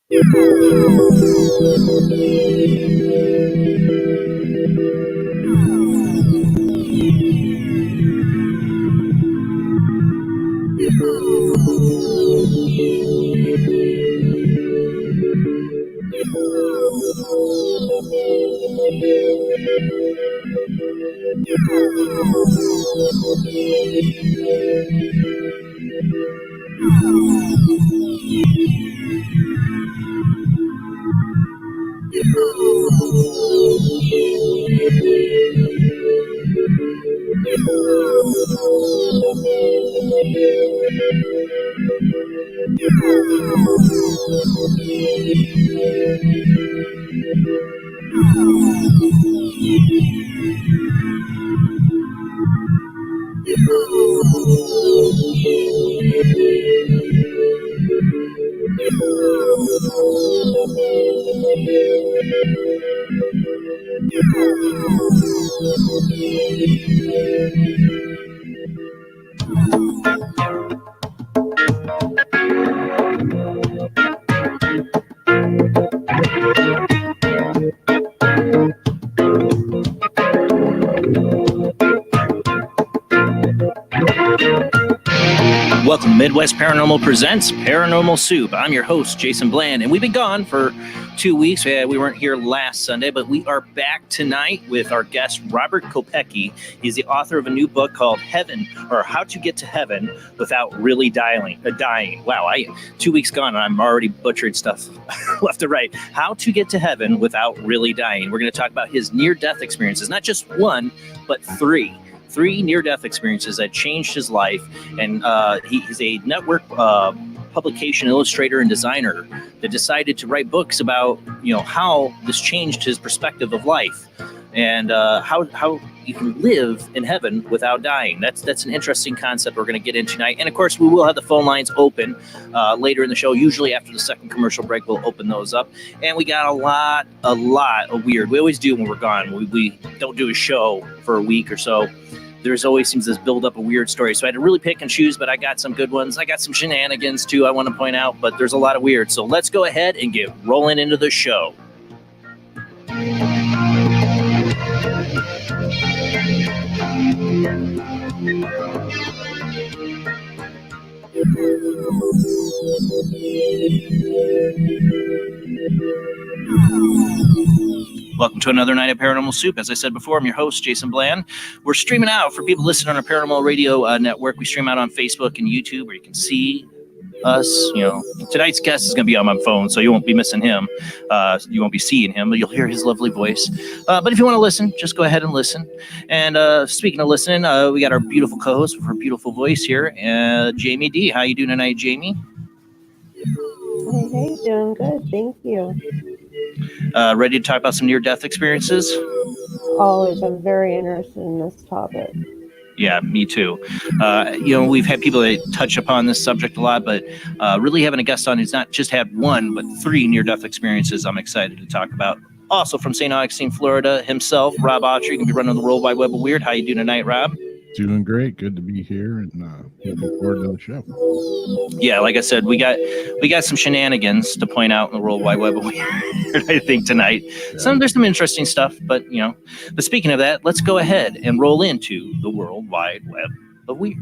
Welcome, Midwest Paranormal presents Paranormal Soup. I'm your host, Jason Bland, and we've been gone for 2 weeks. We weren't here last Sunday, but we are back tonight with our guest, Robert Kopecky. He's the author of a new book called Heaven, or How to Get to Heaven Without Really Dying. Wow, 2 weeks gone, and I'm already butchered stuff left to right. How to Get to Heaven Without Really Dying. We're going to talk about his near-death experiences, not just one, but three near-death experiences that changed his life. And he's a network publication illustrator and designer that decided to write books about, how this changed his perspective of life and how you can live in heaven without dying. That's an interesting concept we're going to get into tonight. And of course, we will have the phone lines open later in the show. Usually after the second commercial break, we'll open those up. And we got a lot of weird. We always do when we're gone. We don't do a show for a week or so. There's always seems this build up a weird story. So I had to really pick and choose, but I got some good ones. I got some shenanigans too, I want to point out, but there's a lot of weird. So let's go ahead and get rolling into the show. Welcome to another night of Paranormal Soup. As I said before, I'm your host, Jason Bland. We're streaming out for people listening on our Paranormal Radio network. We stream out on Facebook and YouTube where you can see us. Tonight's guest is going to be on my phone, so you won't be missing him. You won't be seeing him, but you'll hear his lovely voice. But if you want to listen, just go ahead and listen. And speaking of listening, we got our beautiful co-host with her beautiful voice here, Jamie D. How you doing tonight, Jamie? Hey, doing good. Thank you. Ready to talk about some near-death experiences? Always. I'm very interested in this topic. Yeah, me too. We've had people that touch upon this subject a lot, but really having a guest on who's not just had one, but three near-death experiences I'm excited to talk about. Also from St. Augustine, Florida himself, Rob Autry. You can be running the World Wide Web of Weird. How you doing tonight, Rob? Doing great. Good to be here and looking forward to the show. Yeah, like I said, we got some shenanigans to point out in the World Wide Web of Weird, I think, tonight. Yeah. There's some interesting stuff, but speaking of that, let's go ahead and roll into the World Wide Web of Weird.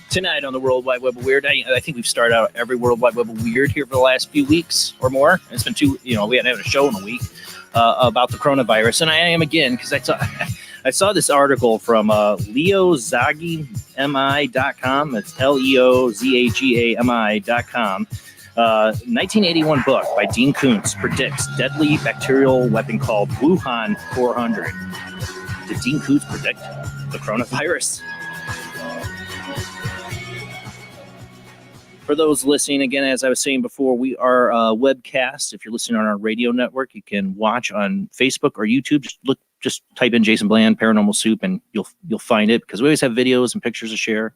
Tonight on the World Wide Web of Weird, I think we've started out every World Wide Web of Weird here for the last few weeks or more. It's been we hadn't had a show in a week about the coronavirus, and I am again because I saw this article from leozagami.com. It's LeoZagami.com. 1981 book by Dean Koontz predicts deadly bacterial weapon called Wuhan 400. Did Dean Koontz predict the coronavirus? For those listening, again, as I was saying before, we are webcast. If you're listening on our radio network, you can watch on Facebook or YouTube. Just type in Jason Bland Paranormal Soup, and you'll find it, because we always have videos and pictures to share.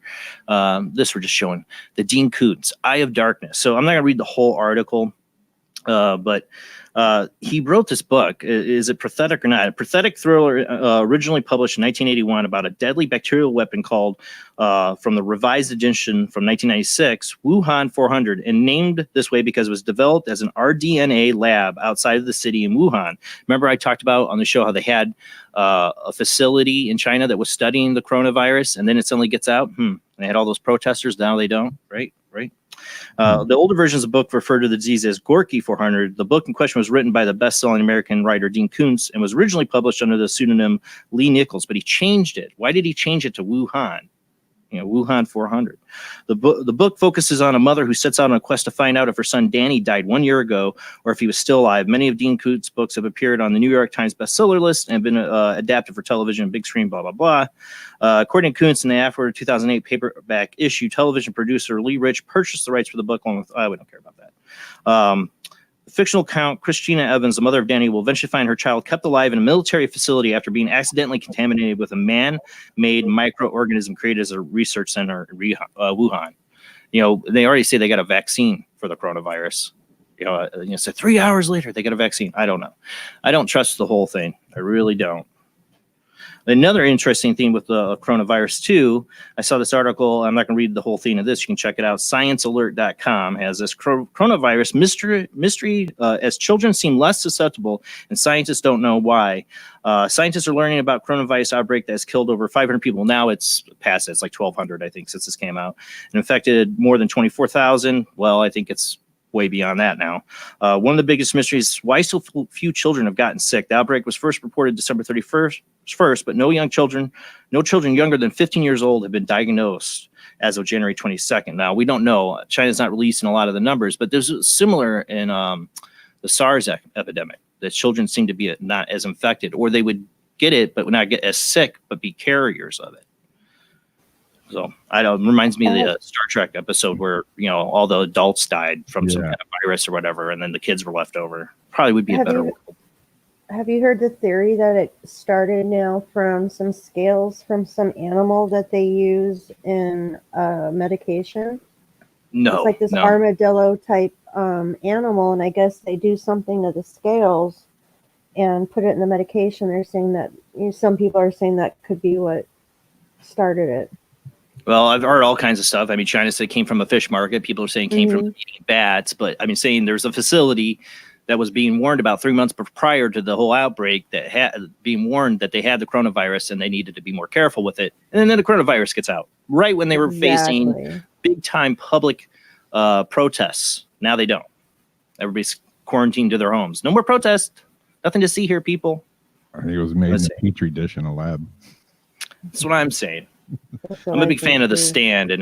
This we're just showing the Dean Koontz Eye of Darkness. So I'm not gonna read the whole article, but he wrote this book. Is it prophetic or not? A prophetic thriller originally published in 1981 about a deadly bacterial weapon called, from the revised edition from 1996, Wuhan 400, and named this way because it was developed as an rDNA lab outside of the city in Wuhan. Remember I talked about on the show how they had a facility in China that was studying the coronavirus, and then it suddenly gets out? And they had all those protesters. Now they don't, right? The older versions of the book refer to the disease as Gorky 400. The book in question was written by the best-selling American writer Dean Koontz and was originally published under the pseudonym Lee Nichols, but he changed it. Why did he change it to Wuhan? Wuhan 400. The book focuses on a mother who sets out on a quest to find out if her son Danny died 1 year ago or if he was still alive. Many of Dean Koontz's books have appeared on the New York Times bestseller list and have been adapted for television and big screen, blah, blah, blah. According to Koontz, in the after 2008 paperback issue, television producer Lee Rich purchased the rights for the book along with, we don't care about that. The fictional count Christina Evans, the mother of Danny, will eventually find her child kept alive in a military facility after being accidentally contaminated with a man-made microorganism created as a research center in Wuhan. They already say they got a vaccine for the coronavirus. So 3 hours later they got a vaccine. I don't know. I don't trust the whole thing. I really don't. Another interesting thing with the coronavirus too, I saw this article. I'm not going to read the whole thing of this. You can check it out. ScienceAlert.com has this coronavirus mystery as children seem less susceptible and scientists don't know why. Scientists are learning about coronavirus outbreak that has killed over 500 people. Now it's past it. It's like 1,200, I think, since this came out, and infected more than 24,000. Well, I think it's way beyond that now. One of the biggest mysteries is why so few children have gotten sick. The outbreak was first reported December 31st, but no children younger than 15 years old have been diagnosed as of January 22nd. Now, we don't know. China's not releasing a lot of the numbers, but there's similar in the SARS epidemic, that children seem to be not as infected, or they would get it, but would not get as sick, but be carriers of it. So I don't. It reminds me of the Star Trek episode where all the adults died from some kind of virus or whatever, and then the kids were left over. Probably would be a better world. Have you heard the theory that it started now from some scales from some animal that they use in medication? No, it's like this armadillo type animal, and I guess they do something to the scales and put it in the medication. They're saying that some people are saying that could be what started it. Well, I've heard all kinds of stuff. I mean, China said it came from a fish market. People are saying it came from eating bats. But I mean, saying there's a facility that was being warned about 3 months prior to the whole outbreak that had being warned that they had the coronavirus and they needed to be more careful with it. And then the coronavirus gets out right when they were facing big time public protests. Now they don't. Everybody's quarantined to their homes. No more protest. Nothing to see here, people. I think it was made in a petri dish in a lab. That's what I'm saying. I'm a big fan of The Stand, and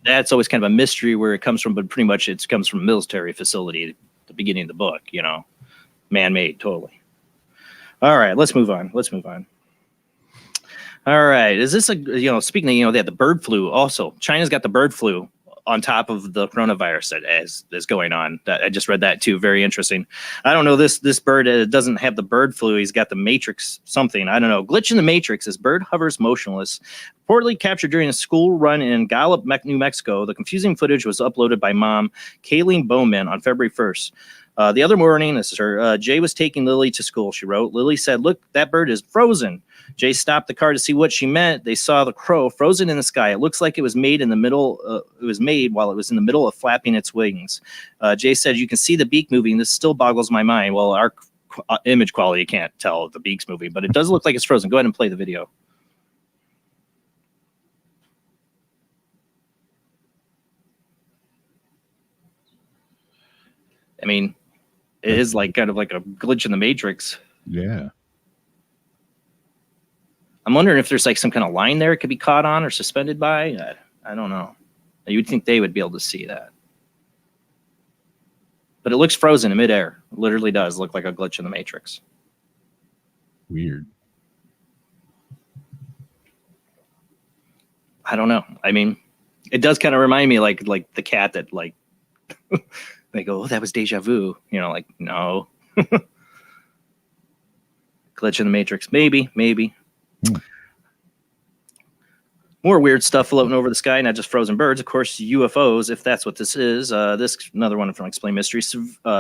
that's always kind of a mystery where it comes from, but pretty much it comes from a military facility at the beginning of the book, man-made, totally. All right, let's move on. All right, is this speaking of, they had the bird flu also. China's got the bird flu on top of the coronavirus that is going on. I just read that too. Very interesting. I don't know. This bird doesn't have the bird flu. He's got the matrix something. I don't know. Glitch in the matrix. This bird hovers motionless. Reportedly captured during a school run in Gallup, New Mexico. The confusing footage was uploaded by mom Kayleen Bowman on February 1st. The other morning, this is her, Jay was taking Lily to school, she wrote. Lily said, "Look, that bird is frozen." Jay stopped the car to see what she meant. They saw the crow frozen in the sky. It looks like it was made in the middle. It was made while it was in the middle of flapping its wings. Jay said, "You can see the beak moving. This still boggles my mind." Well, our image quality can't tell if the beak's moving, but it does look like it's frozen. Go ahead and play the video. I mean, it is like kind of like a glitch in the matrix. Yeah. I'm wondering if there's like some kind of line there it could be caught on or suspended by. I don't know. You'd think they would be able to see that. But it looks frozen in midair. It literally does look like a glitch in the Matrix. Weird. I don't know. I mean, it does kind of remind me like the cat that like they go, oh, that was deja vu. You know, like, no. Glitch in the Matrix. Maybe. More weird stuff floating over the sky, not just frozen birds. Of course, UFOs, if that's what this is. This another one from Explain Mystery.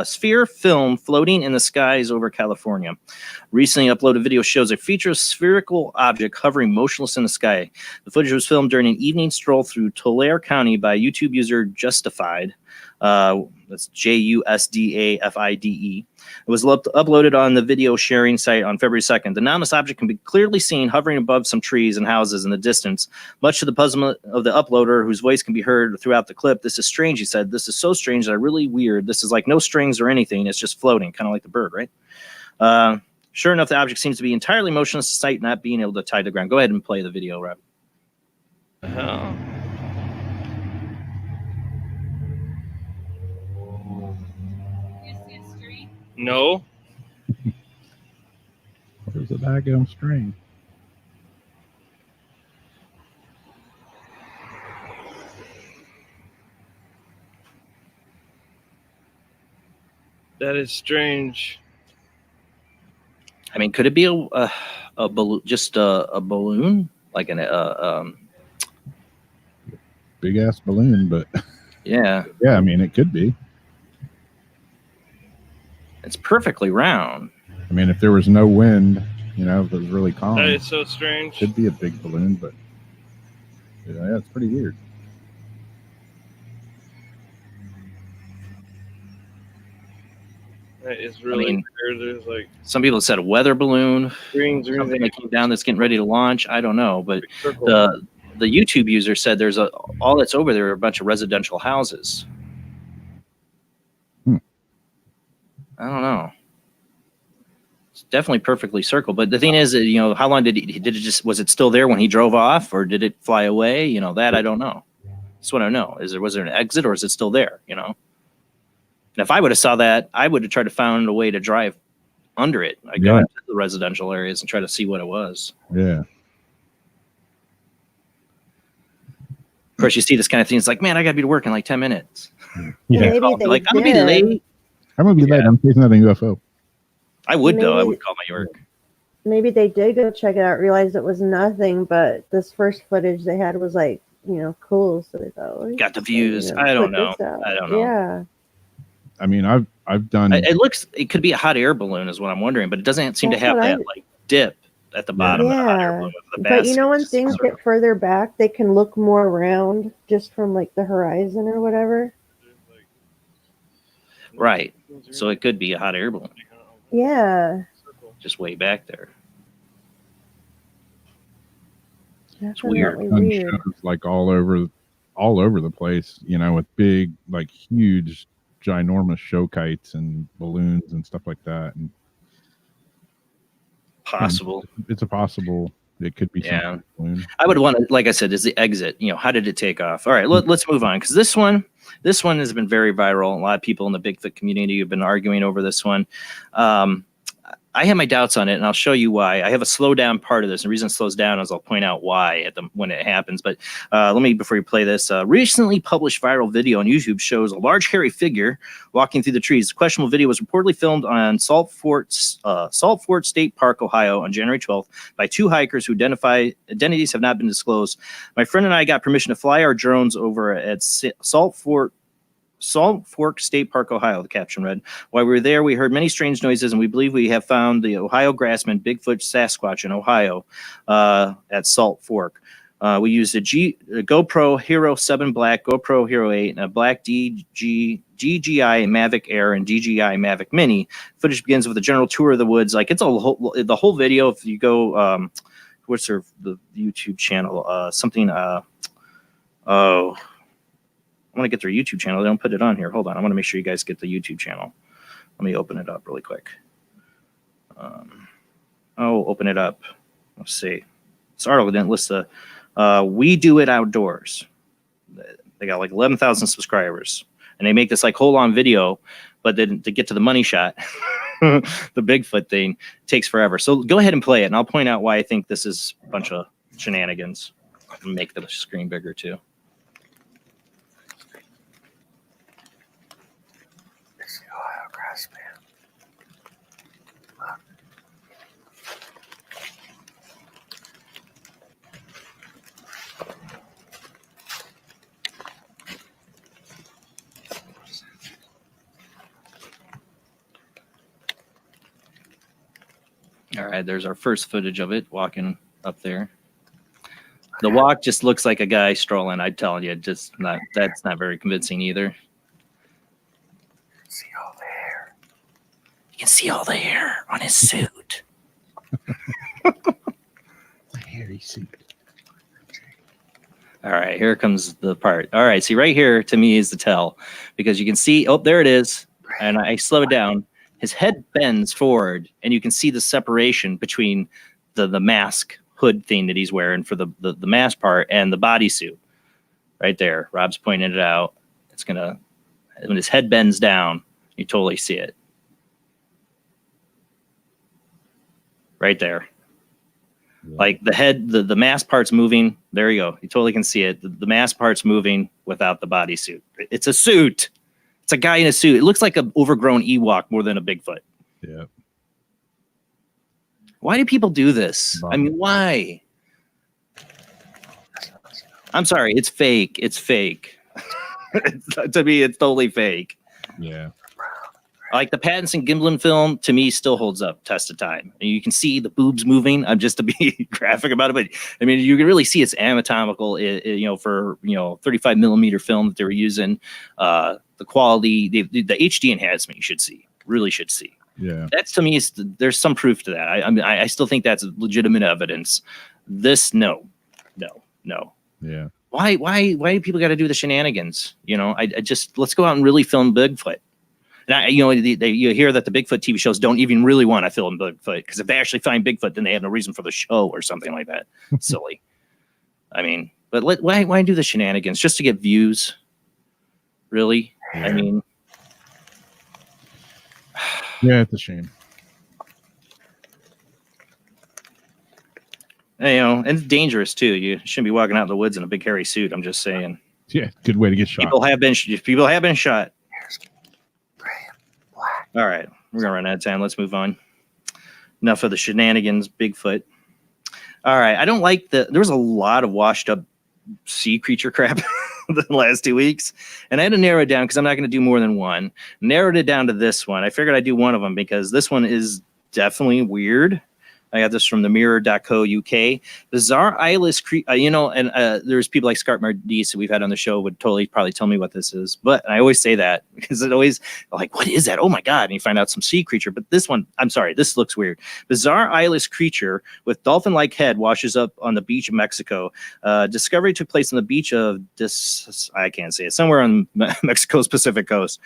Sphere film floating in the skies over California. Recently uploaded video shows a feature spherical object hovering motionless in the sky. The footage was filmed during an evening stroll through Tulare County by YouTube user Justified. That's JUSDAFIDE. It was uploaded on the video sharing site on February 2nd. The anomalous object can be clearly seen hovering above some trees and houses in the distance. Much to the puzzlement of the uploader, whose voice can be heard throughout the clip, "This is strange," he said. "This is so strange that really weird. This is like no strings or anything. It's just floating, kind of like the bird, right?" Sure enough, the object seems to be entirely motionless, despite not being able to tie to the ground. Go ahead and play the video, Rob. No. Where's the daggone string? That is strange. I mean, could it be a balloon, just a balloon, like an Big ass balloon, but yeah, yeah, I mean, it could be. it's perfectly round. I mean, if there was no wind, you know, if it was really calm, That it is so strange. could be a big balloon, but yeah, it's pretty weird. That is really mean, weird. There's like Some people said a weather balloon, strings or something anything. that came down that's getting ready to launch. I don't know, but Circle. the YouTube user said there's all that's over there are a bunch of residential houses. I don't know. It's definitely perfectly circled, but the thing is, that, you know, how long did it just, was it still there when he drove off, or did it fly away? You know, that I don't know. That's what I know. Was there an exit, or is it still there? You know, and if I would have saw that, I would have tried to find a way to drive under it. I go into the residential areas and try to see what it was. Yeah. Of course, you see this kind of thing. It's like, man, I got to be to work in like 10 minutes. Yeah. Maybe they Like, I'm did. gonna be late. I'm gonna be late. I'm chasing out a UFO. I would though. I Maybe- would call my work. Maybe they did go check it out, realized it was nothing, but this first footage they had was like, you know, cool. So they thought, well, Got the you views. know, I don't put know. this out. I don't know. Yeah. I mean, I've done. It could be a hot air balloon, is what I'm wondering, but it doesn't seem to That's have what that like dip at the bottom of the hot air Yeah. balloon. With the But you know, when basket. things get further back, they can look more round just from like the horizon or whatever. Right. So it could be a hot air balloon, Yeah. just way back there. Definitely weird. done weird. shows like all over the place, you know, with big, like huge, ginormous show kites and balloons and stuff like that. And Possible. it's a possible. It could be Yeah. something. Balloon. I would want to, like I said, is the exit. You know, how did it take off? All right, let's move on, because this one has been very viral. A lot of people in the Bigfoot community have been arguing over this one. I have my doubts on it, and I'll show you why. I have a slow down part of this. The reason it slows down is I'll point out why when it happens. But let me, before you play this, recently published viral video on YouTube shows a large hairy figure walking through the trees. The questionable video was reportedly filmed on Salt Fort State Park, Ohio, on January 12th by two hikers who identities have not been disclosed. My friend and I got permission to fly our drones over at Salt Fork State Park, Ohio, the caption read. While we were there, we heard many strange noises, and we believe we have found the Ohio grassman Bigfoot Sasquatch in Ohio at Salt Fork. We used a GoPro Hero 7 Black, GoPro Hero 8, and a black DJI Mavic Air and DJI Mavic Mini. Footage begins with a general tour of the woods. Like, it's the whole video. If you go, what's the YouTube channel? I want to get their YouTube channel. They don't put it on here. Hold on. I want to make sure you guys get the YouTube channel. Let me open it up really quick. Open it up. Let's see. This article didn't list the We Do It Outdoors. They got like 11,000 subscribers. And they make this like whole on video but then to get to the money shot, the Bigfoot thing takes forever. So go ahead and play it, and I'll point out why I think this is a bunch of shenanigans. Make the screen bigger too. All right, there's our first footage of it walking up there. The walk just looks like a guy strolling. I'm telling you, that's not very convincing either. See all the hair. You can see all the hair on his suit. A hairy suit. All right, here comes the part. All right, see right here to me is the tell, because you can see, oh, there it is. And I slow it down. His head bends forward, and you can see the separation between the mask hood thing that he's wearing for the mask part and the bodysuit. Right there. Rob's pointing it out. It's gonna, when his head bends down, you totally see it. Right there. Yeah. Like the head, the mask part's moving. There you go. You totally can see it. The mask part's moving without the bodysuit. It's a suit. It's a guy in a suit. It looks like an overgrown Ewok more than a Bigfoot. Yeah. Why do people do this? I mean, why? I'm sorry. It's fake. It's fake. To me, it's totally fake. Yeah. Like the Pattinson Gimlin film, to me, still holds up test of time. And you can see the boobs moving. I'm just to be graphic about it, but I mean, you can really see it's anatomical. For 35 millimeter film that they were using. The quality, the HD enhancement, you should see. Really should see. Yeah. That's to me, there's some proof to that. I still think that's legitimate evidence. This, no. Yeah. Why do people got to do the shenanigans? I just let's go out and really film Bigfoot. And you hear that the Bigfoot TV shows don't even really want to film Bigfoot because if they actually find Bigfoot, then they have no reason for the show or something like that. Silly. I mean, but why do the shenanigans just to get views? Really? Yeah. I mean, Yeah, it's a shame. and it's dangerous too. You shouldn't be walking out in the woods in a big hairy suit. I'm just saying. Yeah, good way to get shot. People have been shot. All right, we're gonna run out of time. Let's move on. Enough of the shenanigans, Bigfoot. All right, I don't like there was a lot of washed up sea creature crap the last 2 weeks, and I had to narrow it down because I'm not going to do more than one. Narrowed it down to this one. I figured I'd do one of them because this one is definitely weird. I got this from the mirror.co.uk. Bizarre eyeless there's people like Scarp Mardis that we've had on the show would totally probably tell me what this is. But I always say that because it always like, what is that? Oh my God. And you find out some sea creature. But this one, I'm sorry, this looks weird. Bizarre eyeless creature with dolphin-like head washes up on the beach of Mexico. Discovery took place on the beach of I can't say it, somewhere on Mexico's Pacific coast.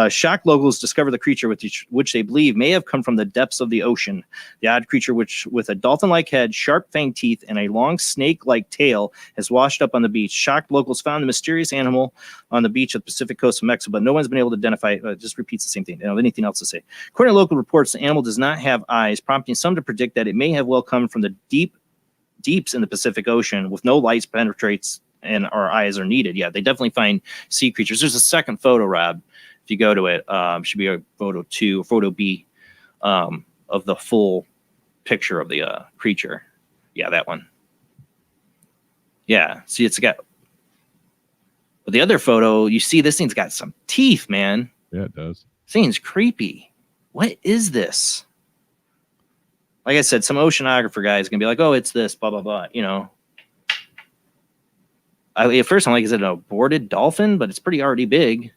Shocked locals discovered the creature which they believe may have come from the depths of the ocean. The odd creature, which with a dolphin-like head, sharp fanged teeth, and a long snake-like tail, has washed up on the beach. Shocked locals found the mysterious animal on the beach of the Pacific coast of Mexico, but no one's been able to identify it. Just repeats the same thing. They don't have anything else to say. According to local reports, the animal does not have eyes, prompting some to predict that it may have well come from the deeps in the Pacific Ocean with no light penetrates and our eyes are needed. Yeah, they definitely find sea creatures. There's a second photo, Rob. If you go to it, should be a photo 2 or photo B of the full picture of the creature. Yeah, that one. Yeah, see, it's got. But the other photo, you see, this thing's got some teeth, man. Yeah, it does. This thing's creepy. What is this? Like I said, some oceanographer guy is gonna be like, "Oh, it's this, blah blah blah." At first, I'm like, "Is it an aborted dolphin?" But it's pretty already big.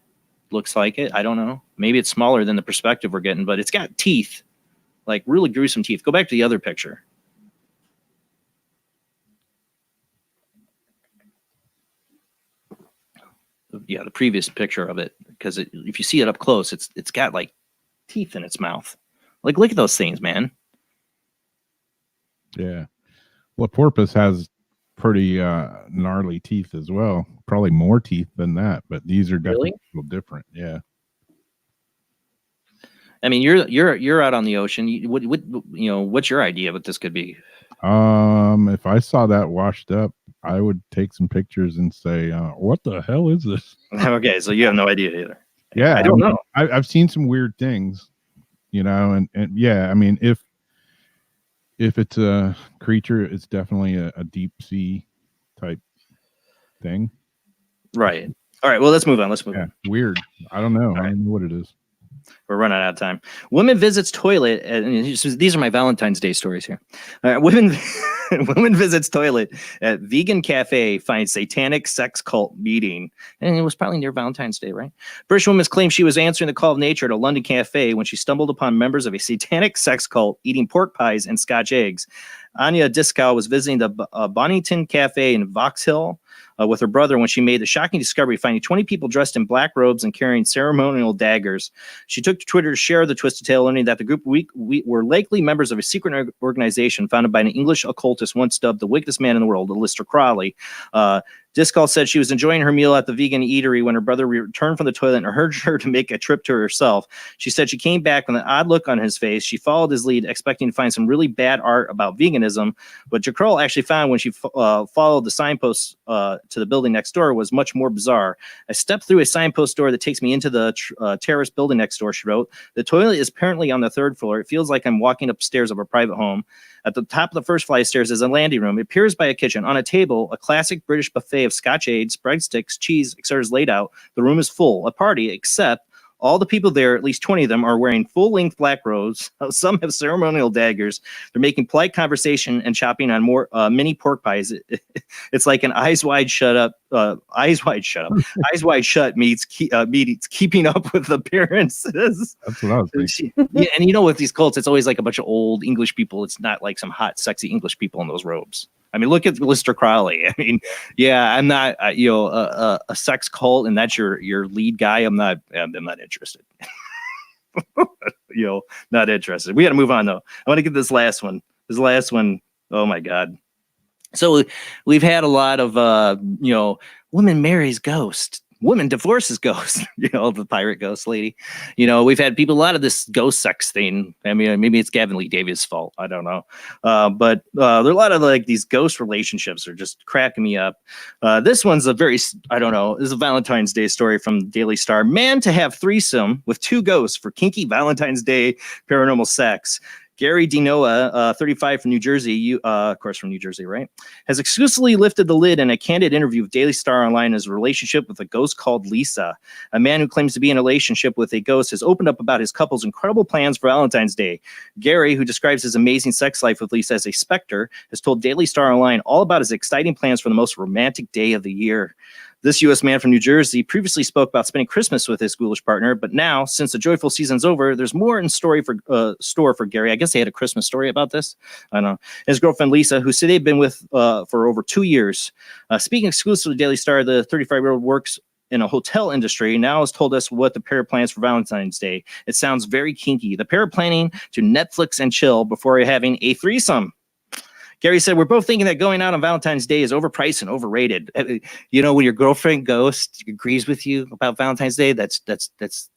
Looks like it. I don't know. Maybe it's smaller than the perspective we're getting, but it's got teeth. Like really gruesome teeth. Go back to the other picture. Yeah, the previous picture of it, because if you see it up close, it's got like teeth in its mouth. Like, look at those things, man. Yeah. Well, porpoise has pretty gnarly teeth as well. Probably more teeth than that, but these are definitely a little different. Yeah. I mean, you're out on the ocean. What's your idea of what this could be? If I saw that washed up, I would take some pictures and say, "What the hell is this?" Okay, so you have no idea either. Yeah, I don't know. I've seen some weird things, and yeah, I mean, if it's a creature, it's definitely a deep sea type thing. Right. All right. Well, let's move on. Yeah, weird. I don't know. I don't know what it is. We're running out of time. Woman visits toilet. And these are my Valentine's Day stories here. Woman visits toilet at vegan cafe, finds satanic sex cult meeting. And it was probably near Valentine's Day, right? British woman claims she was answering the call of nature at a London cafe when she stumbled upon members of a satanic sex cult eating pork pies and Scotch eggs. Anya Diskow was visiting the Bonington Cafe in Vauxhall with her brother when she made the shocking discovery, finding 20 people dressed in black robes and carrying ceremonial daggers. She took to Twitter to share the twisted tale, learning that the group were likely members of a secret organization founded by an English occultist once dubbed the wickedest man in the world, Aleister Crowley. Discal said she was enjoying her meal at the vegan eatery when her brother returned from the toilet and urged her to make a trip to herself. She said she came back with an odd look on his face. She followed his lead, expecting to find some really bad art about veganism. But Jacrol actually found when she followed the signposts to the building next door was much more bizarre. I stepped through a signpost door that takes me into the terrace building next door, she wrote. The toilet is apparently on the third floor. It feels like I'm walking upstairs of a private home. At the top of the first flight of stairs is a landing room. It appears by a kitchen. On a table, a classic British buffet of Scotch aids, breadsticks, cheese, etc. is laid out. The room is full. A party, except all the people there, at least 20 of them, are wearing full-length black robes. Some have ceremonial daggers. They're making polite conversation and chopping on more mini pork pies. It's like an eyes wide shut meets keeping up with appearances. That's what I was thinking. Yeah, and with these cults, it's always like a bunch of old English people. It's not like some hot, sexy English people in those robes. I mean, look at Aleister Crowley. I mean, yeah, I'm not, a sex cult, and that's your lead guy. I'm not interested. Not interested. We got to move on though. I want to get this last one. Oh my God. So we've had a lot of, woman marries ghost. Woman divorces ghost, the pirate ghost lady. We've had a lot of this ghost sex thing. I mean, maybe it's Gavin Lee Davies' fault. I don't know. But there are a lot of these ghost relationships are just cracking me up. This one's this is a Valentine's Day story from Daily Star. Man to have threesome with two ghosts for kinky Valentine's Day paranormal sex. Gary Dinoa, 35 from New Jersey, of course from New Jersey, right, has exclusively lifted the lid in a candid interview with Daily Star Online as a relationship with a ghost called Lisa. A man who claims to be in a relationship with a ghost has opened up about his couple's incredible plans for Valentine's Day. Gary, who describes his amazing sex life with Lisa as a specter, has told Daily Star Online all about his exciting plans for the most romantic day of the year. This U.S. man from New Jersey previously spoke about spending Christmas with his ghoulish partner, but now, since the joyful season's over, there's more in store for Gary. I guess they had a Christmas story about this. I don't know. His girlfriend Lisa, who said they've been with for over 2 years. Speaking exclusively to Daily Star, the 35-year-old works in a hotel industry, now has told us what the pair plans for Valentine's Day. It sounds very kinky. The pair planning to Netflix and chill before having a threesome. Gary said, we're both thinking that going out on Valentine's Day is overpriced and overrated. When your girlfriend ghost agrees with you about Valentine's Day, that's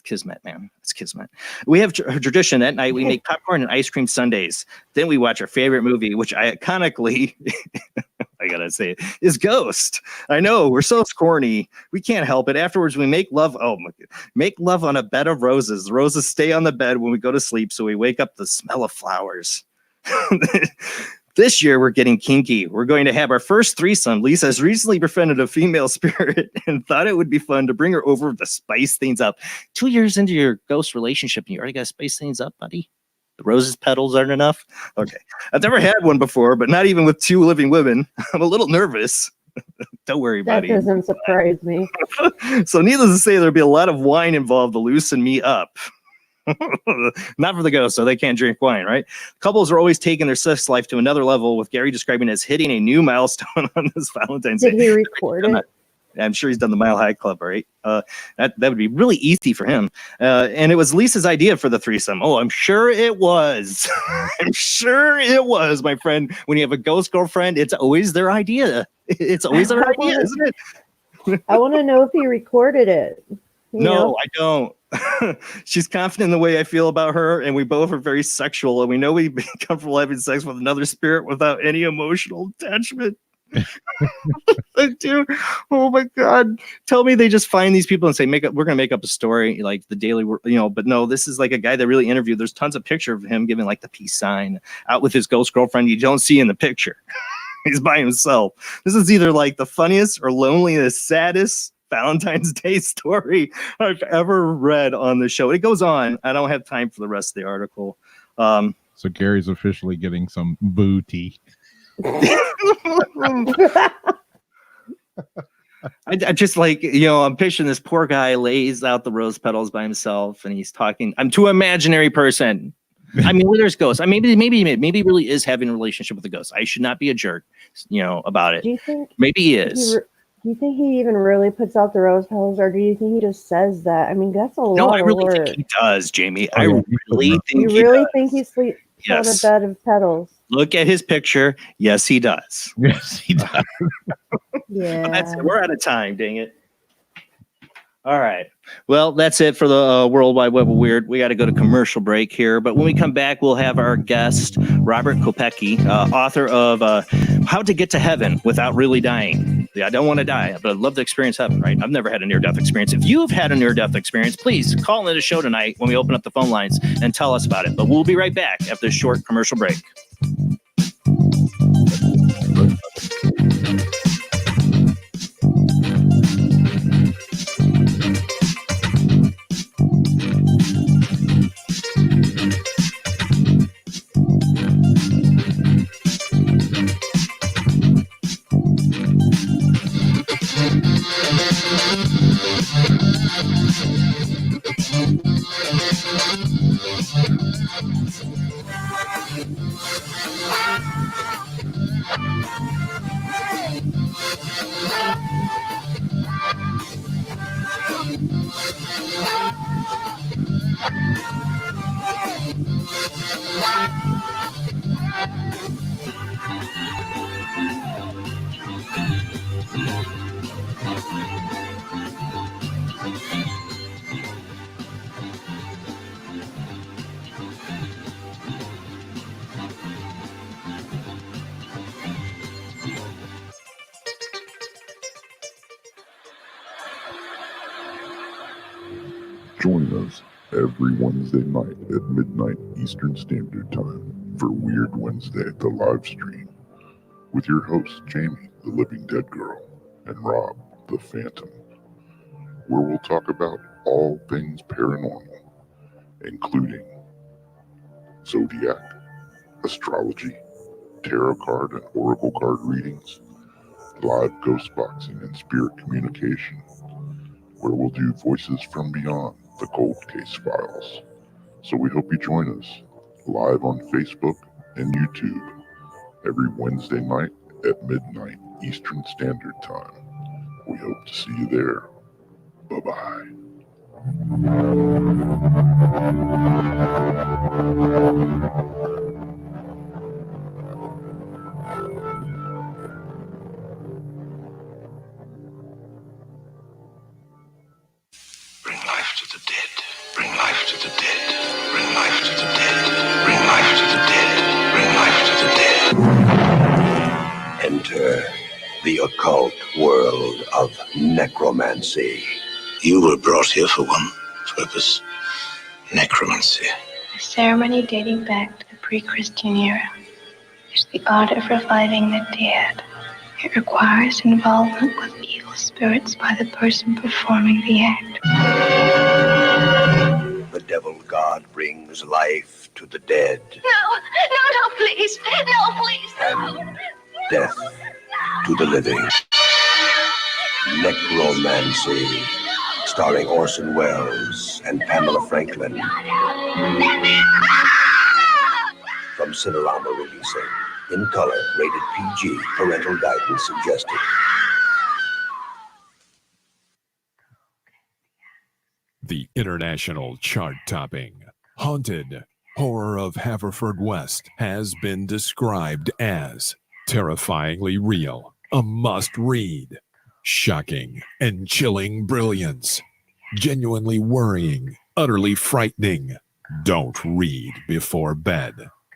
kismet, man. It's kismet. We have a tradition that night. We make popcorn and ice cream sundaes. Then we watch our favorite movie, which iconically, I gotta say, is Ghost. I know, we're so corny. We can't help it. Afterwards, we make love. Oh my God. Make love on a bed of roses. The roses stay on the bed when we go to sleep, so we wake up to the smell of flowers. This year, we're getting kinky. We're going to have our first threesome. Lisa has recently befriended a female spirit and thought it would be fun to bring her over to spice things up. 2 years into your ghost relationship, and you already got to spice things up, buddy? The roses petals aren't enough? Okay. I've never had one before, but not even with two living women. I'm a little nervous. Don't worry, buddy. That doesn't surprise me. So needless to say, there'll be a lot of wine involved to loosen me up. Not for the ghosts, so they can't drink wine, right? Couples are always taking their sex life to another level, with Gary describing it as hitting a new milestone on this Valentine's Day. Did he record it? I'm sure he's done the Mile High Club, right? That would be really easy for him. And it was Lisa's idea for the threesome. Oh, I'm sure it was. I'm sure it was, my friend. When you have a ghost girlfriend, it's always their idea. It's always their idea, isn't it? I want to know if he recorded it. No, I don't. She's confident in the way I feel about her, and we both are very sexual, and we know we'd be comfortable having sex with another spirit without any emotional attachment. Dude, oh my God. Tell me they just find these people and say, we're going to make up a story like the Daily, but no, this is like a guy that really interviewed. There's tons of picture of him giving like the peace sign out with his ghost girlfriend. You don't see in the picture. He's by himself. This is either like the funniest or loneliest, saddest Valentine's Day story I've ever read on the show. It goes on. I don't have time for the rest of the article. So Gary's officially getting some booty. I just like, I'm picturing this poor guy lays out the rose petals by himself and he's talking. I'm too imaginary person. I mean, there's ghosts. I mean, maybe really is having a relationship with a ghost. I should not be a jerk, about it. Do you think maybe he is? Do you think he even really puts out the rose petals, or do you think he just says that? I mean, that's a lot No, I of really work. think he does, Jamie. Oh, I yeah, really think You really does. think he sleeps on a bed of petals? Look at his picture. Yes, he does. Yes, he does. Yeah. We're out of time, dang it. All right. Well, that's it for the World Wide Web of Weird. We got to go to commercial break here. But when we come back, we'll have our guest, Robert Kopecky, author of How to Get to Heaven Without Really Dying. Yeah, I don't want to die, but I'd love to experience heaven, right? I've never had a near-death experience. If you have had a near-death experience, please call into the show tonight when we open up the phone lines and tell us about it. But we'll be right back after this short commercial break. Join us every Wednesday night at midnight Eastern Standard Time for Weird Wednesday, the live stream, with your hosts Jamie, the Living Dead Girl, and Rob, the Phantom, where we'll talk about all things paranormal, including zodiac, astrology, tarot card and oracle card readings, live ghost boxing and spirit communication, where we'll do voices from beyond the cold case files. So we hope you join us live on Facebook and YouTube every Wednesday night at midnight Eastern Standard Time. We hope to see you there. Bye-bye. Bring life to the dead. Bring life to the dead. Bring life to the dead. Bring life to the dead. Bring life to the dead. Enter the occult world of necromancy. You were brought here for one purpose. Necromancy. A ceremony dating back to the pre-Christian era. It's the art of reviving the dead. It requires involvement with evil spirits by the person performing the act. The devil god brings life to the dead. No, please. No, please. And death to the living. Necromancy. Starring Orson Welles and Pamela Franklin. From Cinerama releasing. In color, rated PG, parental guidance suggested. The international chart-topping, haunted horror of Haverfordwest has been described as terrifyingly real, a must-read, shocking and chilling brilliance, genuinely worrying, utterly frightening. Don't read before bed.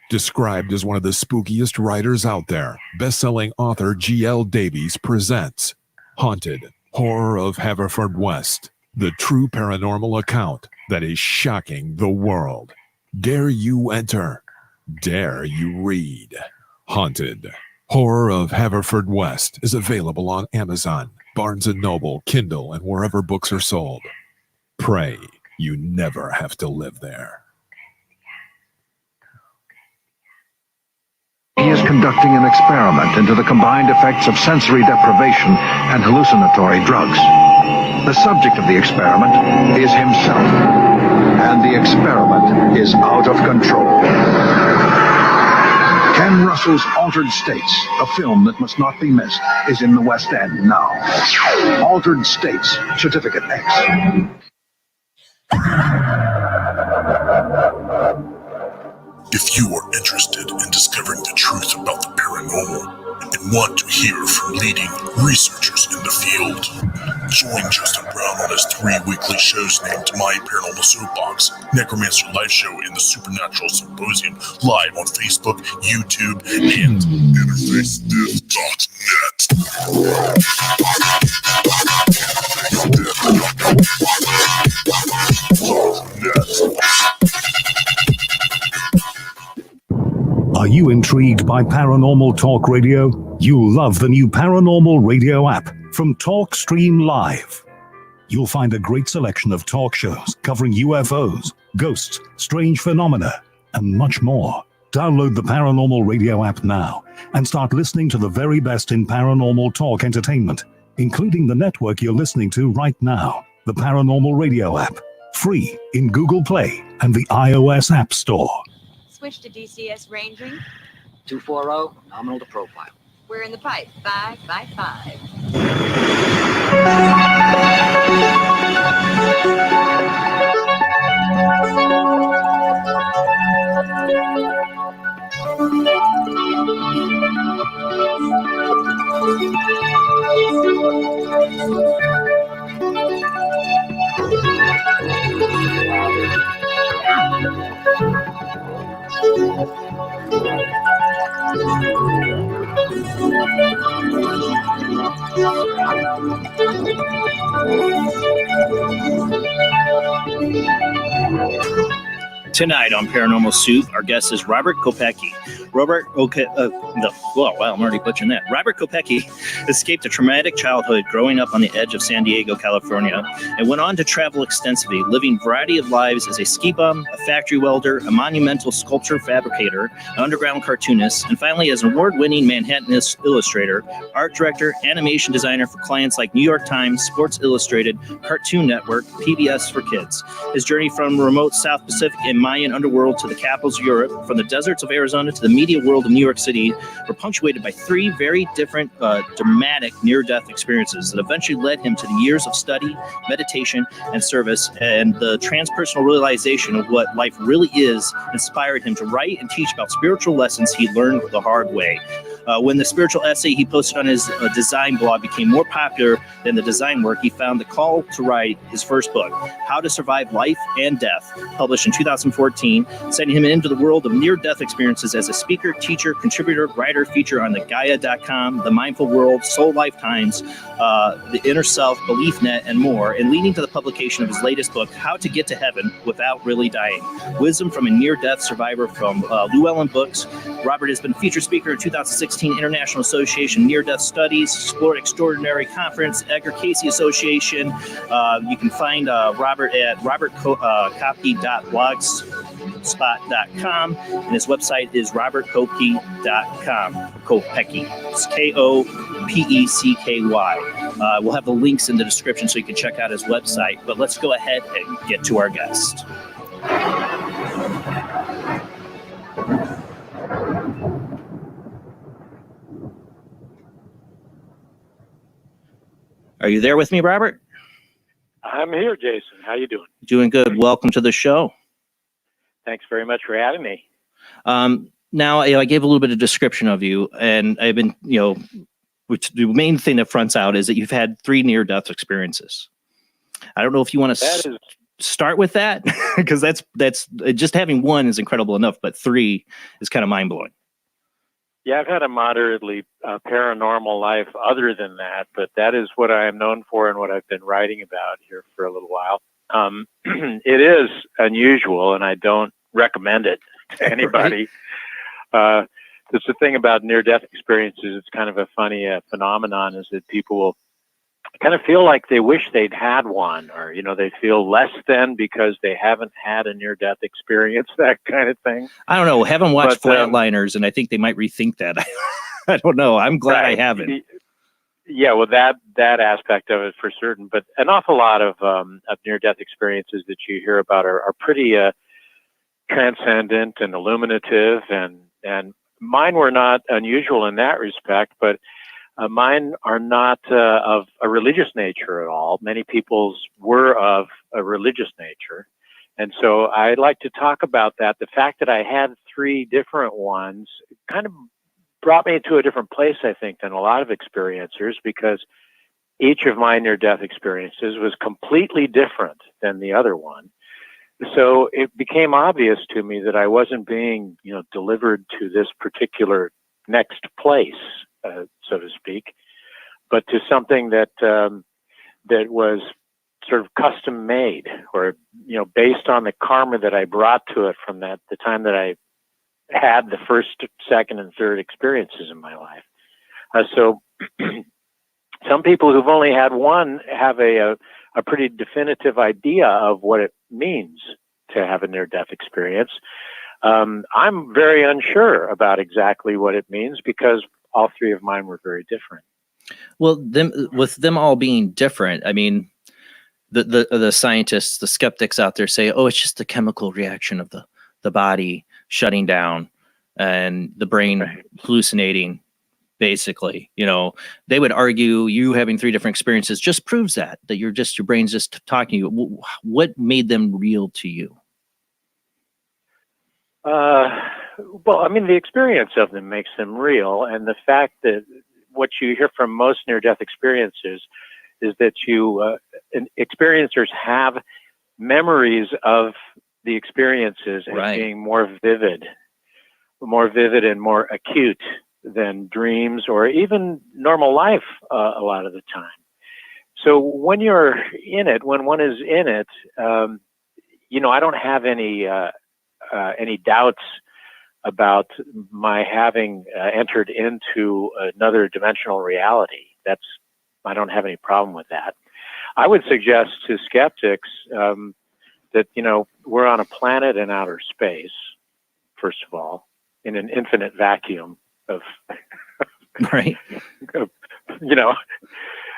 Described as one of the spookiest writers out there, best-selling author G.L. Davies presents Haunted, Horror of Haverfordwest, the true paranormal account that is shocking the world. Dare you enter? Dare you read? Haunted, Horror of Haverfordwest is available on Amazon, Barnes & Noble, Kindle, and wherever books are sold. Pray you never have to live there. He is conducting an experiment into the combined effects of sensory deprivation and hallucinatory drugs. The subject of the experiment is himself, and the experiment is out of control. Ken Russell's Altered States, a film that must not be missed, is in the West End now. Altered States, Certificate X. If you are interested in discovering the truth about the paranormal and want to hear from leading researchers in the field, join Justin Brown on his 3 weekly shows named My Paranormal Soapbox, Necromancer Live Show, and the Supernatural Symposium, live on Facebook, YouTube, and InterfaceThis.net. Are you intrigued by Paranormal Talk Radio? You'll love the new Paranormal Radio app from Talkstream Live. You'll find a great selection of talk shows covering UFOs, ghosts, strange phenomena, and much more. Download the Paranormal Radio app now and start listening to the very best in paranormal talk entertainment, including the network you're listening to right now, the Paranormal Radio app, free in Google Play and the iOS App Store. Switch to DCS ranging. 240, nominal to profile. We're in the pipe. 555. Tonight on Paranormal Soup, our guest is Robert Kopecky. Robert Kopecky escaped a traumatic childhood growing up on the edge of San Diego, California, and went on to travel extensively, living a variety of lives as a ski bum, a factory welder, a monumental sculpture fabricator, an underground cartoonist, and finally as an award-winning Manhattan illustrator, art director, animation designer for clients like New York Times, Sports Illustrated, Cartoon Network, PBS for Kids. His journey from remote South Pacific and Mayan underworld to the capitals of Europe, from the deserts of Arizona to the media world of New York City, were punctuated by 3 very different, dramatic near-death experiences that eventually led him to the years of study, meditation, and service, and the transpersonal realization of what life really is inspired him to write and teach about spiritual lessons he learned the hard way. When the spiritual essay he posted on his design blog became more popular than the design work, he found the call to write his first book, How to Survive Life and Death, published in 2014, sending him into the world of near-death experiences as a speaker, teacher, contributor, writer, feature on the Gaia.com, The Mindful World, Soul Lifetimes, The Inner Self, Belief Net, and more, and leading to the publication of his latest book, How to Get to Heaven Without Really Dying, Wisdom from a Near-Death Survivor from Llewellyn Books. Robert has been a featured speaker at 2016 International Association Near-Death Studies, Sport Extraordinary Conference, Edgar Casey Association. You can find Robert at robertkopecky.blogspot.com, and his website is robertkopecky.com. Kopecky. It's Kopecky. We'll have the links in the description so you can check out his website. But let's go ahead and get to our guest. Are you there with me, Robert? I'm here, Jason. How you doing? Doing good. Welcome to the show. Thanks very much for having me. Now, I gave a little bit of description of you, and I've been, which the main thing that fronts out is that you've had 3 near-death experiences. I don't know if you want to start with that, because that's just having one is incredible enough, but 3 is kind of mind blowing. Yeah, I've had a moderately paranormal life other than that, but that is what I am known for and what I've been writing about here for a little while. It is unusual, and I don't recommend it to anybody. Right. It's the thing about near-death experiences. It's kind of a funny phenomenon, is that people will kind of feel like they wish they'd had one, or, they feel less than because they haven't had a near-death experience, that kind of thing. I don't know. Haven't watched Flatliners, and I think they might rethink that. I don't know. I'm glad I haven't. Yeah, well, that aspect of it for certain, but an awful lot of near-death experiences that you hear about are pretty transcendent and illuminative, and mine were not unusual in that respect, but mine are not of a religious nature at all. Many people's were of a religious nature. And so I'd like to talk about that. The fact that I had 3 different ones kind of brought me to a different place, I think, than a lot of experiencers, because each of my near-death experiences was completely different than the other one. So it became obvious to me that I wasn't being, delivered to this particular next place, so to speak, but to something that that was sort of custom made, or based on the karma that I brought to it from the time that I had the first, second, and third experiences in my life. So some people who've only had one have a pretty definitive idea of what it means to have a near-death experience. I'm very unsure about exactly what it means, because all 3 of mine were very different. Well, with them all being different, I mean, the scientists, the skeptics out there say, oh, it's just the chemical reaction of the body shutting down and the brain hallucinating, basically. They would argue you having 3 different experiences just proves that your brain's just talking to you. What made them real to you? Well, I mean, the experience of them makes them real, and the fact that what you hear from most near-death experiences is that experiencers have memories of the experiences as being more vivid and more acute than dreams or even normal life a lot of the time. So when you're in it, when one is in it, I don't have any doubts about my having entered into another dimensional reality. I don't have any problem with that. I would suggest to skeptics that, we're on a planet in outer space, first of all, in an infinite vacuum of, right.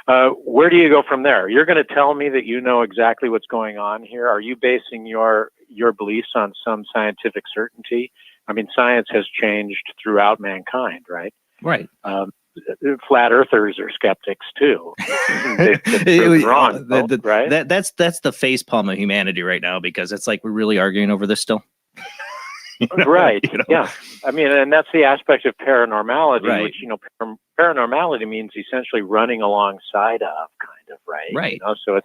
Where do you go from there? You're going to tell me that you know exactly what's going on here? Are you basing your beliefs on some scientific certainty? I mean, science has changed throughout mankind, right? Right. Flat earthers are skeptics too. They've been wrong, right? That's the facepalm of humanity right now, because it's like we're really arguing over this still. Right. Yeah. I mean, and that's the aspect of paranormality, which, paranormality means essentially running alongside of, kind of, right? Right. So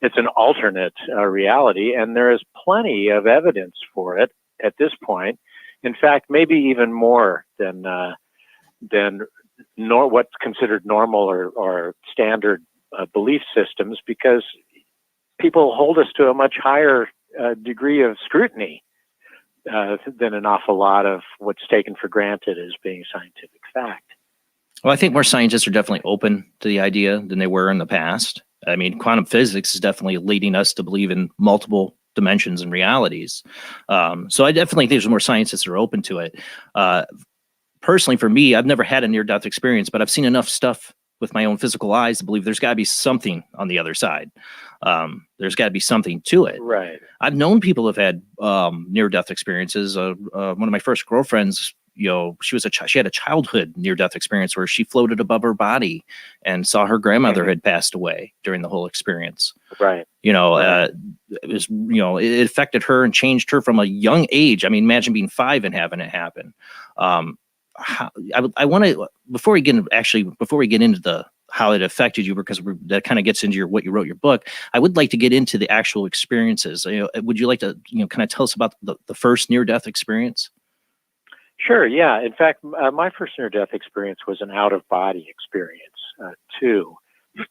it's an alternate reality, and there is plenty of evidence for it at this point. In fact, maybe even more than what's considered normal or standard belief systems, because people hold us to a much higher degree of scrutiny than an awful lot of what's taken for granted as being scientific fact. Well, I think more scientists are definitely open to the idea than they were in the past. I mean, quantum physics is definitely leading us to believe in multiple dimensions and realities. So I definitely think there's more scientists that are open to it. Personally, for me, I've never had a near-death experience, but I've seen enough stuff with my own physical eyes to believe there's got to be something on the other side. There's got to be something to it. Right. I've known people who've had near-death experiences. One of my first girlfriends, she had a childhood near-death experience where she floated above her body and saw her grandmother had passed away during the whole experience. Right. It was, it affected her and changed her from a young age. I mean, imagine being 5 and having it happen. I want to, before we get into how it affected you, because that kind of gets into what you wrote your book. I would like to get into the actual experiences. Would you like to, kind of tell us about the first near-death experience? Sure. Yeah. In fact, my first near-death experience was an out-of-body experience too.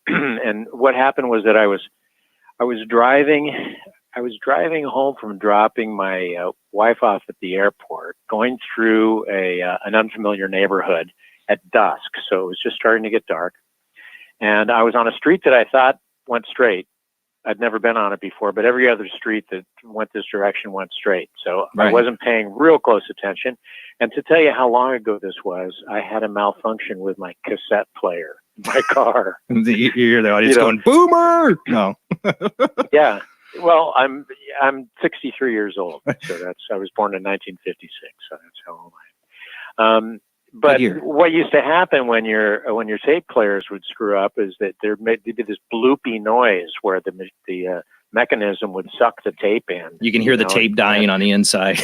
And what happened was that I was driving home from dropping my wife off at the airport, going through an unfamiliar neighborhood at dusk. So it was just starting to get dark. And I was on a street that I thought went straight. I'd never been on it before, but every other street that went this direction went straight. So Right. I wasn't paying real close attention. And to tell you how long ago this was, I had a malfunction with my cassette player in my car. You hear the audience going, "Boomer!" No. Yeah. Well, I'm 63 years old, so I was born in 1956, so that's how old I am. But what used to happen when your tape players would screw up is that there'd be this bloopy noise where the mechanism would suck the tape in. You can hear the tape dying on the inside.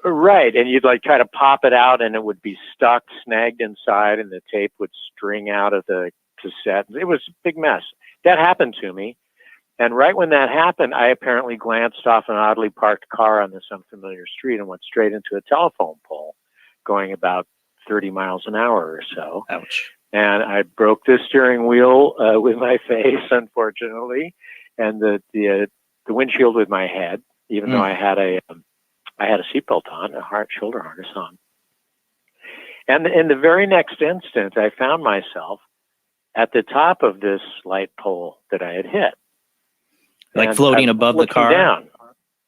Right, and you'd try to pop it out, and it would be stuck, snagged inside, and the tape would string out of the cassette. It was a big mess. That happened to me. And right when that happened, I apparently glanced off an oddly parked car on this unfamiliar street and went straight into a telephone pole going about 30 miles an hour or so. Ouch. And I broke the steering wheel with my face, unfortunately, and the windshield with my head, even though I had a seatbelt on, a shoulder harness on. And in the very next instant, I found myself at the top of this light pole that I had hit. Like and floating I'm above the looking car? Down.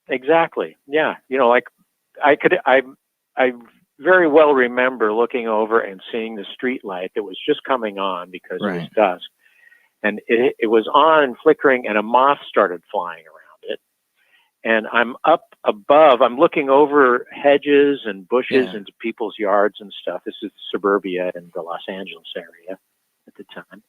Exactly. Yeah. I very well remember looking over and seeing the street light that was just coming on because it was dusk. And it was on and flickering, and a moth started flying around it. And I'm up above, I'm looking over hedges and bushes into people's yards and stuff. This is suburbia in the Los Angeles area at the time.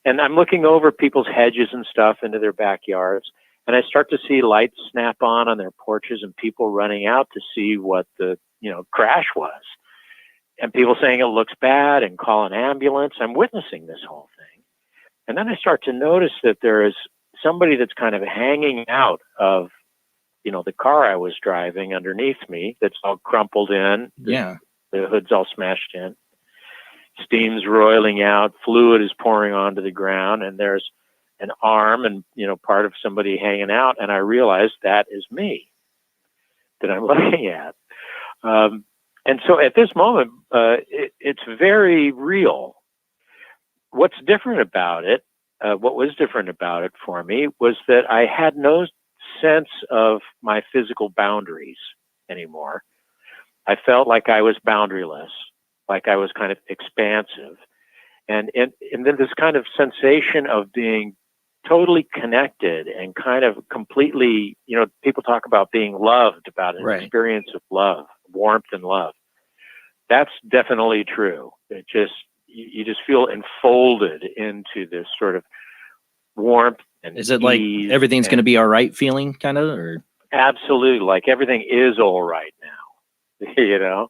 And I'm looking over people's hedges and stuff into their backyards, and I start to see lights snap on their porches and people running out to see what the crash was. And people saying it looks bad and call an ambulance. I'm witnessing this whole thing. And then I start to notice that there is somebody that's kind of hanging out of, the car I was driving underneath me that's all crumpled in. Yeah. The hood's all smashed in. Steam's roiling out, fluid is pouring onto the ground, and there's an arm and, part of somebody hanging out. And I realized that is me that I'm looking at. And so at this moment, it's very real. What's different about it, what was different about it for me was that I had no sense of my physical boundaries anymore. I felt like I was boundaryless. Like I was kind of expansive. And then this kind of sensation of being totally connected and kind of completely, people talk about being loved, about an experience of love, warmth and love. That's definitely true. You just feel enfolded into this sort of warmth and is it like everything's going to be all right feeling kind of, or? Absolutely. Like everything is all right now,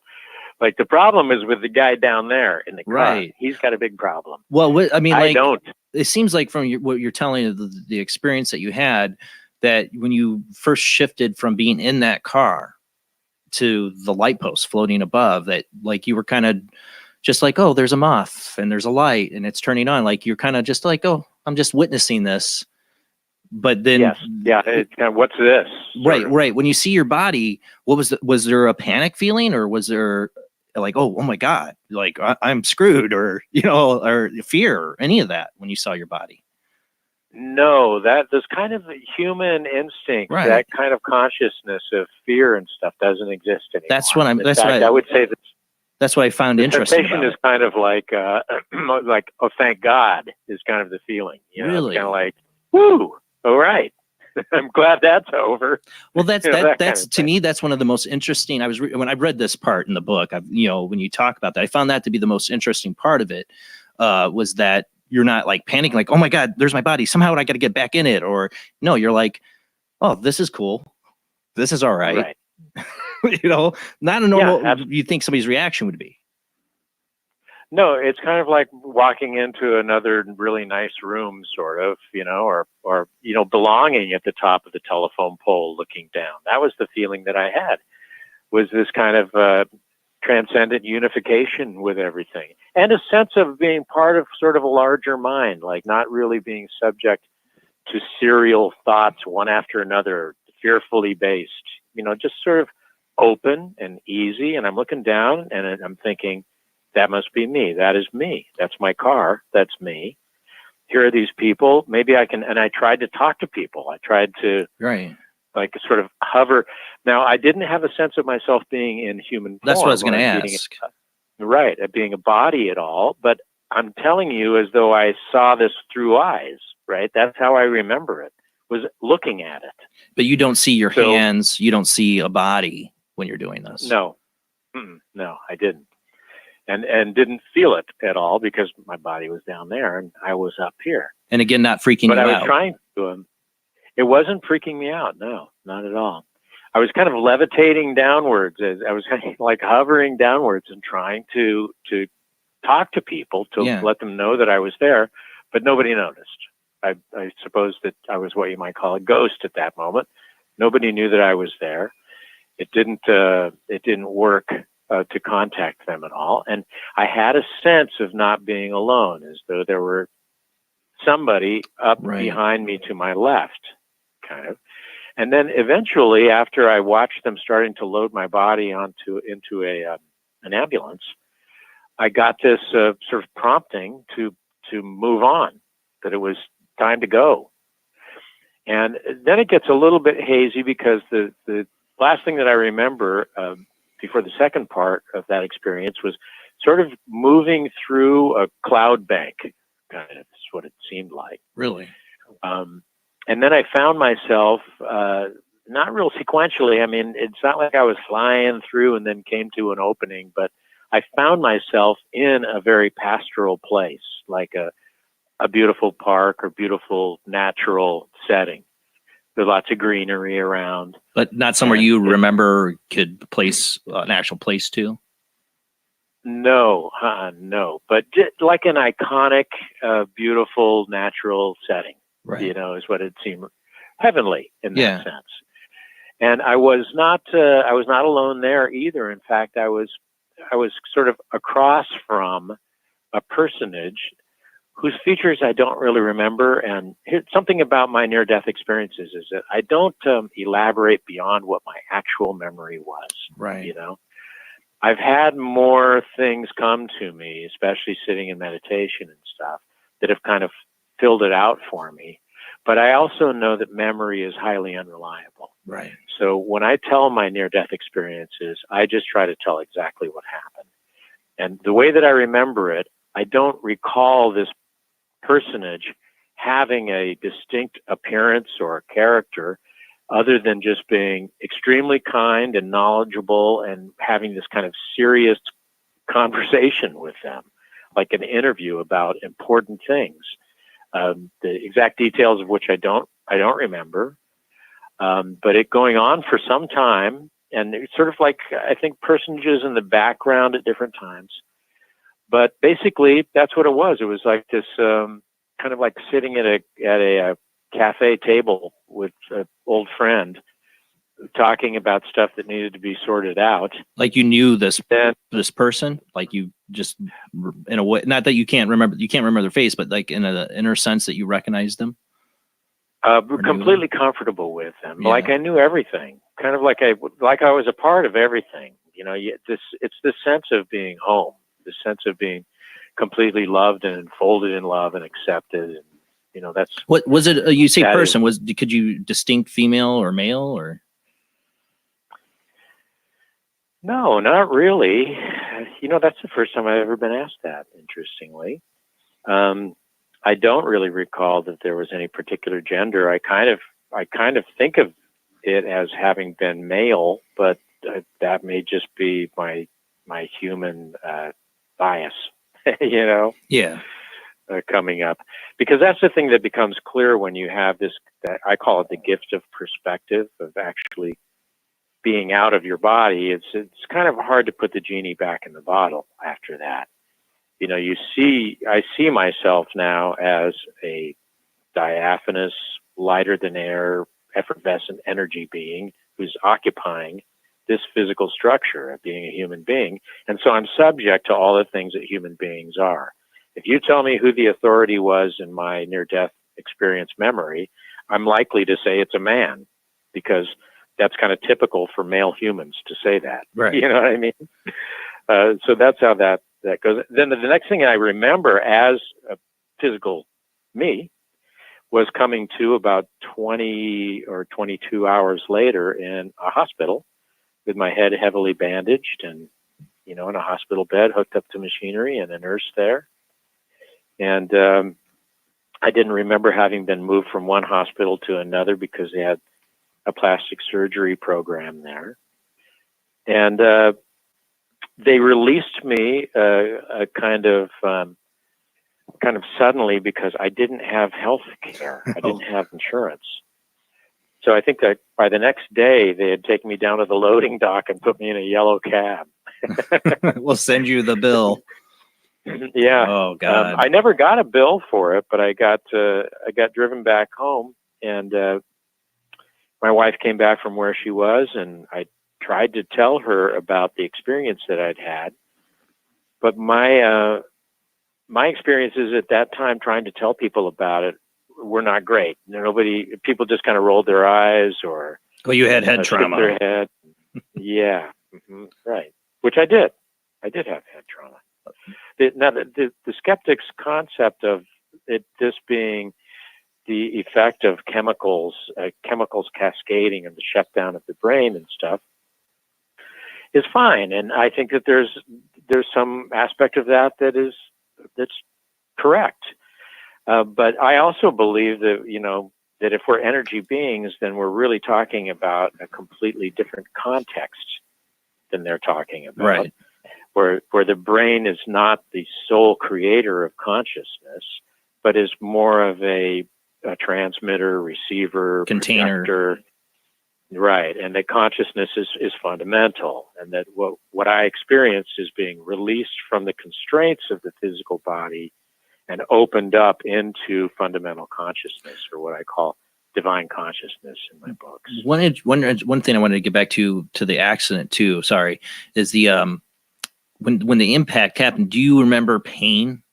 Like the problem is with the guy down there in the car. Right. He's got a big problem. Well, I don't. It seems like from what you're telling, the experience that you had, that when you first shifted from being in that car to the light post floating above, that like you were kind of just like, oh, there's a moth and there's a light and it's turning on. Like you're kind of just like, oh, I'm just witnessing this. But then, what's this? Right. When you see your body, was there a panic feeling, or was there like, oh my God, like I'm screwed, or, or fear or any of that when you saw your body? No, there's kind of a human instinct, that kind of consciousness of fear and stuff doesn't exist anymore. That's what I would say that's what I found interesting. The sensation is kind of like, oh, thank God is kind of the feeling. Really? It's kind of like, woo. All right. I'm glad that's over. Well, that's to me, that's one of the most interesting. When I read this part in the book, when you talk about that, I found that to be the most interesting part of it, was that you're not like panicking, like, oh my God, there's my body. Somehow I got to get back in it. Or no, you're like, oh, this is cool. This is all right. Right. Not a normal, you think somebody's reaction would be. No, it's kind of like walking into another really nice room, sort of, or belonging at the top of the telephone pole looking down. That was the feeling that I had, was this kind of transcendent unification with everything, and a sense of being part of sort of a larger mind, like not really being subject to serial thoughts one after another, fearfully based, just sort of open and easy. And I'm looking down and I'm thinking, that must be me. That is me. That's my car. That's me. Here are these people. Maybe I can, and I tried to talk to people. I tried to like sort of hover. Now, I didn't have a sense of myself being in human form. That's what I was going to ask. Right, at being a body at all. But I'm telling you as though I saw this through eyes, right? That's how I remember it, was looking at it. But you don't see your hands. You don't see a body when you're doing this. No. No, I didn't. And didn't feel it at all because my body was down there and I was up here. And again, not freaking you out. But I was trying to. It wasn't freaking me out. No, not at all. I was kind of levitating downwards. I was kind of like hovering downwards and trying to talk to people to let them know that I was there, but nobody noticed. I suppose that I was what you might call a ghost at that moment. Nobody knew that I was there. It didn't work to contact them at all. And I had a sense of not being alone, as though there were somebody up behind me to my left, kind of. And then eventually, after I watched them starting to load my body into an ambulance, I got this sort of prompting to move on, that it was time to go. And then it gets a little bit hazy because the last thing that I remember before the second part of that experience was sort of moving through a cloud bank, kind of, is what it seemed like. Really? And then I found myself, not real sequentially. I mean, it's not like I was flying through and then came to an opening, but I found myself in a very pastoral place, like a beautiful park or beautiful natural setting. There's lots of greenery around. But not somewhere you remember could place an actual place to? No, no. But like an iconic, beautiful, natural setting, is what it seemed, heavenly in that sense. And I was not alone there either. In fact, I was sort of across from a personage whose features I don't really remember. And something about my near-death experiences is that I don't elaborate beyond what my actual memory was. Right. I've had more things come to me, especially sitting in meditation and stuff, that have kind of filled it out for me. But I also know that memory is highly unreliable. Right. So when I tell my near-death experiences, I just try to tell exactly what happened. And the way that I remember it, I don't recall this personage having a distinct appearance or character other than just being extremely kind and knowledgeable and having this kind of serious conversation with them, like an interview about important things. The exact details of which I don't remember, but it going on for some time, and it's sort of like, I think, personages in the background at different times. But basically, that's what it was. It was like this kind of like sitting at a cafe table with an old friend, talking about stuff that needed to be sorted out. Like you knew this person, like you just, in a way, not that you can't remember their face, but like in an inner sense that you recognized them. Completely comfortable with them, like I knew everything. Kind of like I was a part of everything. It's this sense of being home, this sense of being completely loved and enfolded in love and accepted. And that's what was it. You say person could you distinct female or male or? No, not really. That's the first time I've ever been asked that, interestingly. I don't really recall that there was any particular gender. I kind of think of it as having been male, but that may just be my human bias, coming up. Because that's the thing that becomes clear when you have this, that I call it the gift of perspective, of actually being out of your body. It's kind of hard to put the genie back in the bottle after that. I see myself now as a diaphanous, lighter than air, effervescent energy being who's occupying this physical structure of being a human being. And so I'm subject to all the things that human beings are. If you tell me who the authority was in my near-death experience memory, I'm likely to say it's a man, because that's kind of typical for male humans to say that. Right. You know what I mean? So that's how that goes. Then the next thing I remember as a physical me was coming to about 20 or 22 hours later in a hospital with my head heavily bandaged and, in a hospital bed hooked up to machinery and a nurse there. And I didn't remember having been moved from one hospital to another because they had a plastic surgery program there. And they released me kind of suddenly because I didn't have health care. I didn't have insurance. So I think that by the next day, they had taken me down to the loading dock and put me in a yellow cab. We'll send you the bill. Yeah. Oh God. I never got a bill for it, but I got driven back home, and my wife came back from where she was, and I tried to tell her about the experience that I'd had, but my experiences at that time trying to tell people about it were not great. People just kind of rolled their eyes or you had head shook trauma. their head. Yeah. Right. Which I did. I did have head trauma. Now, the skeptic's concept of this being the effect of chemicals cascading and the shutdown of the brain and stuff is fine. And I think that there's some aspect of that's correct. But I also believe that, that if we're energy beings, then we're really talking about a completely different context than they're talking about. Right. Where the brain is not the sole creator of consciousness, but is more of a transmitter, receiver, container. projector. Right. And that consciousness is fundamental, and that what I experienced is being released from the constraints of the physical body and opened up into fundamental consciousness, or what I call divine consciousness in my books. One thing I wanted to get back to the accident too, sorry, is the when the impact happened, do you remember pain?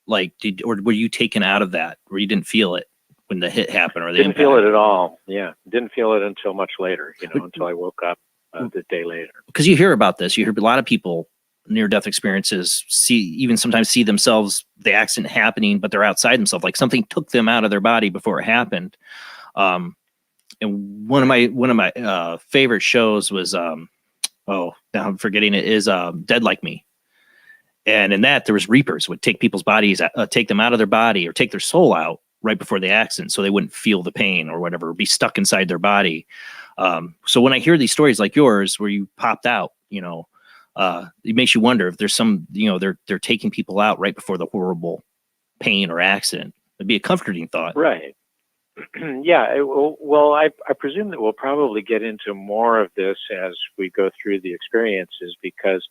Like, or were you taken out of that where you didn't feel it when the hit happened, or the Didn't impact? feel it at all. Yeah. Didn't feel it until much later, until I woke up the day later. Because you hear about this, you hear a lot of people near-death experiences sometimes see themselves, the accident happening, but they're outside themselves, like something took them out of their body before it happened. And one of my favorite shows was now I'm forgetting it, is Dead Like Me. And in that, there was reapers would take people's bodies, take them out of their body or take their soul out right before the accident, so they wouldn't feel the pain or whatever, be stuck inside their body. So when I hear these stories like yours, where you popped out, it makes you wonder if there's some, they're taking people out right before the horrible pain or accident. It'd be a comforting thought. Right. Yeah. Well, I presume that we'll probably get into more of this as we go through the experiences, because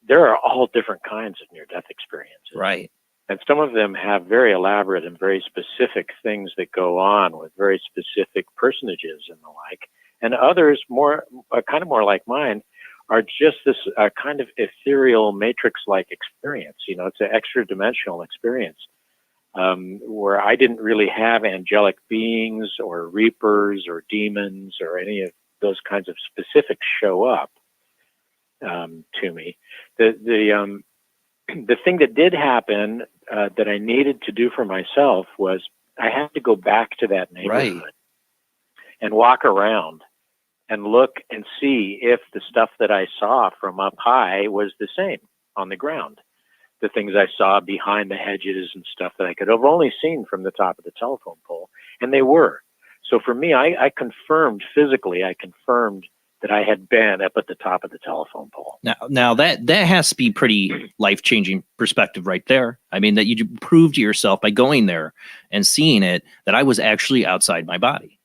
there are all different kinds of near-death experiences. Right. And some of them have very elaborate and very specific things that go on with very specific personages and the like. And others, kind of more like mine, are just this kind of ethereal matrix-like experience. It's an extra-dimensional experience where I didn't really have angelic beings or reapers or demons or any of those kinds of specifics show up to me. The thing that did happen that I needed to do for myself was I had to go back to that neighborhood and walk around and look and see if the stuff that I saw from up high was the same on the ground. The things I saw behind the hedges and stuff that I could have only seen from the top of the telephone pole, and they were. So for me, I confirmed physically, that I had been up at the top of the telephone pole. Now that has to be pretty life-changing perspective right there. I mean, that you proved to yourself by going there and seeing it that I was actually outside my body.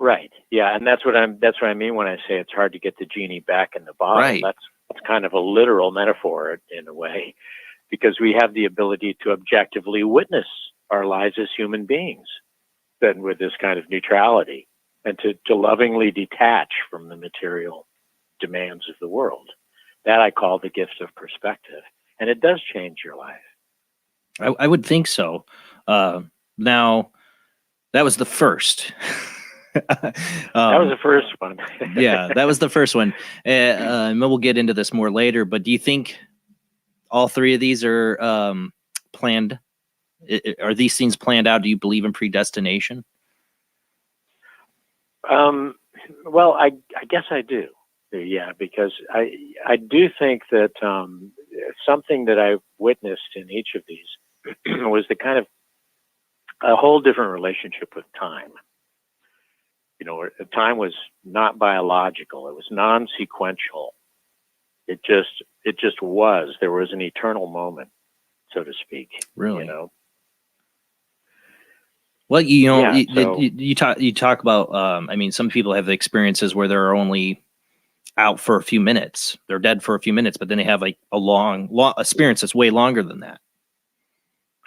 Right. Yeah, and that's what I mean when I say it's hard to get the genie back in the bottle. Right. That's kind of a literal metaphor in a way, because we have the ability to objectively witness our lives as human beings, then with this kind of neutrality, and to lovingly detach from the material demands of the world. That I call the gift of perspective. And it does change your life. I would think so. Now, that was the first. That was the first one. Yeah, that was the first one. And we'll get into this more later, but do you think all three of these are planned? Are these things planned out? Do you believe in predestination? Well, I guess I do. Yeah, because I do think that something that I witnessed in each of these was the kind of a whole different relationship with time. You know, time was not biological; it was non-sequential. It just was. There was an eternal moment, so to speak. Really? You know. Well, you know, Yeah, you talk about. I mean, some people have the experiences where they're only out for a few minutes. They're dead for a few minutes, but then they have like a long experience that's way longer than that.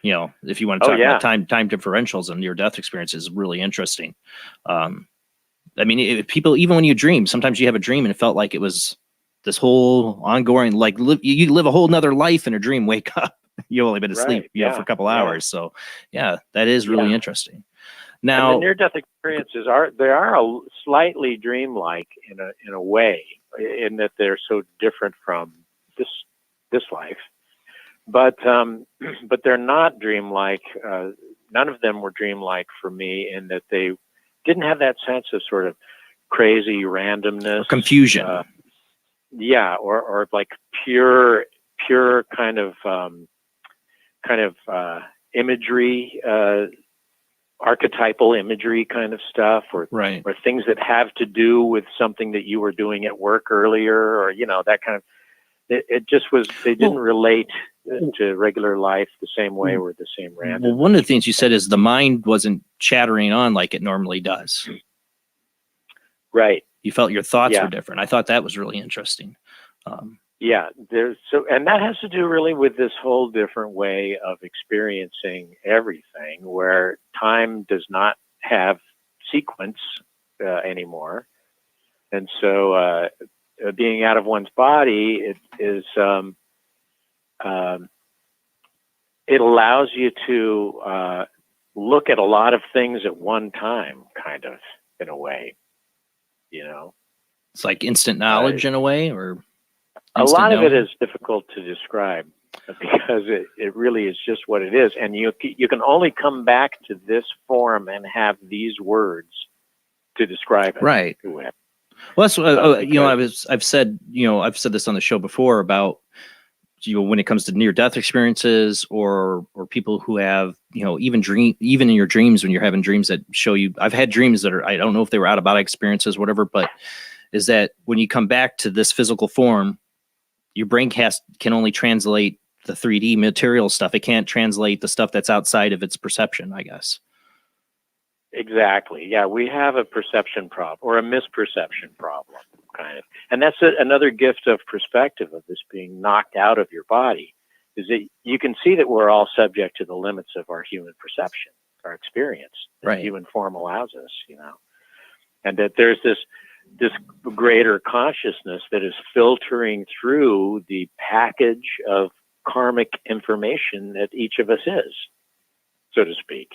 You know, if you want to talk about time differentials and your death experience is really interesting. I mean, people, even when you dream, sometimes you have a dream and it felt like it was this whole ongoing, like you live a whole nother life in a dream, wake up, you only been asleep, for a couple hours. So yeah, that is really interesting. Now, and the near-death experiences are slightly dreamlike in a way, in that they're so different from this life, but they're not dreamlike. None of them were dreamlike for me in that they didn't have that sense of sort of crazy randomness, or confusion. Or like pure kind of imagery. Archetypal imagery kind of stuff, or things that have to do with something that you were doing at work earlier, or that kind of. It just was. They didn't relate to regular life the same way, or the same random. Well, one of the things you said is the mind wasn't chattering on like it normally does. Right. You felt your thoughts were different. I thought that was really interesting. And that has to do really with this whole different way of experiencing everything, where time does not have sequence anymore, and so being out of one's body it allows you to look at a lot of things at one time, kind of, in a way. It's like instant knowledge in a way, or a lot of it is difficult to describe because it really is just what it is, and you can only come back to this form and have these words to describe it. Right. Well, that's I've said this on the show before about when it comes to near-death experiences or people who have even in your dreams, when you're having dreams that show you. I've had dreams that are, I don't know if they were out-of-body experiences, whatever, but is that when you come back to this physical form, your brain can only translate the 3D material stuff. It can't translate the stuff that's outside of its perception, I guess. Exactly. Yeah, we have a perception problem, or a misperception problem, kind of. And that's another gift of perspective, of this being knocked out of your body, is that you can see that we're all subject to the limits of our human perception, our experience, that human form allows us, and that there's this greater consciousness that is filtering through the package of karmic information that each of us is, so to speak,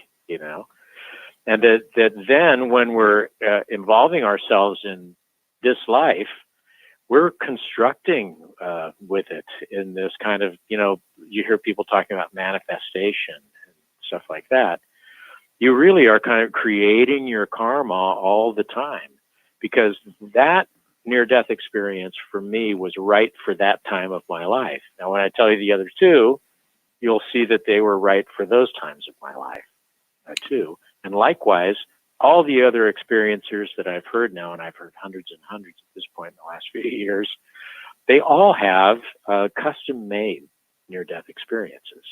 and that then when we're involving ourselves in this life, we're constructing with it in this kind of, you hear people talking about manifestation and stuff like that. You really are kind of creating your karma all the time, because that near-death experience for me was right for that time of my life. Now, when I tell you the other two, you'll see that they were right for those times of my life too. And likewise, all the other experiencers that I've heard now, and I've heard hundreds and hundreds at this point in the last few years, they all have custom-made near-death experiences.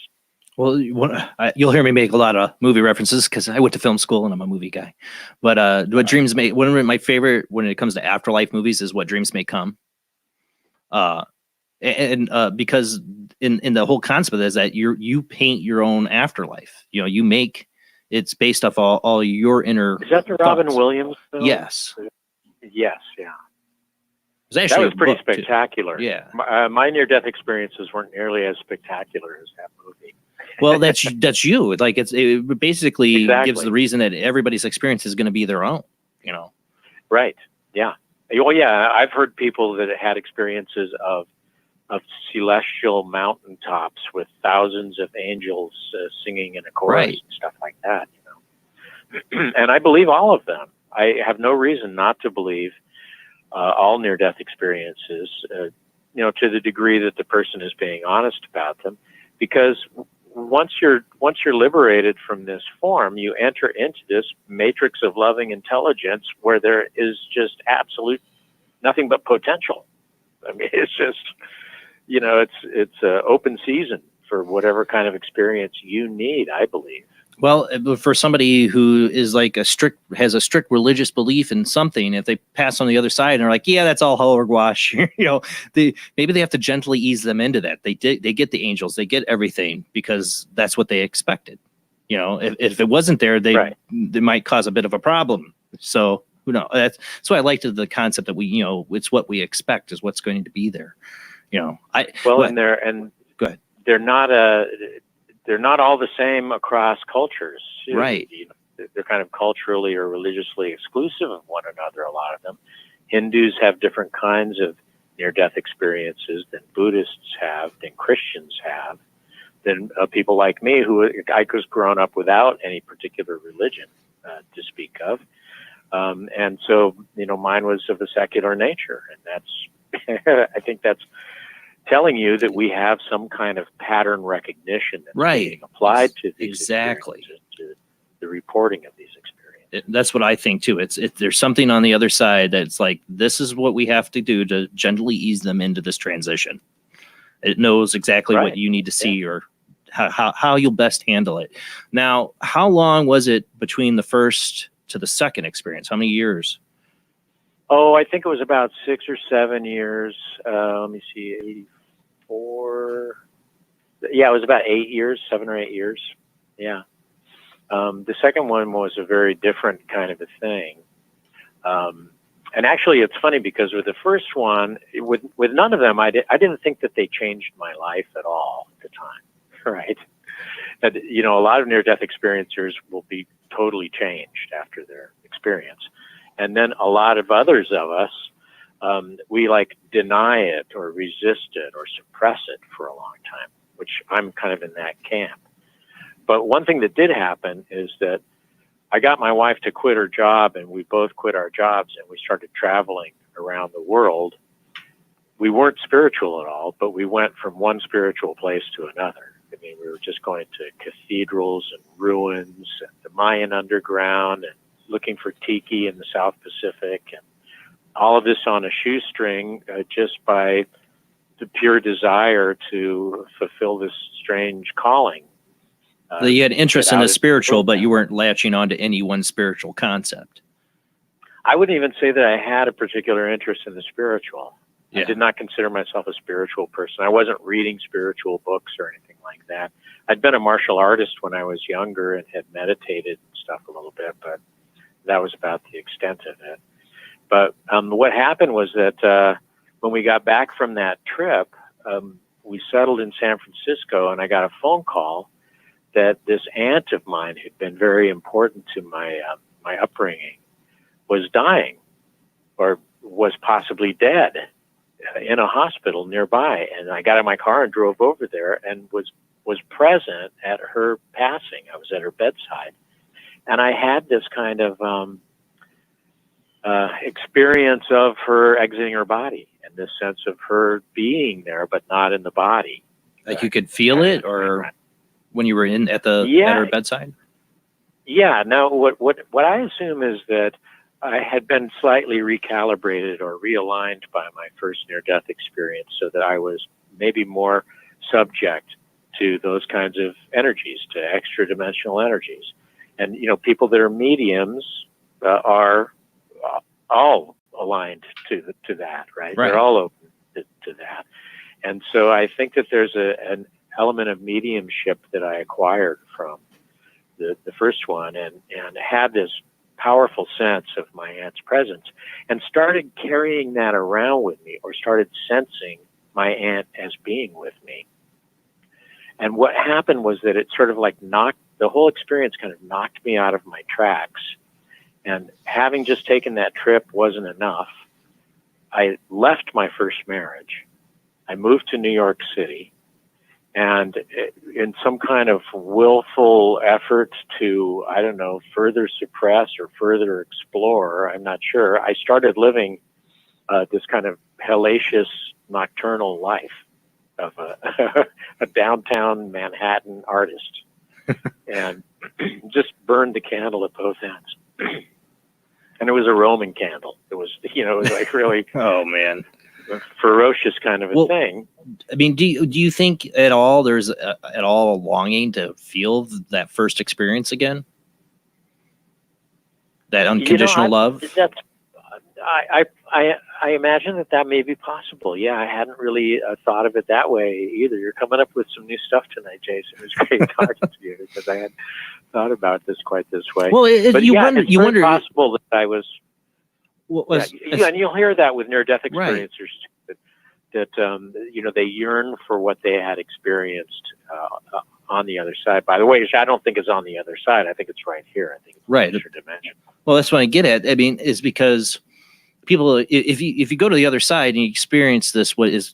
Well, you'll hear me make a lot of movie references because I went to film school and I'm a movie guy. But what dreams may, one of my favorite when it comes to afterlife movies is What Dreams May Come. And because in the whole concept is that you paint your own afterlife. You know, you make it's based off all your inner. Is that the Robin thoughts. Williams film? Yes. Yes. Yeah. That was pretty spectacular. Too. Yeah. My near-death experiences weren't nearly as spectacular as that movie. Well, that's you. Like it basically Exactly. gives the reason that everybody's experience is going to be their own. You know. Right. Yeah. Well, yeah. I've heard people that had experiences of celestial mountaintops with thousands of angels singing in a chorus and stuff like that. You know. And I believe all of them. I have no reason not to believe all near-death experiences. You know, to the degree that the person is being honest about them, because once you're liberated from this form, you enter into this matrix of loving intelligence where there is just absolute nothing but potential. I mean, it's just, you know, it's an open season for whatever kind of experience you need, I believe. Well, for somebody who is like has a strict religious belief in something, if they pass on the other side and are like, yeah, that's all hogwash, you know, maybe they have to gently ease them into that. They get the angels, they get everything because that's what they expected. You know, if it wasn't there, they might cause a bit of a problem. So who knows? That's why I liked the concept that it's what we expect is what's going to be there. You know, go ahead. They're not all the same across cultures. Right. You know, they're kind of culturally or religiously exclusive of one another, a lot of them. Hindus have different kinds of near-death experiences than Buddhists have, than Christians have, than people like me, who I was grown up without any particular religion to speak of. And so, you know, mine was of a secular nature. And that's, I think that's telling you that we have some kind of pattern recognition that's being applied to these experiences, to the reporting of these experiences. That's what I think too. There's something on the other side that's like, this is what we have to do to gently ease them into this transition. It knows exactly what you need to see or how you'll best handle it. Now, how long was it between the first to the second experience? How many years? Oh, I think it was about 6 or 7 years. Let me see, 84. Yeah, it was about 8 years, 7 or 8 years. Yeah. The second one was a very different kind of a thing. And actually, it's funny because with the first one, with none of them, I didn't think that they changed my life at all at the time, right? That, you know, a lot of near-death experiencers will be totally changed after their experience. And then a lot of others of us, we like deny it or resist it or suppress it for a long time, which I'm kind of in that camp. But one thing that did happen is that I got my wife to quit her job, and we both quit our jobs, and we started traveling around the world. We weren't spiritual at all, but we went from one spiritual place to another. I mean, we were just going to cathedrals and ruins and the Mayan underground and looking for tiki in the South Pacific, and all of this on a shoestring, just by the pure desire to fulfill this strange calling. So you had interest in the spiritual, but you weren't latching on to any one spiritual concept. I wouldn't even say that I had a particular interest in the spiritual. Yeah. I did not consider myself a spiritual person. I wasn't reading spiritual books or anything like that. I'd been a martial artist when I was younger and had meditated and stuff a little bit, but that was about the extent of it. But what happened was that when we got back from that trip, we settled in San Francisco, and I got a phone call that this aunt of mine, who'd been very important to my upbringing, was dying or was possibly dead in a hospital nearby. And I got in my car and drove over there and was present at her passing. I was at her bedside. And I had this kind of experience of her exiting her body, and this sense of her being there, but not in the body. Like you could feel it, or when you were at her bedside? Yeah. Now, what I assume is that I had been slightly recalibrated or realigned by my first near-death experience, so that I was maybe more subject to those kinds of energies, to extra-dimensional energies. And, you know, people that are mediums are all aligned to that, right? They're all open to that. And so I think that there's an element of mediumship that I acquired from the first one, and had this powerful sense of my aunt's presence, and started carrying that around with me, or started sensing my aunt as being with me. And what happened was that it sort of like the whole experience kind of knocked me out of my tracks. And having just taken that trip wasn't enough. I left my first marriage. I moved to New York City, and in some kind of willful effort to, I don't know, further suppress or further explore, I'm not sure, I started living this kind of hellacious nocturnal life of a downtown Manhattan artist, and just burned the candle at both ends. And it was a Roman candle. It was, it was like really Oh man, a ferocious kind of a thing. I mean, do you think at all there's at all a longing to feel that first experience again? That unconditional love? That's, I imagine that may be possible. Yeah, I hadn't really thought of it that way either. You're coming up with some new stuff tonight, Jason. It was great talking to you, because I hadn't thought about this quite this way. Well, it's very possible that I was. And you'll hear that with near-death experiencers, right, that they yearn for what they had experienced on the other side. By the way, which I don't think is on the other side. I think it's right here. I think it's right. Another dimension. Well, that's what I get at. I mean, is because people, if you go to the other side and you experience this, what is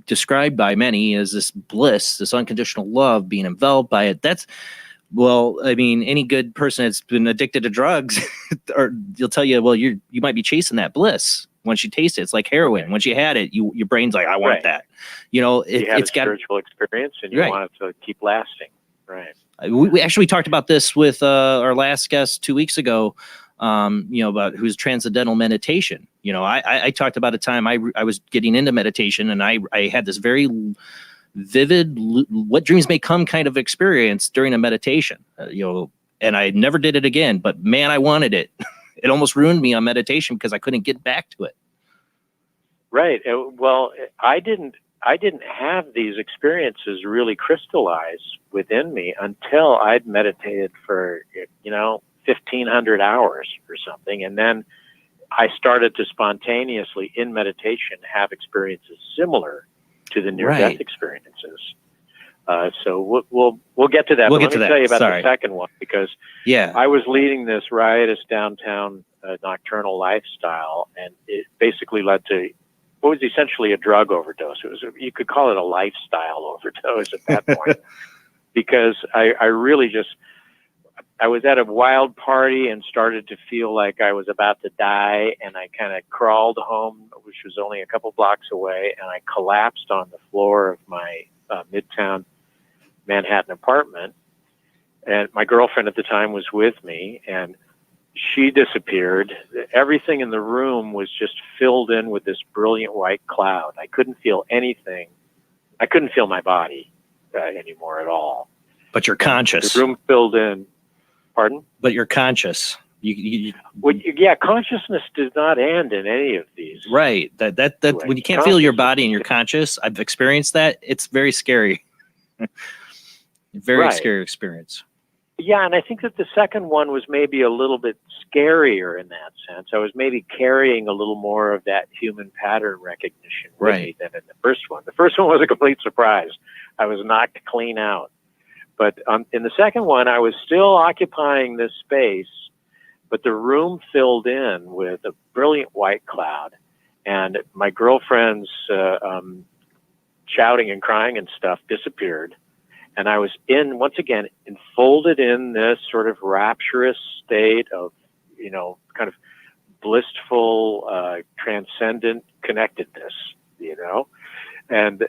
described by many as this bliss, this unconditional love, being enveloped by it, any good person that's been addicted to drugs, or you'll tell you, you might be chasing that bliss. Once you taste it, it's like heroin. Once you had it, your brain's like, I want that. You had a spiritual experience, and you want it to keep lasting. Right. We actually talked about this with our last guest 2 weeks ago. About who's transcendental meditation. I talked about a time I was getting into meditation, and I had this very vivid, what dreams may come kind of experience during a meditation, and I never did it again, but man, I wanted it. It almost ruined me on meditation because I couldn't get back to it. Right. Well, I didn't have these experiences really crystallize within me until I'd meditated for, 1,500 hours or something. And then I started to spontaneously in meditation have experiences similar to the near-death experiences. So we'll get to that. We'll but get to let me that. tell you about Sorry. the second one, because I was leading this riotous downtown nocturnal lifestyle, and it basically led to what was essentially a drug overdose. You could call it a lifestyle overdose at that point, because I really I was at a wild party and started to feel like I was about to die, and I kind of crawled home, which was only a couple blocks away, and I collapsed on the floor of my Midtown Manhattan apartment. And my girlfriend at the time was with me, and she disappeared. Everything in the room was just filled in with this brilliant white cloud. I couldn't feel anything. I couldn't feel my body anymore at all. But you're conscious. The room filled in. Pardon? But you're conscious. Consciousness does not end in any of these. Right. That when you can't feel your body and you're conscious, I've experienced that. It's very scary. Very scary experience. Yeah, and I think that the second one was maybe a little bit scarier in that sense. I was maybe carrying a little more of that human pattern recognition with me than in the first one. The first one was a complete surprise. I was knocked clean out. But in the second one, I was still occupying this space, but the room filled in with a brilliant white cloud, and my girlfriend's shouting and crying and stuff disappeared. And I was once again, enfolded in this sort of rapturous state of, kind of blissful, transcendent connectedness, and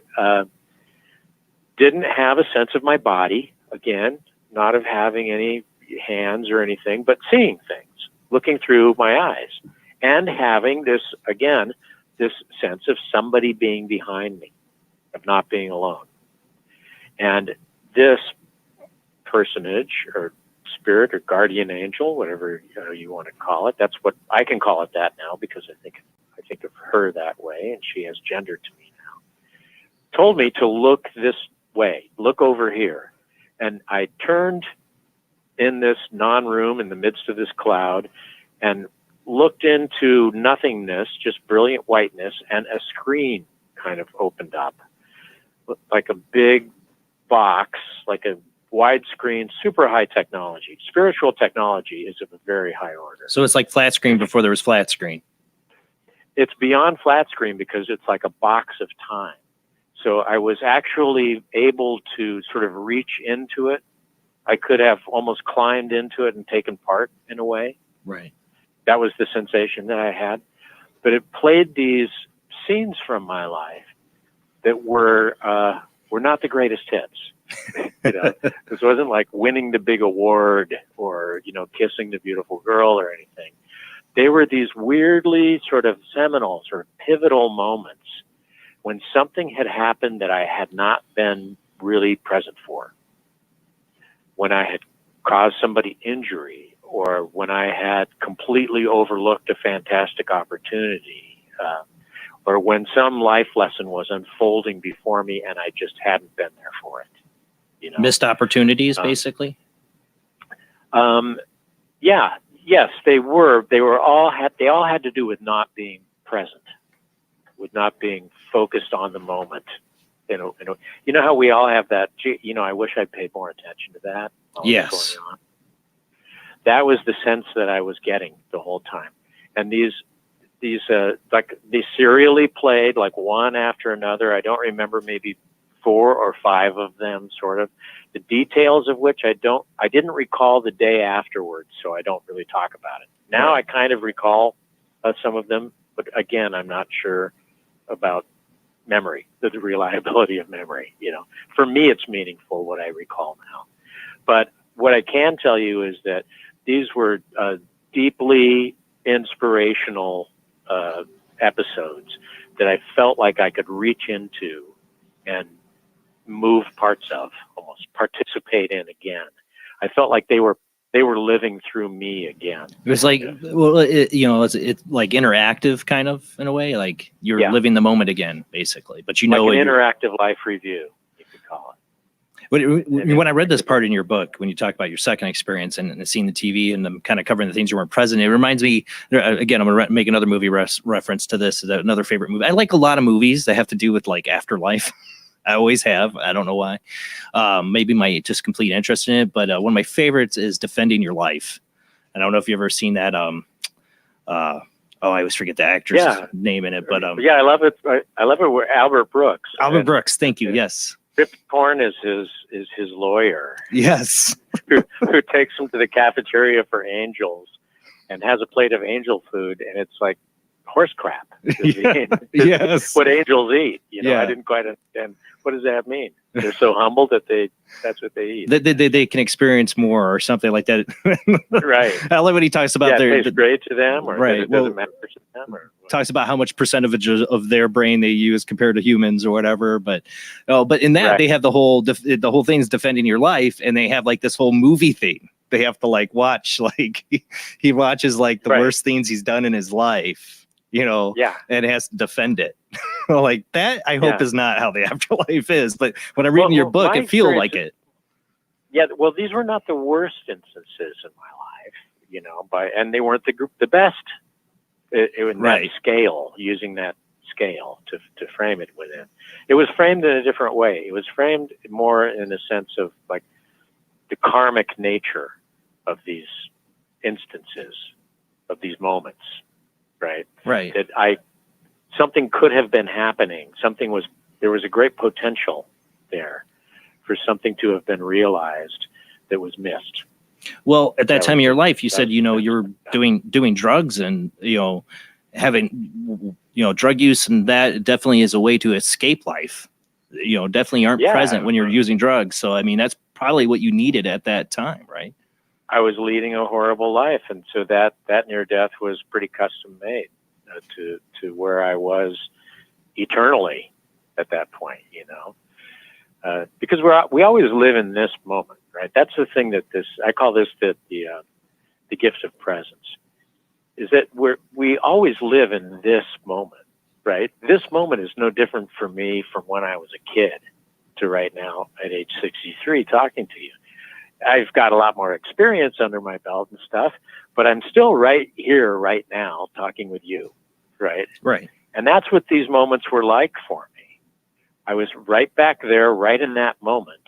didn't have a sense of my body, again, not of having any hands or anything, but seeing things, looking through my eyes, and having this sense of somebody being behind me, of not being alone. And this personage or spirit or guardian angel, whatever you want to call it, that's what I can call it that now, because I think of her that way, and she has gender to me now, told me to look this way, look over here. And I turned in this non-room in the midst of this cloud and looked into nothingness, just brilliant whiteness, and a screen kind of opened up, like a big box, like a widescreen, super high technology. Spiritual technology is of a very high order. So it's like flat screen before there was flat screen. It's beyond flat screen because it's like a box of time. So I was actually able to sort of reach into it. I could have almost climbed into it and taken part in a way. Right. That was the sensation that I had. But it played these scenes from my life that were not the greatest hits. You know, this wasn't like winning the big award or, you know, kissing the beautiful girl or anything. They were these weirdly sort of seminal, sort of pivotal moments when something had happened that I had not been really present for. When I had caused somebody injury, or when I had completely overlooked a fantastic opportunity, or when some life lesson was unfolding before me and I just hadn't been there for it. You know? Missed opportunities, basically. Yeah, yes, they were. They all had to do with not being present, with not being focused on the moment. You know how we all have that. Gee, you know, I wish I'd paid more attention to that. Yes. Going on. That was the sense that I was getting the whole time. And these like they serially played, like one after another. I don't remember, maybe 4 or 5 of them, sort of. The details of which I didn't recall the day afterwards, so I don't really talk about it. Now I kind of recall some of them, but again, I'm not sure about memory, the reliability of memory. You know, for me, it's meaningful what I recall now. But what I can tell you is that these were deeply inspirational episodes that I felt like I could reach into and move parts of, almost participate in again. I felt like they were living through me again. It was like, well, it's like interactive kind of in a way, like you're living the moment again, basically. But you know, like an interactive life review, you could call it. When I read this part in your book, when you talk about your second experience and seeing the TV and them kind of covering the things you weren't present, it reminds me, again, I'm going to make another movie reference to this, another favorite movie. I like a lot of movies that have to do with like afterlife. I always have. I don't know why. Maybe my just complete interest in it. But one of my favorites is Defending Your Life. I don't know if you've ever seen that. I always forget the actor's name in it. But yeah, I love it. I love it where Albert Brooks. Albert Brooks. Thank you. Yes. Rip Torn is his lawyer. Yes. who takes him to the cafeteria for angels and has a plate of angel food, and it's like horse crap. Yes. What angels eat. You know, I didn't quite understand. What does that mean? They're so humble that that's what they eat. They can experience more or something like that. Right. I love when he talks about it tastes great to them, or it doesn't matter to them, or talks about how much percentage of their brain they use compared to humans or whatever. But in that they have the whole thing's Defending Your Life, and they have like this whole movie thing. They have to like watch, like he watches like the worst things he's done in his life, you know, and has to defend it. Like that, I hope is not how the afterlife is. But when I'm reading your book, it feels like it. Yeah, well, these were not the worst instances in my life, you know, and they weren't the best. In that scale, using that scale to frame it within. It was framed in a different way. It was framed more in the sense of like the karmic nature of these instances, of these moments, right? Right. That something could have been happening. There was a great potential there for something to have been realized that was missed. Well, at that time of your life, you said, you know, you're doing drugs and, you know, having, you know, drug use, and that definitely is a way to escape life. You know, definitely aren't present when you're using drugs. So, I mean, that's probably what you needed at that time, right? I was leading a horrible life, and so that near death was pretty custom made to where I was eternally at that point, you know, because we always live in this moment. Right. That's the thing that I call this the gift of presence, is that we always live in this moment, right? This moment is no different for me from when I was a kid to right now at age 63 talking to you. I've got a lot more experience under my belt and stuff, but I'm still right here, right now, talking with you, right? Right. And that's what these moments were like for me. I was right back there, right in that moment.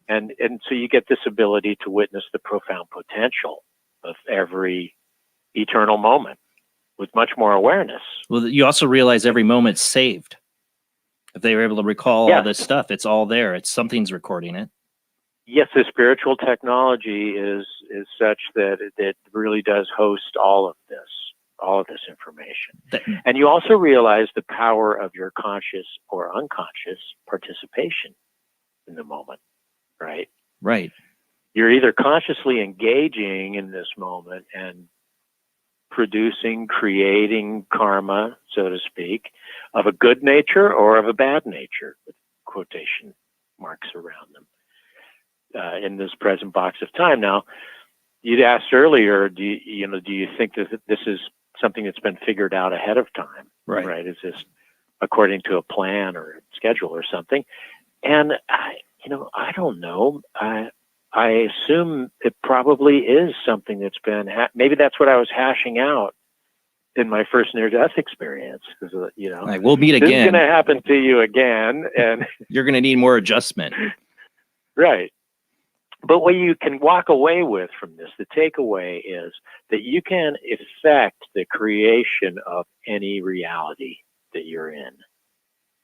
And so you get this ability to witness the profound potential of every eternal moment with much more awareness. Well, you also realize every moment's saved. If they were able to recall all this stuff, it's all there. It's something's recording it. Yes, the spiritual technology is such that it really does host all of this information. And you also realize the power of your conscious or unconscious participation in the moment, right? Right. You're either consciously engaging in this moment and producing, creating karma, so to speak, of a good nature or of a bad nature, with quotation marks around them, in this present box of time. Now, you'd asked earlier, do you think that this is something that's been figured out ahead of time? Right. Is this according to a plan or a schedule or something? And I don't know. I assume it probably is something that's been, maybe that's what I was hashing out in my first near-death experience. Because, Right, we'll meet this again. is going to happen to you again. And you're going to need more adjustment. Right. But what you can walk away with from this, the takeaway is that you can affect the creation of any reality that you're in.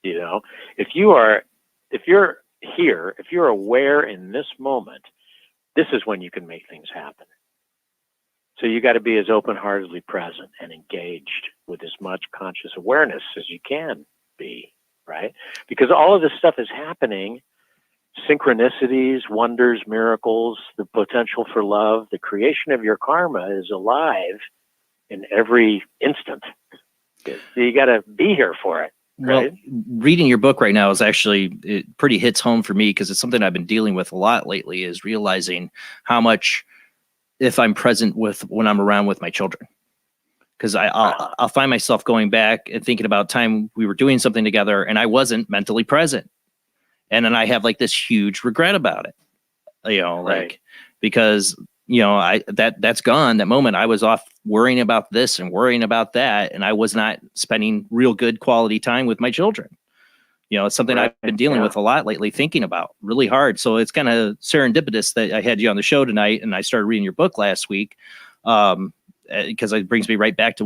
If you're here, if you're aware in this moment, this is when you can make things happen. So you got to be as open-heartedly present and engaged with as much conscious awareness as you can be, right? Because all of this stuff is happening. Synchronicities, wonders, miracles, the potential for love, the creation of your karma is alive in every instant. So you got to be here for it. Right? Well, reading your book right now is actually, it pretty hits home for me, because it's something I've been dealing with a lot lately, is realizing how much, if I'm present when I'm around with my children, because I'll find myself going back and thinking about time we were doing something together and I wasn't mentally present. And then I have like this huge regret about it, Right. because, that's gone. That moment I was off worrying about this and worrying about that. And I was not spending real good quality time with my children. It's something I've been dealing with a lot lately, thinking about really hard. So it's kind of serendipitous that I had you on the show tonight and I started reading your book last week. Because it brings me right back to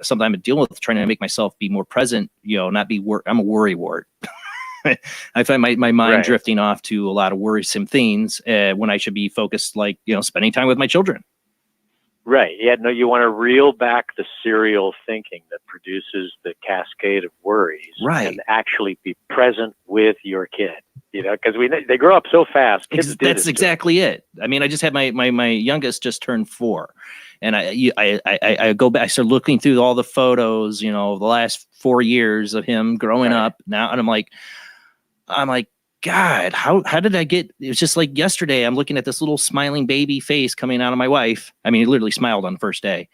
something I've been dealing with, trying to make myself be more present, not be, I'm a worry wart. I find my mind drifting off to a lot of worrisome things when I should be focused, spending time with my children. Right. Yeah. No, you want to reel back the serial thinking that produces the cascade of worries, right? And actually be present with your kid. Because they grow up so fast. That's exactly it. I mean, I just had my youngest just turned 4, and I go back. I start looking through all the photos, the last 4 years of him growing up now, and I'm like, God, how did I get? It was just like yesterday. I'm looking at this little smiling baby face coming out of my wife. I mean, he literally smiled on the first day,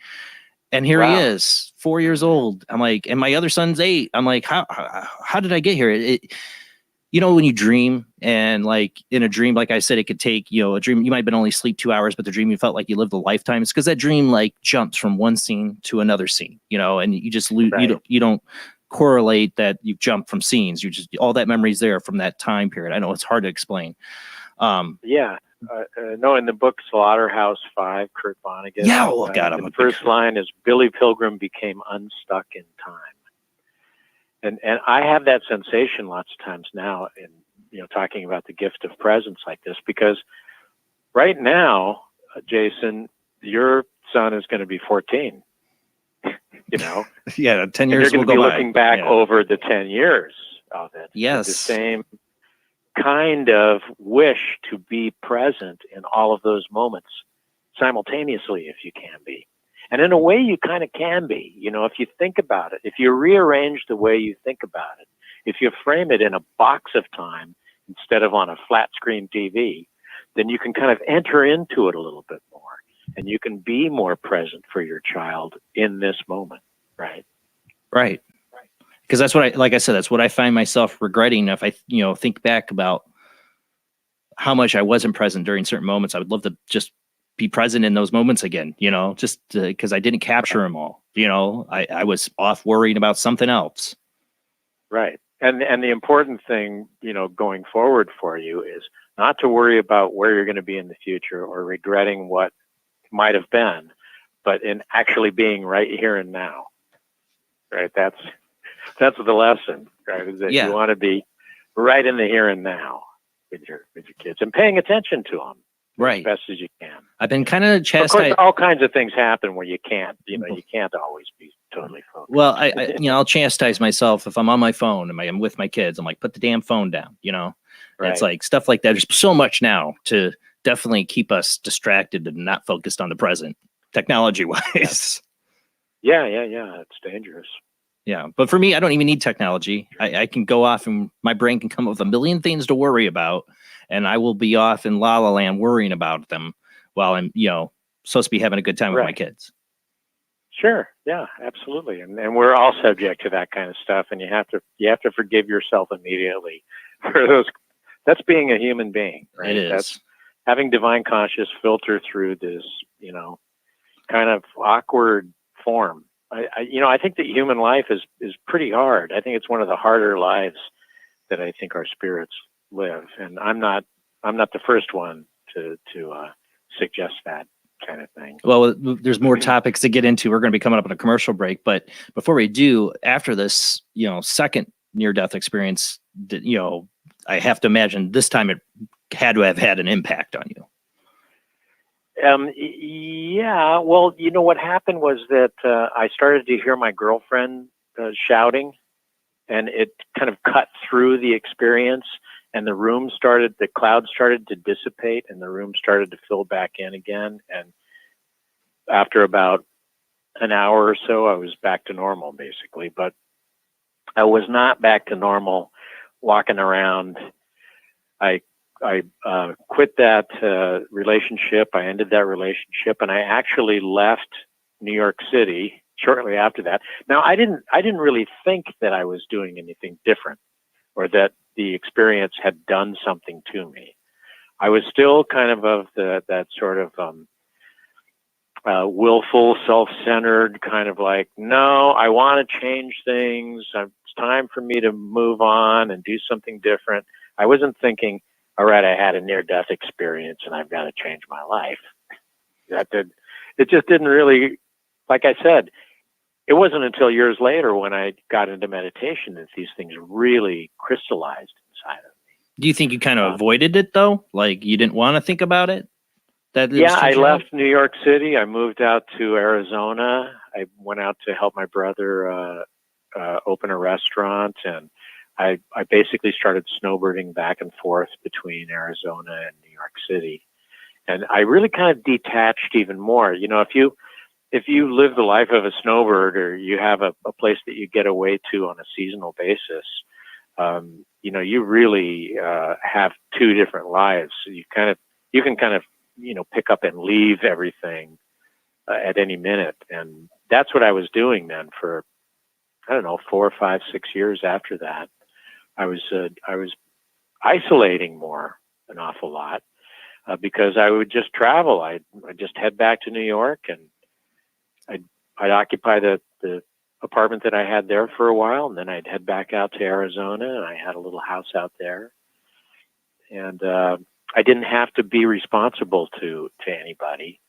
and here he is, 4 years old. I'm like, and my other son's 8. I'm like, how did I get here? When you dream, and like in a dream, like I said, it could take, a dream, you might have been only sleep 2 hours, but the dream you felt like you lived a lifetime. It's because that dream like jumps from one scene to another scene, and you just lose, you don't correlate that you've jumped from scenes. You just, all that memory's there from that time period. I know it's hard to explain. No, in the book Slaughterhouse 5, Kurt Vonnegut. Yeah, oh God, the first line is Billy Pilgrim became unstuck in time. And I have that sensation lots of times now in, talking about the gift of presence like this, because right now, Jason, your son is going to be 14, Yeah, 10 years and you're going to be looking back Yeah. over the 10 years of it. Yes. The same kind of wish to be present in all of those moments simultaneously, if you can be. And in a way, you kind of can be, if you think about it, if you rearrange the way you think about it, if you frame it in a box of time instead of on a flat screen TV, then you can kind of enter into it a little bit more, and you can be more present for your child in this moment, right? Right. because that's what like I said, that's what I find myself regretting. If I, think back about how much I wasn't present during certain moments, I would love to just be present in those moments again, just because I didn't capture them all. I was off worrying about something else. Right. And the important thing, going forward for you is not to worry about where you're going to be in the future or regretting what might have been, but in actually being right here and now. Right. That's the lesson, right? Is that you want to be right in the here and now with your kids and paying attention to them. Right. As best as you can. I've been kind of chastised. Of course, all kinds of things happen where you can't always be totally focused. Well, I'll chastise myself if I'm on my phone and I'm with my kids. I'm like, put the damn phone down, Right. It's like stuff like that. There's so much now to definitely keep us distracted and not focused on the present, technology wise. Yeah. It's dangerous. Yeah. But for me, I don't even need technology. I can go off and my brain can come up with a million things to worry about. And I will be off in La La Land worrying about them while I'm, supposed to be having a good time with my kids. Sure. Yeah, absolutely. And we're all subject to that kind of stuff. And you have to forgive yourself immediately for those. That's being a human being, right? It is. That's having divine conscious filter through this, kind of awkward form. I think that human life is pretty hard. I think it's one of the harder lives that I think our spirits live, and I'm not the first one to suggest that kind of thing. Well, there's more topics to get into. We're going to be coming up on a commercial break, but before we do, after this, second near-death experience, I have to imagine this time it had to have had an impact on you. Yeah. Well, what happened was that I started to hear my girlfriend shouting, and it kind of cut through the experience. And the cloud started to dissipate and the room started to fill back in again. And after about an hour or so, I was back to normal basically, but I was not back to normal walking around. I quit that relationship. I ended that relationship and I actually left New York City shortly after that. Now I didn't really think that I was doing anything different or that the experience had done something to me. I was still kind of that sort of willful, self-centered kind of like, no, I want to change things. It's time for me to move on and do something different. I wasn't thinking, all right, I had a near-death experience and I've got to change my life. It just didn't really, like I said, it wasn't until years later when I got into meditation that these things really crystallized inside of me. Do you think you kind of avoided it though? Like you didn't want to think about it? I left New York City. I moved out to Arizona. I went out to help my brother open a restaurant, and I basically started snowbirding back and forth between Arizona and New York City. And I really kind of detached even more. If you live the life of a snowbird or you have a place that you get away to on a seasonal basis, you really have two different lives. So you can kind of pick up and leave everything at any minute. And that's what I was doing then for, 4, 5, 6 years after that. I was isolating more, an awful lot, because I would just travel. I'd just head back to New York and I'd occupy the apartment that I had there for a while, and then I'd head back out to Arizona, and I had a little house out there. And I didn't have to be responsible to anybody.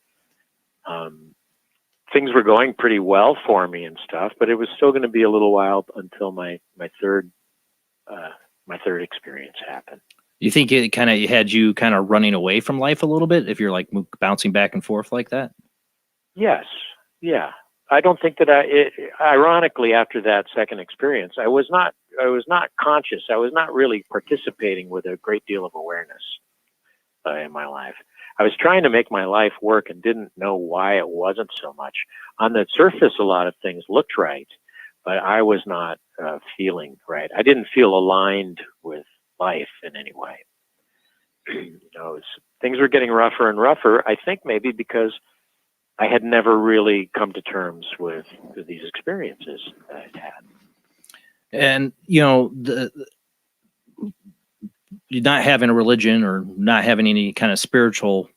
Things were going pretty well for me and stuff, but it was still going to be a little while until my third experience happened. You think it kind of had you kind of running away from life a little bit if you're like bouncing back and forth like that? Yes. Yeah. I don't think that ironically, after that second experience, I was not conscious. I was not really participating with a great deal of awareness in my life. I was trying to make my life work and didn't know why it wasn't so much. On the surface, a lot of things looked right, but I was not feeling right. I didn't feel aligned with life in any way. Things were getting rougher and rougher, I think maybe because I had never really come to terms with these experiences that I'd had. And, you know, not having a religion or not having any kind of spiritual,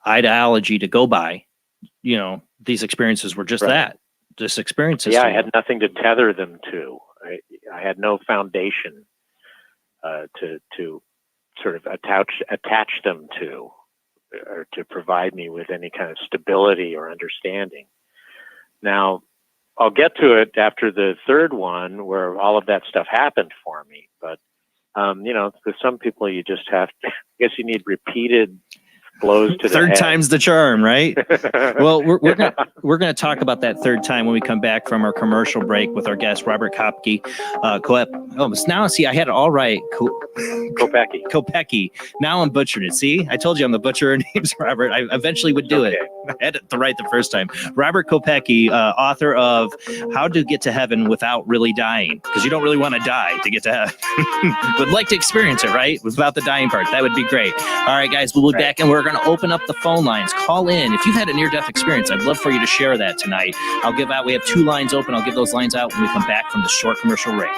ideology to go by, you know, these experiences were just that, just experiences. Yeah, I had nothing to tether them to. I had no foundation to sort of attach them to, or to provide me with any kind of stability or understanding. Now, I'll get to it after the third one where all of that stuff happened for me. But, you know, for some people, you just have to, I guess you need repeated blows to the third head. time's the charm, right? Well, we're gonna talk about that third time when we come back from our commercial break with our guest Robert Kopecky. Now see, I had it all right. Kopecky. Now I'm butchering it. See, I told you I'm the butcher. Name's Robert. I eventually would do it. I had it right the first time. Robert Kopecky, author of How to Get to Heaven Without Really Dying, because you don't really want to die to get to heaven. Would like to experience it, right? Without the dying part. That would be great. All right, guys, we'll be back, and we're going to open up the phone lines. Call in. If you've had a near-death experience, I'd love for you to share that tonight. We have 2 lines open. I'll give those lines out when we come back from the short commercial break.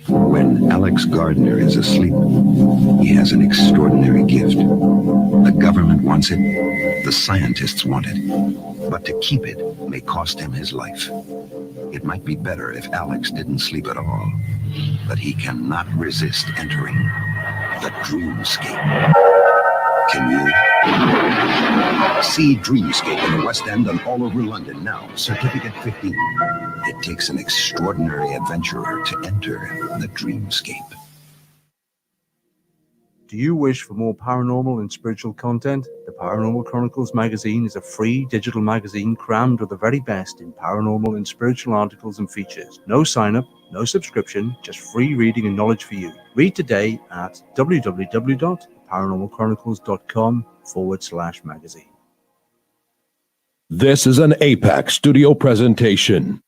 When Alex Gardner is asleep, he has an extraordinary gift. The government wants it, the scientists want it, but to keep it may cost him his life. It might be better if Alex didn't sleep at all, but he cannot resist entering the dreamscape. Can you? See Dreamscape in the West End and all over London now. Certificate 15. It takes an extraordinary adventurer to enter the dreamscape. Do you wish for more paranormal and spiritual content? The Paranormal Chronicles magazine is a free digital magazine crammed with the very best in paranormal and spiritual articles and features. No sign-up, no subscription, just free reading and knowledge for you. Read today at www.paranormalchronicles.com/magazine. This is an APAC studio presentation.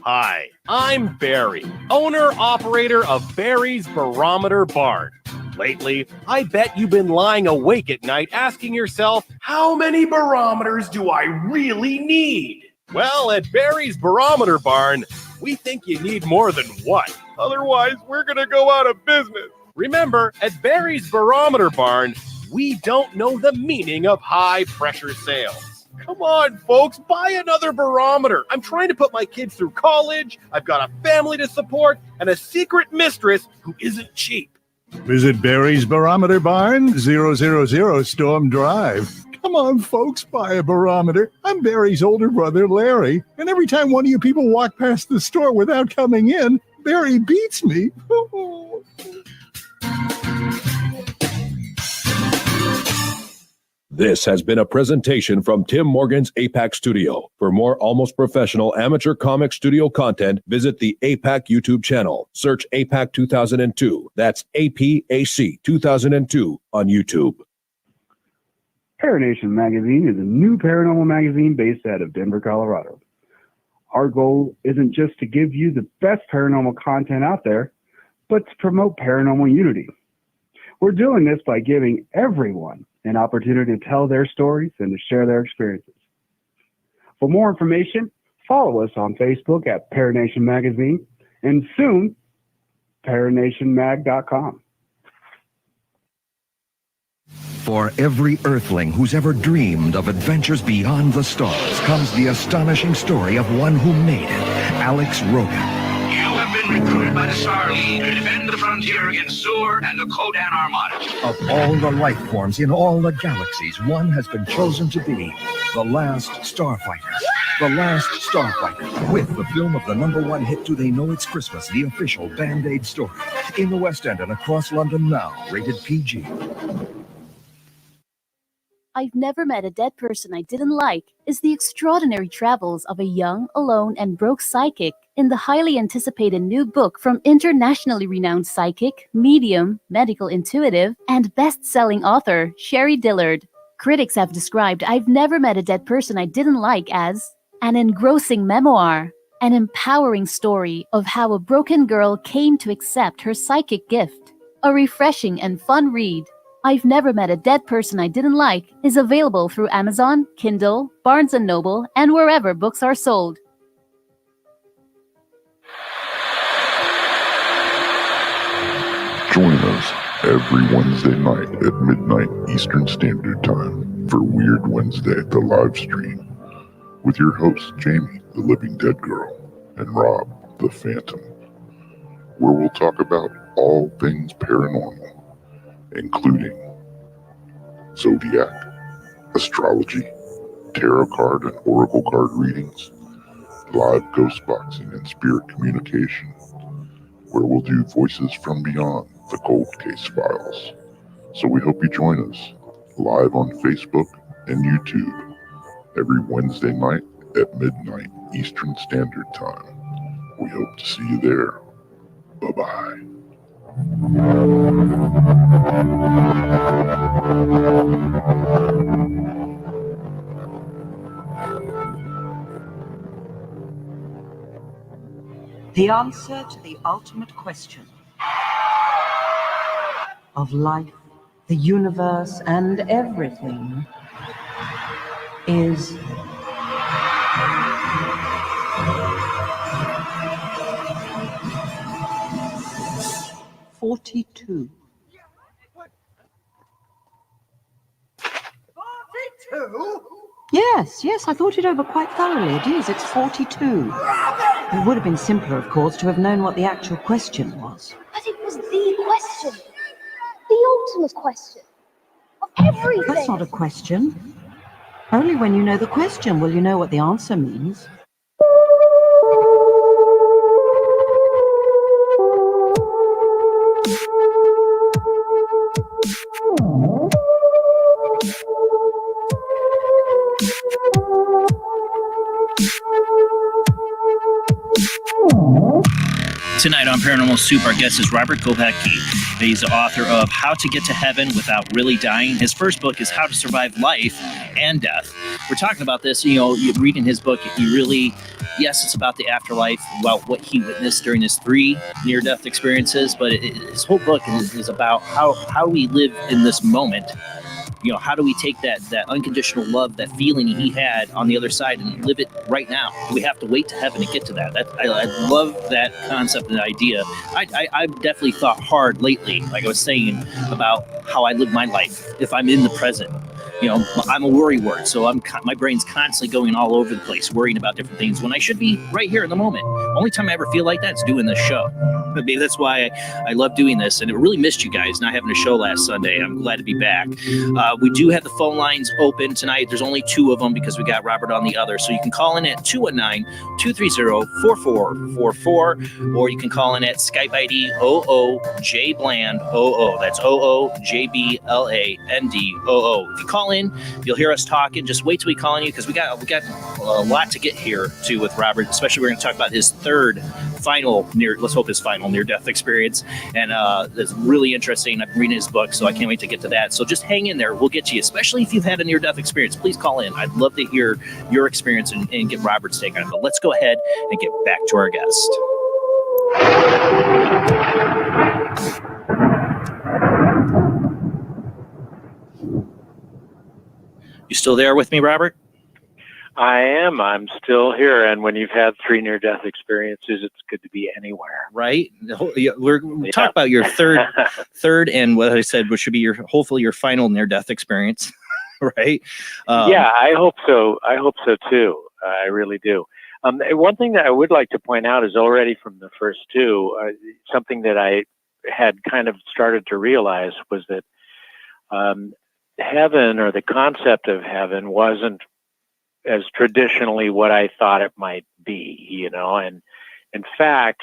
Hi, I'm Barry, owner-operator of Barry's Barometer Barn. Lately, I bet you've been lying awake at night asking yourself, how many barometers do I really need? Well, at Barry's Barometer Barn, we think you need more than one. Otherwise, we're going to go out of business. Remember, at Barry's Barometer Barn, we don't know the meaning of high-pressure sales. Come on, folks, buy another barometer. I'm trying to put my kids through college. I've got a family to support and a secret mistress who isn't cheap. Visit Barry's Barometer Barn, 000 Storm Drive. Come on, folks, buy a barometer. I'm Barry's older brother, Larry, and every time one of you people walk past the store without coming in, Barry beats me. This has been a presentation from Tim Morgan's APAC Studio. For more almost professional amateur comic studio content, visit the APAC YouTube channel. Search APAC 2002. That's APAC 2002 on YouTube. Paranation Magazine is a new paranormal magazine based out of Denver, Colorado. Our goal isn't just to give you the best paranormal content out there, but to promote paranormal unity. We're doing this by giving everyone an opportunity to tell their stories and to share their experiences. For more information, follow us on Facebook at Paranation Magazine and soon, paranationmag.com. For every earthling who's ever dreamed of adventures beyond the stars comes the astonishing story of one who made it, Alex Rogan. You have been recruited by the Star League to defend the frontier against Sur and the Kodan Armada. Of all the life forms in all the galaxies, one has been chosen to be the last starfighter. The Last Starfighter, with the film of the #1 hit Do They Know It's Christmas, the official Band-Aid story. In the West End and across London now, rated PG. I've Never Met a Dead Person I Didn't Like is the extraordinary travels of a young, alone, and broke psychic in the highly anticipated new book from internationally renowned psychic, medium, medical intuitive, and best-selling author Sherry Dillard. Critics have described I've Never Met a Dead Person I Didn't Like as an engrossing memoir, an empowering story of how a broken girl came to accept her psychic gift. A refreshing and fun read, I've Never Met a Dead Person I Didn't Like is available through Amazon, Kindle, Barnes & Noble, and wherever books are sold. Join us every Wednesday night at midnight Eastern Standard Time for Weird Wednesday, the live stream, with your hosts Jamie, the Living Dead Girl, and Rob, the Phantom, where we'll talk about all things paranormal, including zodiac, astrology, tarot card and oracle card readings, live ghost boxing and spirit communication, where we'll do voices from beyond the cold case files. So we hope you join us live on Facebook and YouTube every Wednesday night at midnight Eastern Standard Time. We hope to see you there. Bye-bye. The answer to the ultimate question of life, the universe, and everything is 42. 42? Yes, I thought it over quite thoroughly. It is, it's 42. It would have been simpler, of course, to have known what the actual question was. But it was the question. The ultimate question. Of everything. That's not a question. Only when you know the question will you know what the answer means. Tonight on Paranormal Soup, our guest is Robert Kopecky. He's the author of How to Get to Heaven Without Really Dying. His first book is How to Survive Life and Death. We're talking about this, you reading his book, he really, yes, it's about the afterlife, about what he witnessed during his 3 near-death experiences, but his whole book is about how we live in this moment. How do we take that unconditional love, that feeling he had on the other side and live it right now? Do we have to wait to heaven to get to that? I love that concept and idea. I've definitely thought hard lately, like I was saying, about how I live my life if I'm in the present. I'm a worrywart, so my brain's constantly going all over the place, worrying about different things when I should be right here in the moment. Only time I ever feel like that is doing this show. Maybe that's why I love doing this, and it really missed you guys not having a show last Sunday. I'm glad to be back. We do have the phone lines open tonight. There's only 2 of them because we got Robert on the other, so you can call in at 219-230-4444, or you can call in at Skype ID OOJBland00. That's OOJBLANDOO. If you call in, you'll hear us talking. Just wait till we call on you because we got a lot to get here too with Robert. Especially we're going to talk about his final near-death experience, and that's really interesting. I've been reading his book, so I can't wait to get to that. So just hang in there. We'll get to you, especially if you've had a near-death experience. Please call in. I'd love to hear your experience and get Robert's take on it. But let's go ahead and get back to our guest. You still there with me, Robert? I am. I'm still here. And when you've had 3 near-death experiences, it's good to be anywhere. Right? We're talking about your third, and what I said, which should be hopefully your final near-death experience, right? Yeah, I hope so. I hope so too. I really do. One thing that I would like to point out is already from the first 2, something that I had kind of started to realize was that heaven, or the concept of heaven, wasn't as traditionally what I thought it might be, and in fact,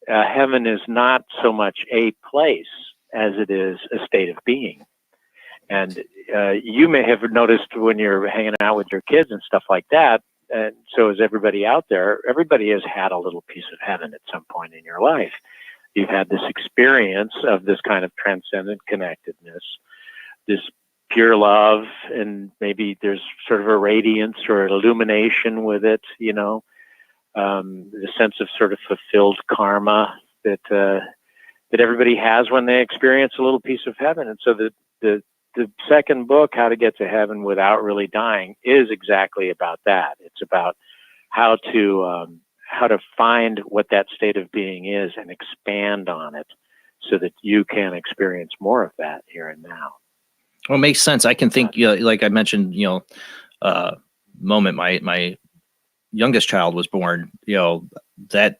heaven is not so much a place as it is a state of being. And you may have noticed when you're hanging out with your kids and stuff like that, and so is everybody out there, everybody has had a little piece of heaven at some point in your life. You've had this experience of this kind of transcendent connectedness, this pure love, and maybe there's sort of a radiance or an illumination with it, you know, the sense of sort of fulfilled karma that everybody has when they experience a little piece of heaven. And so the second book, How to Get to Heaven Without Really Dying, is exactly about that. It's about how to find what that state of being is and expand on it so that you can experience more of that here and now. Well, it makes sense. I can think, like I mentioned, moment my youngest child was born, that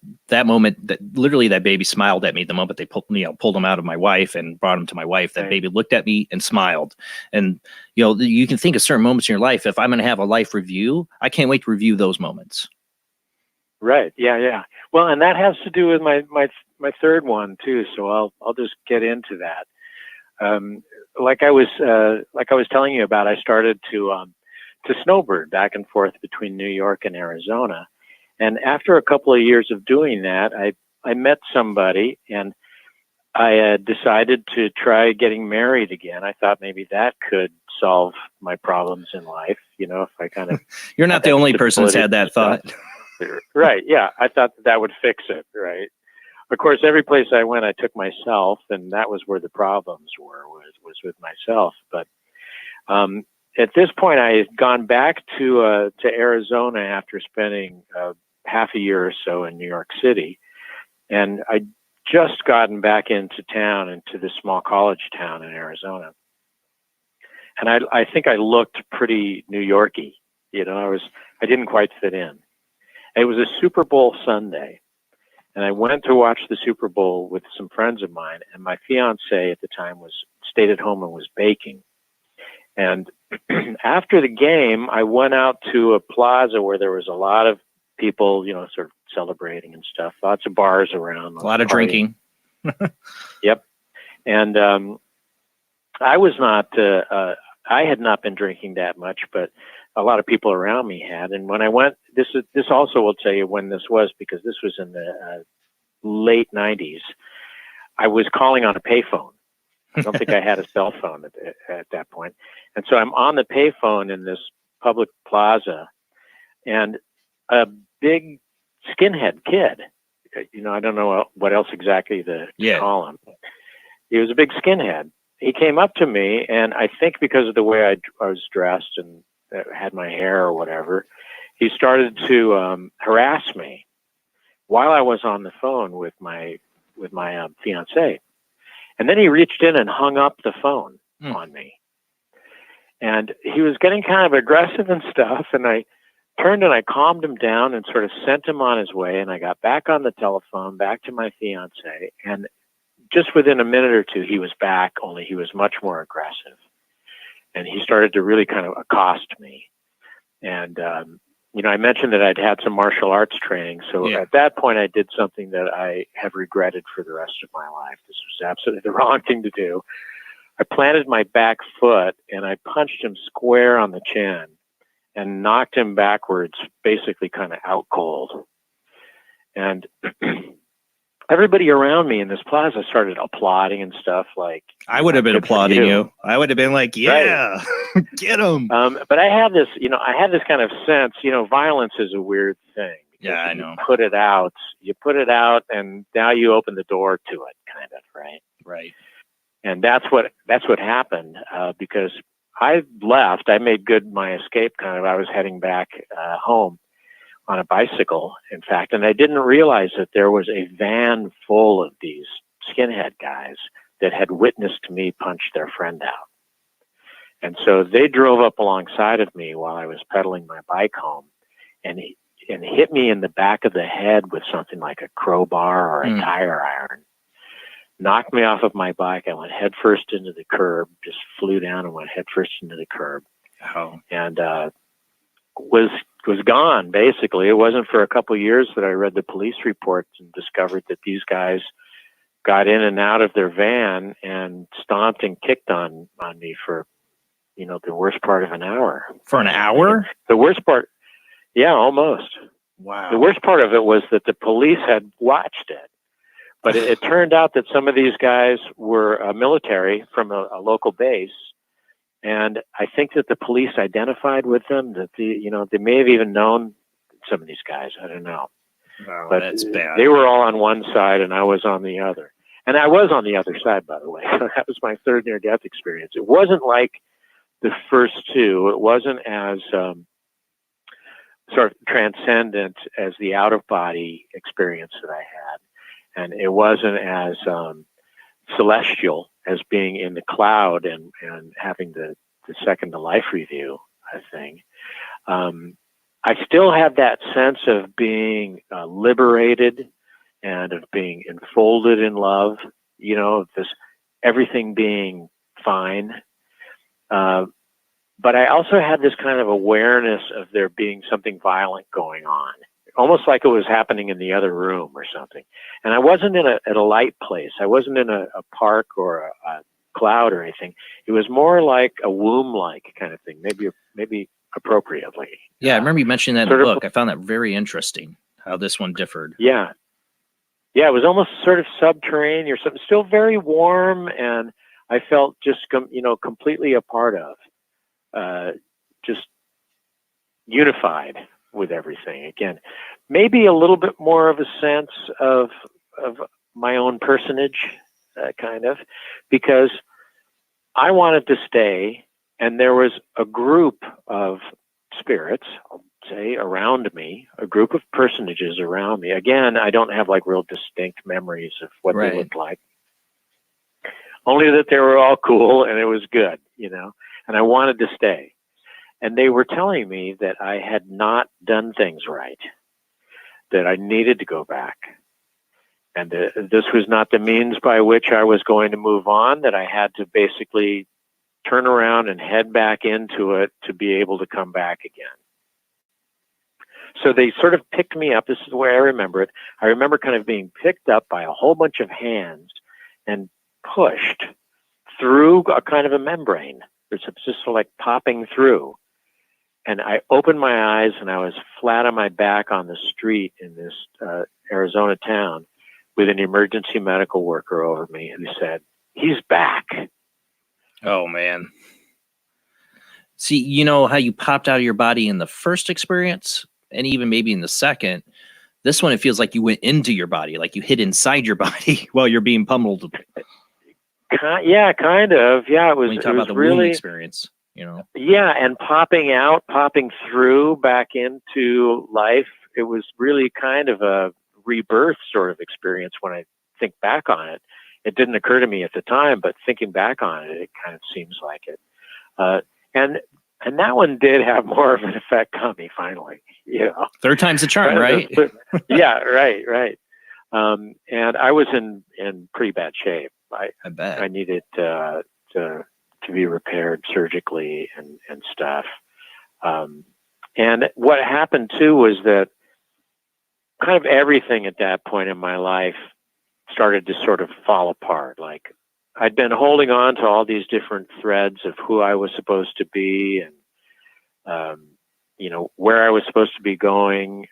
moment, that literally that baby smiled at me the moment they pulled him out of my wife and brought him to my wife. That baby looked at me and smiled. And you can think of certain moments in your life. If I'm going to have a life review, I can't wait to review those moments. Right. Yeah. Well, and that has to do with my third one too. So I'll just get into that. Like I was telling you about, I started to snowbird back and forth between New York and Arizona. And after a couple of years of doing that, I met somebody, and I decided to try getting married again. I thought maybe that could solve my problems in life. If I kind of You're not the only person who's had that thought. Right. Yeah. I thought that would fix it. Right. Of course, every place I went, I took myself, and that was where the problems was with myself. But at this point, I had gone back to Arizona after spending half a year or so in New York City, and I'd just gotten back into town, into this small college town in Arizona, and I think I looked pretty New Yorky. I didn't quite fit in. It was a Super Bowl Sunday. And I went to watch the Super Bowl with some friends of mine, and my fiance at the time stayed at home and was baking. And after the game, I went out to a plaza where there was a lot of people, sort of celebrating and stuff. Lots of bars around. A lot of drinking. Yep. And I was not. I had not been drinking that much, but a lot of people around me had. And when I went, this also will tell you when this was, because this was in the late 90s. I was calling on a payphone. I don't think I had a cell phone at that point. And so I'm on the payphone in this public plaza, and a big skinhead kid, I don't know what else exactly to call him. He was a big skinhead. He came up to me, and I think because of the way I was dressed and had my hair or whatever, he started to harass me while I was on the phone with my fiance. And then he reached in and hung up the phone on me. And he was getting kind of aggressive and stuff, and I turned and I calmed him down and sort of sent him on his way, and I got back on the telephone, back to my fiance, and just within a minute or two, he was back, only he was much more aggressive. And he started to really kind of accost me. And, I mentioned that I'd had some martial arts training. So at that point, I did something that I have regretted for the rest of my life. This was absolutely the wrong thing to do. I planted my back foot, and I punched him square on the chin and knocked him backwards, basically kind of out cold. And everybody around me in this plaza started applauding and stuff. Like, I would have been applauding you. I would have been like, yeah, right. Get him. But I had this, kind of sense, violence is a weird thing. Yeah, I know. You put it out, and now you open the door to it, kind of, right? Right. And that's what happened, because I left. I made good my escape, kind of. I was heading back home on a bicycle, in fact, and I didn't realize that there was a van full of these skinhead guys that had witnessed me punch their friend out. And so they drove up alongside of me while I was pedaling my bike home, and hit me in the back of the head with something like a crowbar or a tire iron. Knocked me off of my bike. I went headfirst into the curb, just flew down and went headfirst into the curb. Oh. And was gone, basically. It wasn't for a couple of years that I read the police reports and discovered that these guys got in and out of their van and stomped and kicked on me for the worst part of an hour. For an hour? The worst part, yeah, almost. Wow. The worst part of it was that the police had watched it. But it turned out that some of these guys were military from a local base. And I think that the police identified with them, that they may have even known some of these guys. I don't know. Wow, but that's bad. They were all on one side and I was on the other. And I was on the other side, by the way. That was my third near-death experience. It wasn't like the first two. It wasn't as sort of transcendent as the out-of-body experience that I had. And it wasn't as celestial as being in the cloud and having the second to life review, I think. I still had that sense of being liberated and of being enfolded in love, of this everything being fine. But I also had this kind of awareness of there being something violent going on, almost like it was happening in the other room or something. And I wasn't at a light place. I wasn't in a park or a cloud or anything. It was more like a womb-like kind of thing, maybe appropriately. Yeah, I remember you mentioning that in Sort the of- book. I found that very interesting, how this one differed. Yeah. Yeah, it was almost sort of subterranean or something, still very warm, and I felt just, completely a part of, just unified with everything. Again, maybe a little bit more of a sense of my own personage, kind of, because I wanted to stay, and there was a group of spirits, I'll say, around me, a group of personages around me. Again, I don't have like real distinct memories of what Right. they looked like. Only that they were all cool and it was good, and I wanted to stay. And they were telling me that I had not done things right, that I needed to go back. And this was not the means by which I was going to move on, that I had to basically turn around and head back into it to be able to come back again. So they sort of picked me up. This is the way I remember it. I remember kind of being picked up by a whole bunch of hands and pushed through a kind of a membrane. It's just sort of like popping through. And I opened my eyes and I was flat on my back on the street in this Arizona town with an emergency medical worker over me who said, "He's back." Oh, man. See, you know how you popped out of your body in the first experience and even maybe in the second? This one, it feels like you went into your body, like you hid inside your body while you're being pummeled. Yeah, kind of. Yeah, it was, When you it talk was about the really womb experience, Yeah, and popping out, popping through back into life. It was really kind of a rebirth sort of experience when I think back on it. It didn't occur to me at the time, but thinking back on it, it kind of seems like it. And that one did have more of an effect on me finally. Third time's the charm, right? Yeah, right. And I was in pretty bad shape. I bet. I needed to be repaired surgically and stuff. And what happened too was that kind of everything at that point in my life started to sort of fall apart. Like I'd been holding on to all these different threads of who I was supposed to be and, where I was supposed to be going.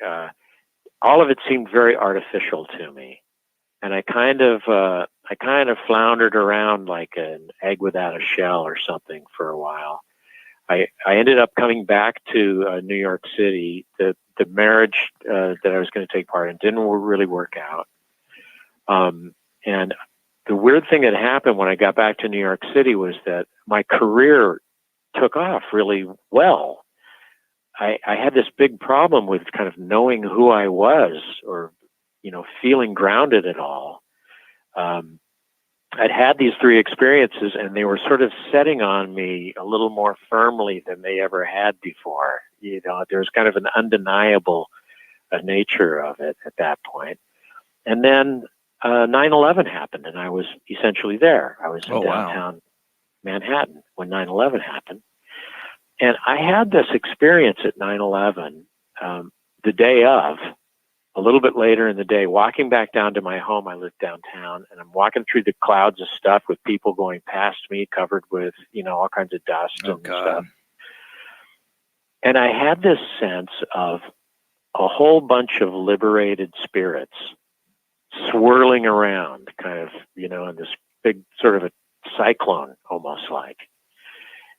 All of it seemed very artificial to me. And I kind of floundered around like an egg without a shell or something for a while. I ended up coming back to New York City. The marriage that I was going to take part in didn't really work out. And the weird thing that happened when I got back to New York City was that my career took off really well. I had this big problem with kind of knowing who I was or, feeling grounded at all. I'd had these three experiences and they were sort of setting on me a little more firmly than they ever had before. There was kind of an undeniable nature of it at that point. And then 9/11 happened and I was essentially there. I was in downtown Manhattan when 9/11 happened. And I had this experience at 9/11 the day of, a little bit later in the day, walking back down to my home. I live downtown, and I'm walking through the clouds of stuff with people going past me, covered with, all kinds of dust and stuff. And I had this sense of a whole bunch of liberated spirits swirling around, kind of, in this big sort of a cyclone, almost like.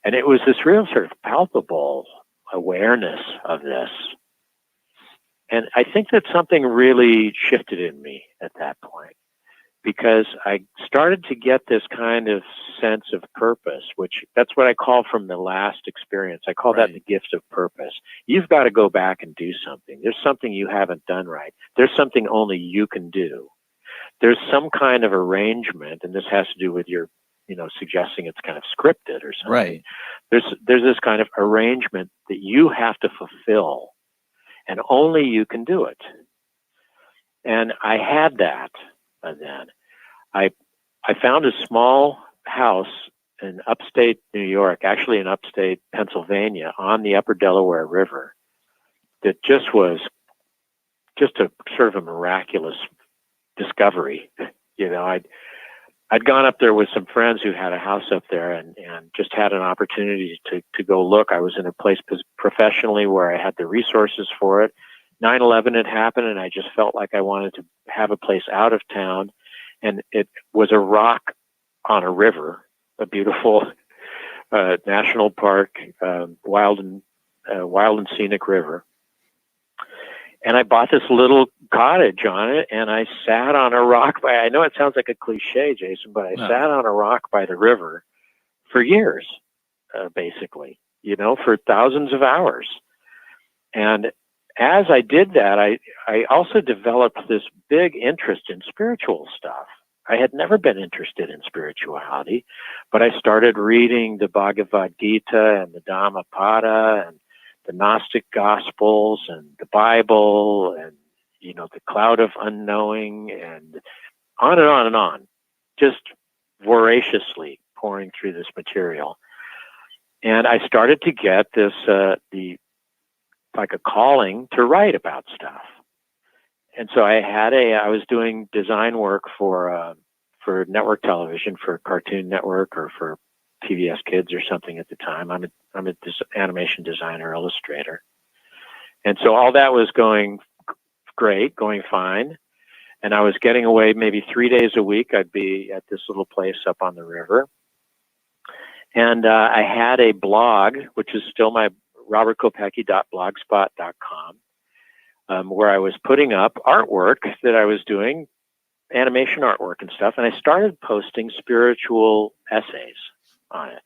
And it was this real sort of palpable awareness of this. And I think that something really shifted in me at that point, because I started to get this kind of sense of purpose, which that's what I call from the last experience. I call that the gift of purpose. You've got to go back and do something. There's something you haven't done right. There's something only you can do. There's some kind of arrangement, and this has to do with your, suggesting it's kind of scripted or something. Right. There's this kind of arrangement that you have to fulfill, and only you can do it. And I had that then. I found a small house in upstate New York, actually in upstate Pennsylvania, on the upper Delaware River, that just was just a sort of a miraculous discovery. I'd gone up there with some friends who had a house up there, and just had an opportunity to go look. I was in a place professionally where I had the resources for it. 9/11 had happened, and I just felt like I wanted to have a place out of town. And it was a rock on a river, a beautiful national park, wild and scenic river. And I bought this little cottage on it, and I sat on a rock I know it sounds like a cliche, Jason, but I sat on a rock by the river for years, basically, for thousands of hours. And as I did that, I also developed this big interest in spiritual stuff. I had never been interested in spirituality, but I started reading the Bhagavad Gita and the Dhammapada and the Gnostic Gospels and the Bible and, the Cloud of Unknowing and on and on and on, just voraciously pouring through this material. And I started to get this, like a calling to write about stuff. And so I was doing design work for network television, for Cartoon Network or for PBS Kids or something at the time. I'm a animation designer, illustrator. And so all that was going great, going fine. And I was getting away maybe 3 days a week. I'd be at this little place up on the river. And I had a blog, which is still my robertkopecky.blogspot.com, where I was putting up artwork that I was doing, animation artwork and stuff. And I started posting spiritual essays on it.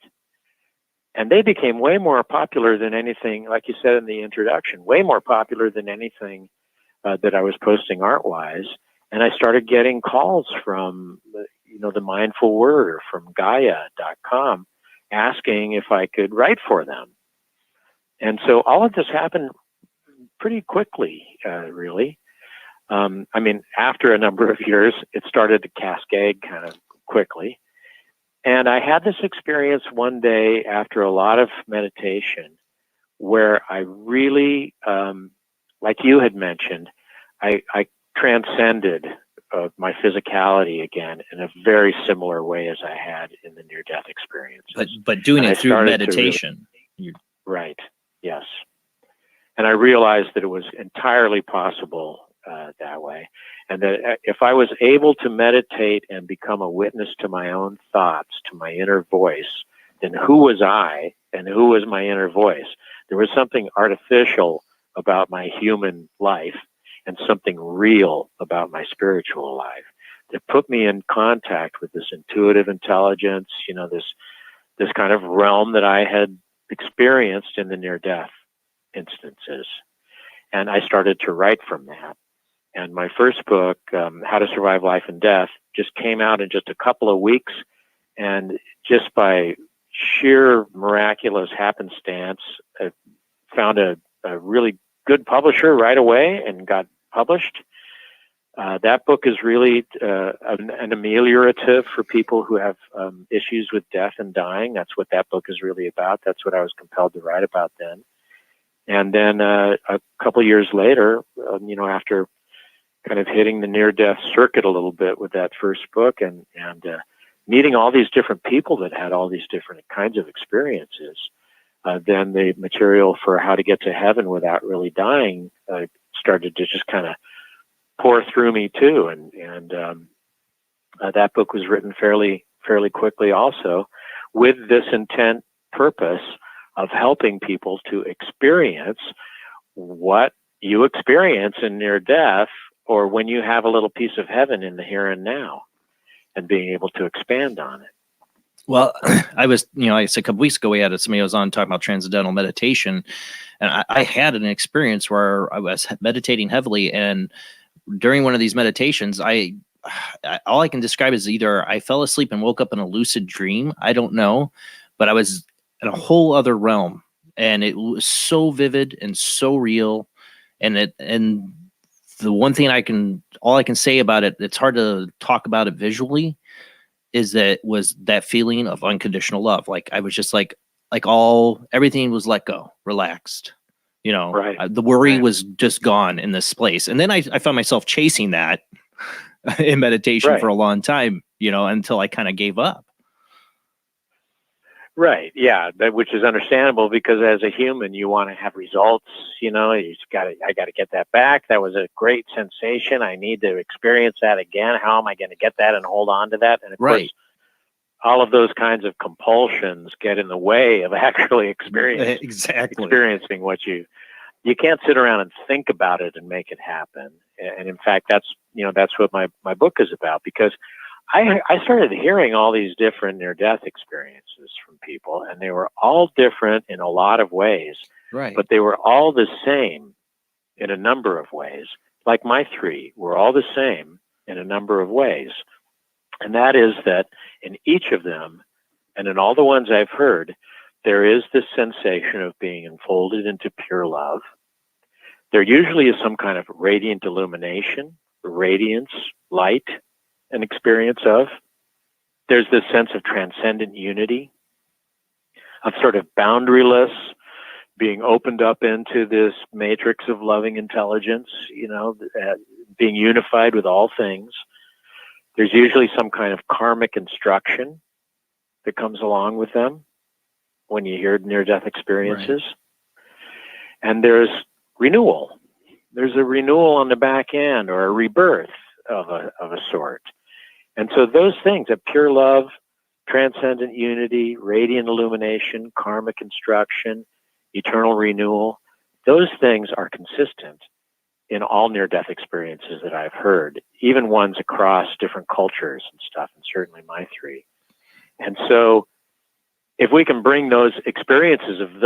And they became way more popular than anything, like you said in the introduction, way more popular than anything that I was posting art-wise. And I started getting calls from, the Mindful Word or from Gaia.com asking if I could write for them. And so all of this happened pretty quickly, really. After a number of years, it started to cascade kind of quickly. And I had this experience one day after a lot of meditation where I really, like you had mentioned, I transcended my physicality again in a very similar way as I had in the near-death experience. But doing it through meditation. Right, yes. And I realized that it was entirely possible that way. And that if I was able to meditate and become a witness to my own thoughts, to my inner voice, then who was I and who was my inner voice? There was something artificial about my human life and something real about my spiritual life that put me in contact with this intuitive intelligence, this kind of realm that I had experienced in the near-death instances. And I started to write from that. And my first book, How to Survive Life and Death, just came out in just a couple of weeks. And just by sheer miraculous happenstance, I found a really good publisher right away and got published. That book is really an ameliorative for people who have issues with death and dying. That's what that book is really about. That's what I was compelled to write about then. And then a couple years later, after kind of hitting the near-death circuit a little bit with that first book, and meeting all these different people that had all these different kinds of experiences. Then the material for how to get to heaven without really dying started to just kind of pour through me too, and that book was written fairly quickly also, with this intent purpose of helping people to experience what you experience in near death, or when you have a little piece of heaven in the here and now, and being able to expand on it. Well, I was, I said a couple weeks ago, we had somebody was on talking about transcendental meditation, and I had an experience where I was meditating heavily, and during one of these meditations, all I can describe is either I fell asleep and woke up in a lucid dream. I don't know, but I was in a whole other realm, and it was so vivid and so real. And the one thing all I can say about it, it's hard to talk about it visually, is that was that feeling of unconditional love. Like I was just everything was let go, relaxed. Right. The worry was just gone in this place. And then I found myself chasing that in meditation for a long time, until I kind of gave up. Right. Yeah. Which is understandable, because as a human, you want to have results. I got to get that back. That was a great sensation. I need to experience that again. How am I going to get that and hold on to that? And of course, all of those kinds of compulsions get in the way of actually experiencing what you can't sit around and think about it and make it happen. And in fact, that's what my book is about, because I started hearing all these different near-death experiences from people, and they were all different in a lot of ways, but they were all the same in a number of ways. Like my three were all the same in a number of ways. And that is that in each of them, and in all the ones I've heard, there is this sensation of being enfolded into pure love. There usually is some kind of radiant illumination, radiance, light, an experience of. There's this sense of transcendent unity, of sort of boundaryless, being opened up into this matrix of loving intelligence, being unified with all things. There's usually some kind of karmic instruction that comes along with them when you hear near-death experiences. And there's renewal. There's a renewal on the back end, or a rebirth of a sort. And so those things, a pure love, transcendent unity, radiant illumination, karmic instruction, eternal renewal, those things are consistent in all near-death experiences that I've heard, even ones across different cultures and stuff, and certainly my three. And so if we can bring those experiences of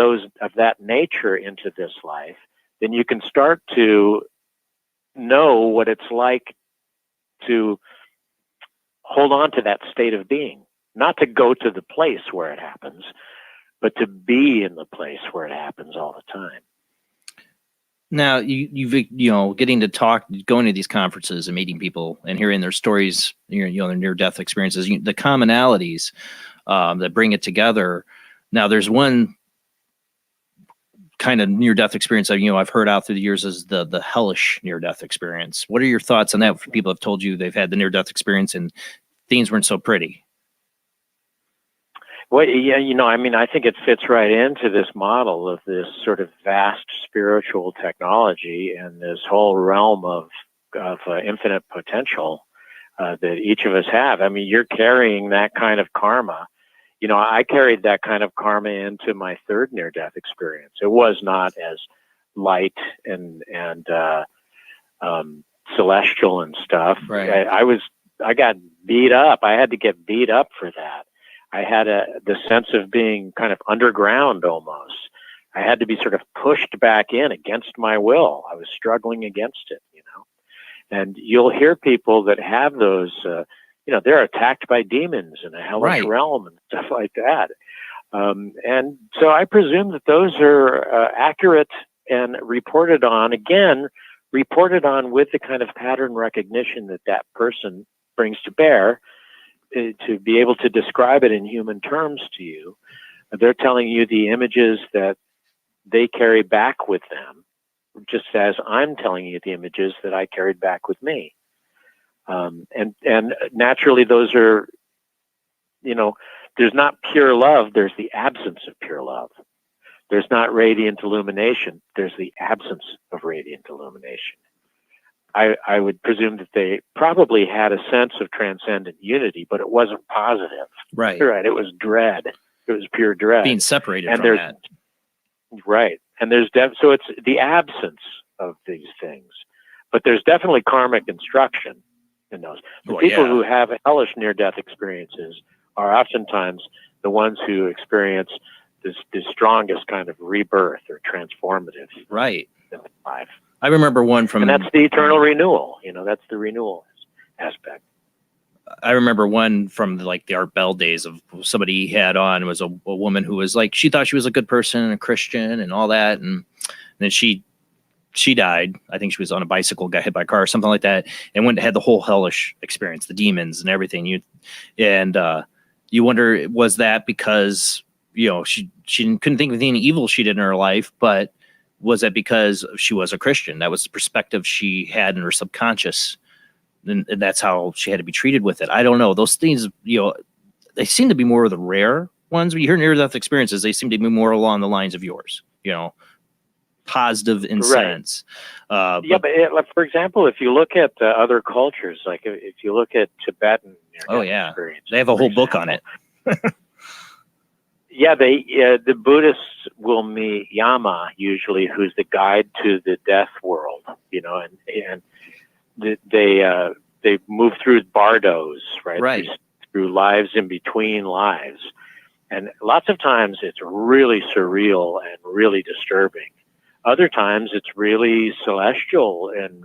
that nature into this life, then you can start to know what it's like to hold on to that state of being, not to go to the place where it happens, but to be in the place where it happens all the time. Now, you've getting to talk, going to these conferences and meeting people and hearing their stories, their near-death experiences, the commonalities that bring it together. Now, there's one kind of near-death experience I've heard out through the years is the hellish near-death experience. What are your thoughts on that? People have told you they've had the near-death experience and things weren't so pretty. Well, yeah, I think it fits right into this model of this sort of vast spiritual technology and this whole realm of infinite potential that each of us have. I mean, you're carrying that kind of karma. I carried that kind of karma into my third near-death experience. It was not as light and celestial and stuff. Right. I got beat up. I had to get beat up for that. I had the sense of being kind of underground almost. I had to be sort of pushed back in against my will. I was struggling against it, And you'll hear people that have those, they're attacked by demons in a hellish realm and stuff like that. And so I presume that those are accurate and reported on with the kind of pattern recognition that person brings to bear, to be able to describe it in human terms to you. They're telling you the images that they carry back with them just as I'm telling you the images that I carried back with me. And naturally those are, there's not pure love, there's the absence of pure love. There's not radiant illumination, there's the absence of radiant illumination. I would presume that they probably had a sense of transcendent unity, but it wasn't positive. Right. Right. It was dread. It was pure dread. Being separated and from that. Right. And there's so it's the absence of these things, but there's definitely karmic instruction in those. The people who have hellish near-death experiences are oftentimes the ones who experience the strongest kind of rebirth or transformative. Right. In life. I remember one from, and that's the eternal renewal. That's the renewal aspect. I remember one from like the Art Bell days of somebody he had on was a woman who was like, she thought she was a good person and a Christian and all that. And then she died. I think she was on a bicycle, got hit by a car or something like that, and had the whole hellish experience, the demons and everything. You wonder, was that because, she couldn't think of any evil she did in her life, but was that because she was a Christian? That was the perspective she had in her subconscious. And that's how she had to be treated with it. I don't know. Those things, they seem to be more of the rare ones. When you hear near-death experiences, they seem to be more along the lines of yours, positive in sense. But for example, if you look at other cultures, like if you look at Tibetan near-death experience, they have a whole book on it. The Buddhists will meet Yama usually, who's the guide to the death world, and they move through bardos, right? Through lives in between lives, and lots of times it's really surreal and really disturbing. Other times it's really celestial and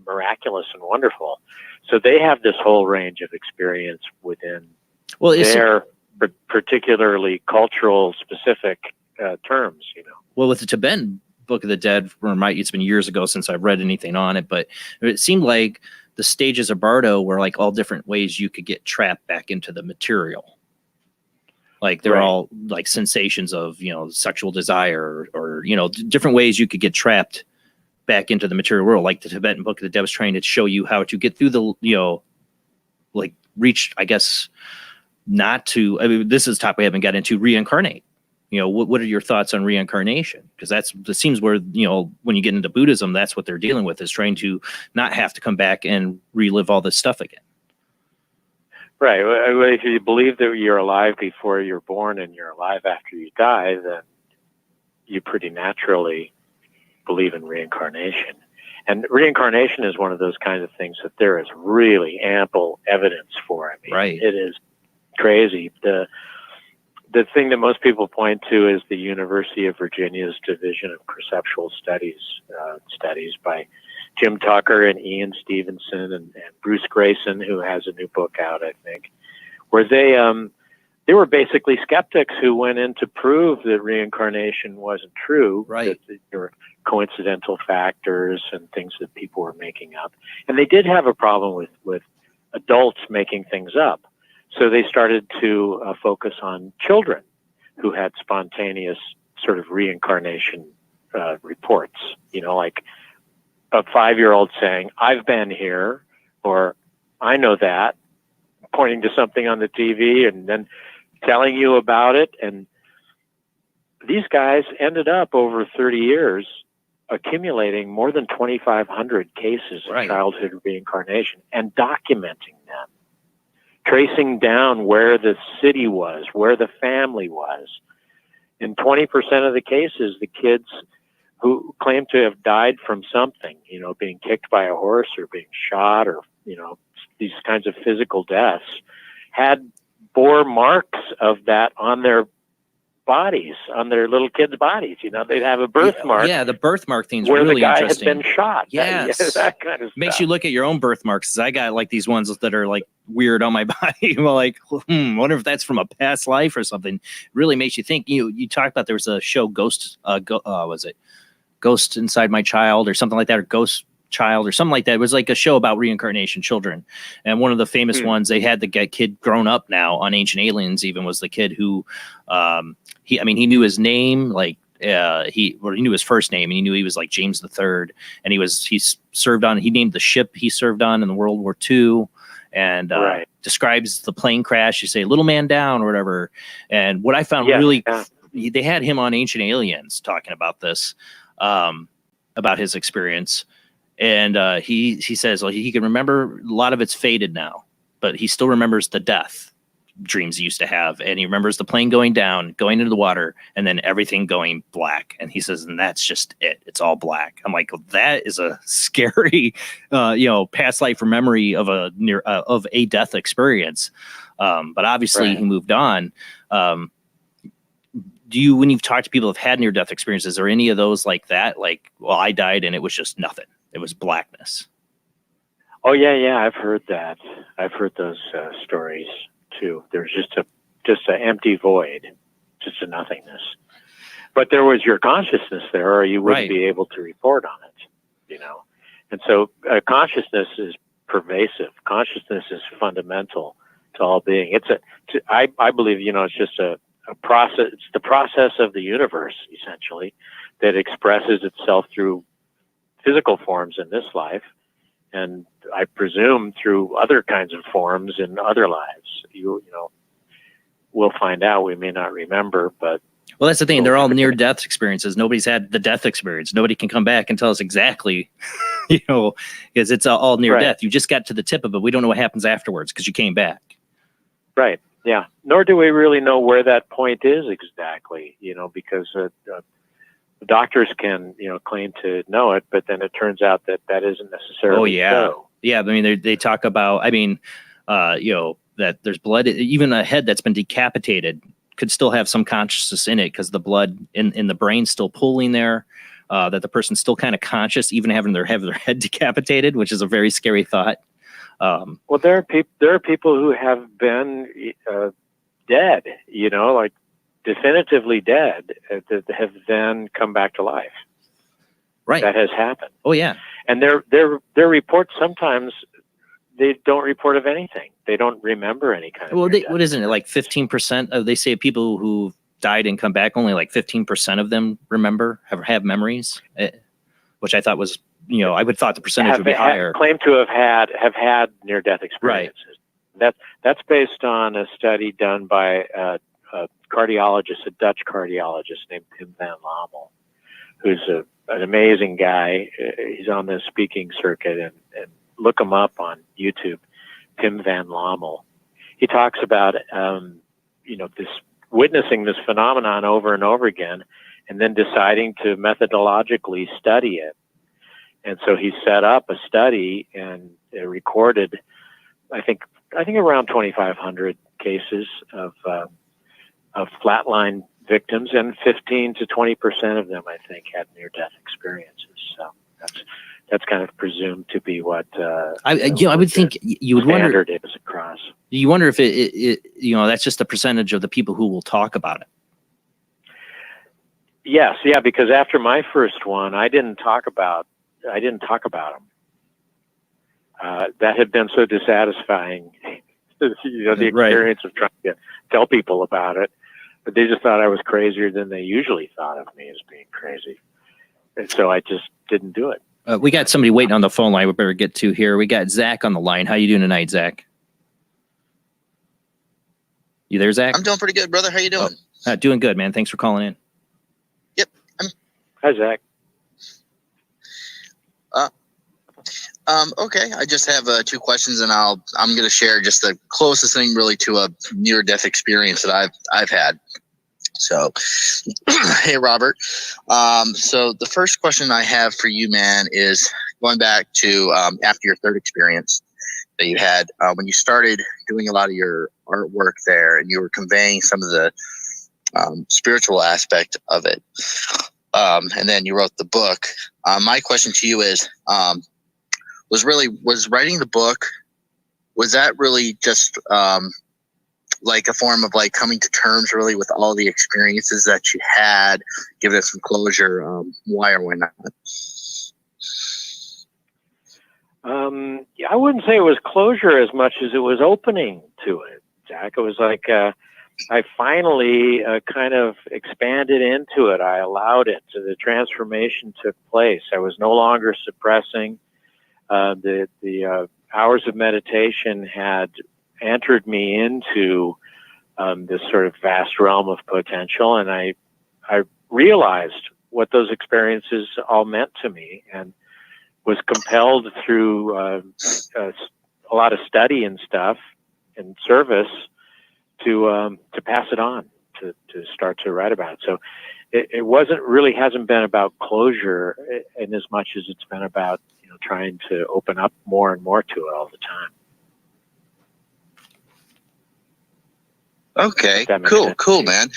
miraculous and wonderful. So they have this whole range of experience within their particularly cultural specific terms, Well, with the Tibetan Book of the Dead, it's been years ago since I've read anything on it, but it seemed like the stages of Bardo were like all different ways you could get trapped back into the material. Like they're all like sensations of, sexual desire or different ways you could get trapped back into the material world. Like the Tibetan Book of the Dead was trying to show you how to get through the, reach, I guess, this is a topic we haven't got into, reincarnate. What are your thoughts on reincarnation? Because it seems where, when you get into Buddhism, that's what they're dealing with, is trying to not have to come back and relive all this stuff again. Right. If you believe that you're alive before you're born and you're alive after you die, then you pretty naturally believe in reincarnation. And reincarnation is one of those kinds of things that there is really ample evidence for. It is crazy. The thing that most people point to is the University of Virginia's Division of Perceptual Studies studies by Jim Tucker and Ian Stevenson and Bruce Grayson, who has a new book out, I think, where they were basically skeptics who went in to prove that reincarnation wasn't true, that there were coincidental factors and things that people were making up. And they did have a problem with adults making things up. So they started to focus on children who had spontaneous sort of reincarnation reports, like a 5-year-old saying, "I've been here," or "I know that," pointing to something on the TV and then telling you about it. And these guys ended up over 30 years accumulating more than 2,500 cases of childhood reincarnation and documenting them, tracing down where the city was, where the family was. In 20% of the cases, the kids who claimed to have died from something, being kicked by a horse or being shot or, these kinds of physical deaths, bore marks of that on their bodies, on their little kids' bodies. They'd have a birthmark. Yeah, the birthmark thing's where really the guy interesting. had been shot. Yes. That kind of stuff. Makes you look at your own birthmarks. I got like these ones that are like weird on my body. Well, like, wonder if that's from a past life or something. Really makes you think. You talked about there was a show, Ghost, was it Ghost Inside My Child or something like that, or Ghost Child or something like that. It was like a show about reincarnation children. And one of the famous ones, they had the kid grown up now on Ancient Aliens, even was the kid who, he knew his name, like he knew his first name, and he knew he was like James III, and he named the ship he served on in the World War II, and describes the plane crash. You say "little man down" or whatever. And what I found they had him on Ancient Aliens talking about this, about his experience, and he says he can remember a lot of it's faded now, but he still remembers the death dreams he used to have, and he remembers the plane going down, going into the water, and then everything going black. And he says, and that's just it. It's all black. I'm like, well, that is a scary, past life or memory of a death experience. But obviously he moved on. When you've talked to people who've had near-death experiences, is there any of those like that? Like, well, I died and it was just nothing. It was blackness. Oh yeah. I've heard that. I've heard those stories too. There's just an empty void, just a nothingness. But there was your consciousness there, or you wouldn't be able to report on it, And so consciousness is pervasive. Consciousness is fundamental to all being. I believe, it's just a process. It's the process of the universe, essentially, that expresses itself through physical forms in this life, and I presume through other kinds of forms in other lives. We'll find out. We may not remember, but well, that's the thing. They're all near-death experiences. Nobody's had the death experience. Nobody can come back and tell us exactly, because it's all near-death. You just got to the tip of it. We don't know what happens afterwards because you came back. Right. Yeah. Nor do we really know where that point is exactly. Because the doctors can, claim to know it, but then it turns out that isn't necessarily so. Yeah. I mean, they talk about, that there's blood, even a head that's been decapitated could still have some consciousness in it because the blood in the brain's still pooling there, that the person's still kind of conscious, even having their head decapitated, which is a very scary thought. Well, there are people who have been dead, like definitively dead, that have then come back to life. Right. That has happened. Oh yeah. And their reports sometimes they don't report of anything. They don't remember any kind of. Well, what isn't it like 15% of they say people who died and come back, only like 15% of them have memories, which I thought was, I would thought the percentage would be higher. Claim to have had near-death experiences. Right. That's based on a study done by a cardiologist, a Dutch cardiologist named Pim van Lommel, who's an amazing guy. He's on the speaking circuit, and look him up on YouTube, Pim van Lommel. He talks about, this witnessing this phenomenon over and over again, and then deciding to methodologically study it. And so he set up a study and recorded, I think around 2,500 cases of flatline victims, and 15 to 20% of them, I think, had near-death experiences. So that's kind of presumed to be what I would think you would wonder. Standard is across. You wonder if it that's just a percentage of the people who will talk about it. Yes, yeah, because after my first one, I didn't talk about them. That had been so dissatisfying. The experience of trying to tell people about it, but they just thought I was crazier than they usually thought of me as being crazy, and so I just didn't do it. We got somebody waiting on the phone line we better get to here. We got Zach on the line. How you doing tonight, Zach? You there, Zach? I'm doing pretty good, brother. How you doing? Doing good, man. Thanks for calling in. Yep. Hi, Zach. Okay. I just have 2 questions, and I'm going to share just the closest thing really to a near-death experience that I've had. So, hey, Robert. So the first question I have for you, man, is going back to after your third experience that you had when you started doing a lot of your artwork there, and you were conveying some of the spiritual aspect of it, and then you wrote the book. My question to you is, was writing the book, was that really just like a form of like coming to terms really with all the experiences that you had, giving it some closure, why or why not? I wouldn't say it was closure as much as it was opening to it, Jack. It was like I finally kind of expanded into it. I allowed it. So the transformation took place. I was no longer suppressing. The hours of meditation had entered me into this sort of vast realm of potential, and I realized what those experiences all meant to me, and was compelled through a lot of study and stuff and service to pass it on, to start to write about it. So it hasn't been about closure in as much as it's been about, trying to open up more and more to it all the time. Okay, cool, man.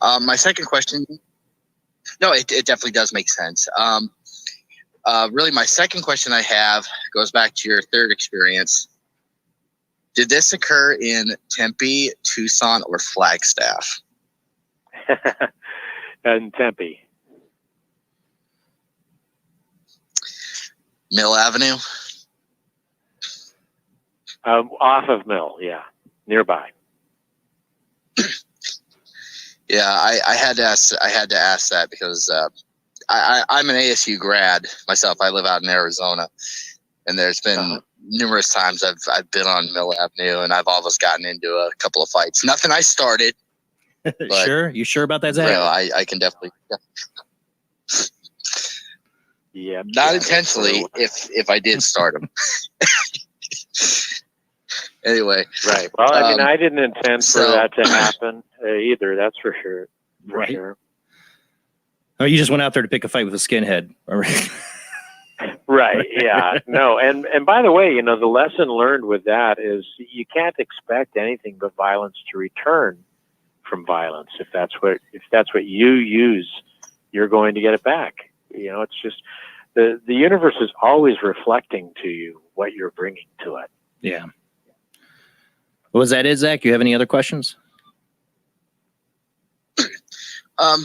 My second question, no, it definitely does make sense. Really, my second question I have goes back to your third experience. Did this occur in Tempe, Tucson, or Flagstaff? In Tempe. Mill Avenue? Off of Mill, yeah, nearby. Yeah, I had to ask that because I'm an ASU grad myself. I live out in Arizona, and there's been numerous times I've been on Mill Avenue, and I've almost gotten into a couple of fights. Nothing I started. But, sure? You sure about that, Zach? I can definitely. Yeah. Not intentionally. If I did start them. Anyway. Right. Well, I mean, I didn't intend for that to happen either. That's for sure. Right. Sure. Oh, you just went out there to pick a fight with a skinhead. Right. Yeah. No. And by the way, the lesson learned with that is you can't expect anything but violence to return from violence. If that's what you use, you're going to get it back. It's just the universe is always reflecting to you what you're bringing to it. Yeah. Was that it, Zach? You have any other questions?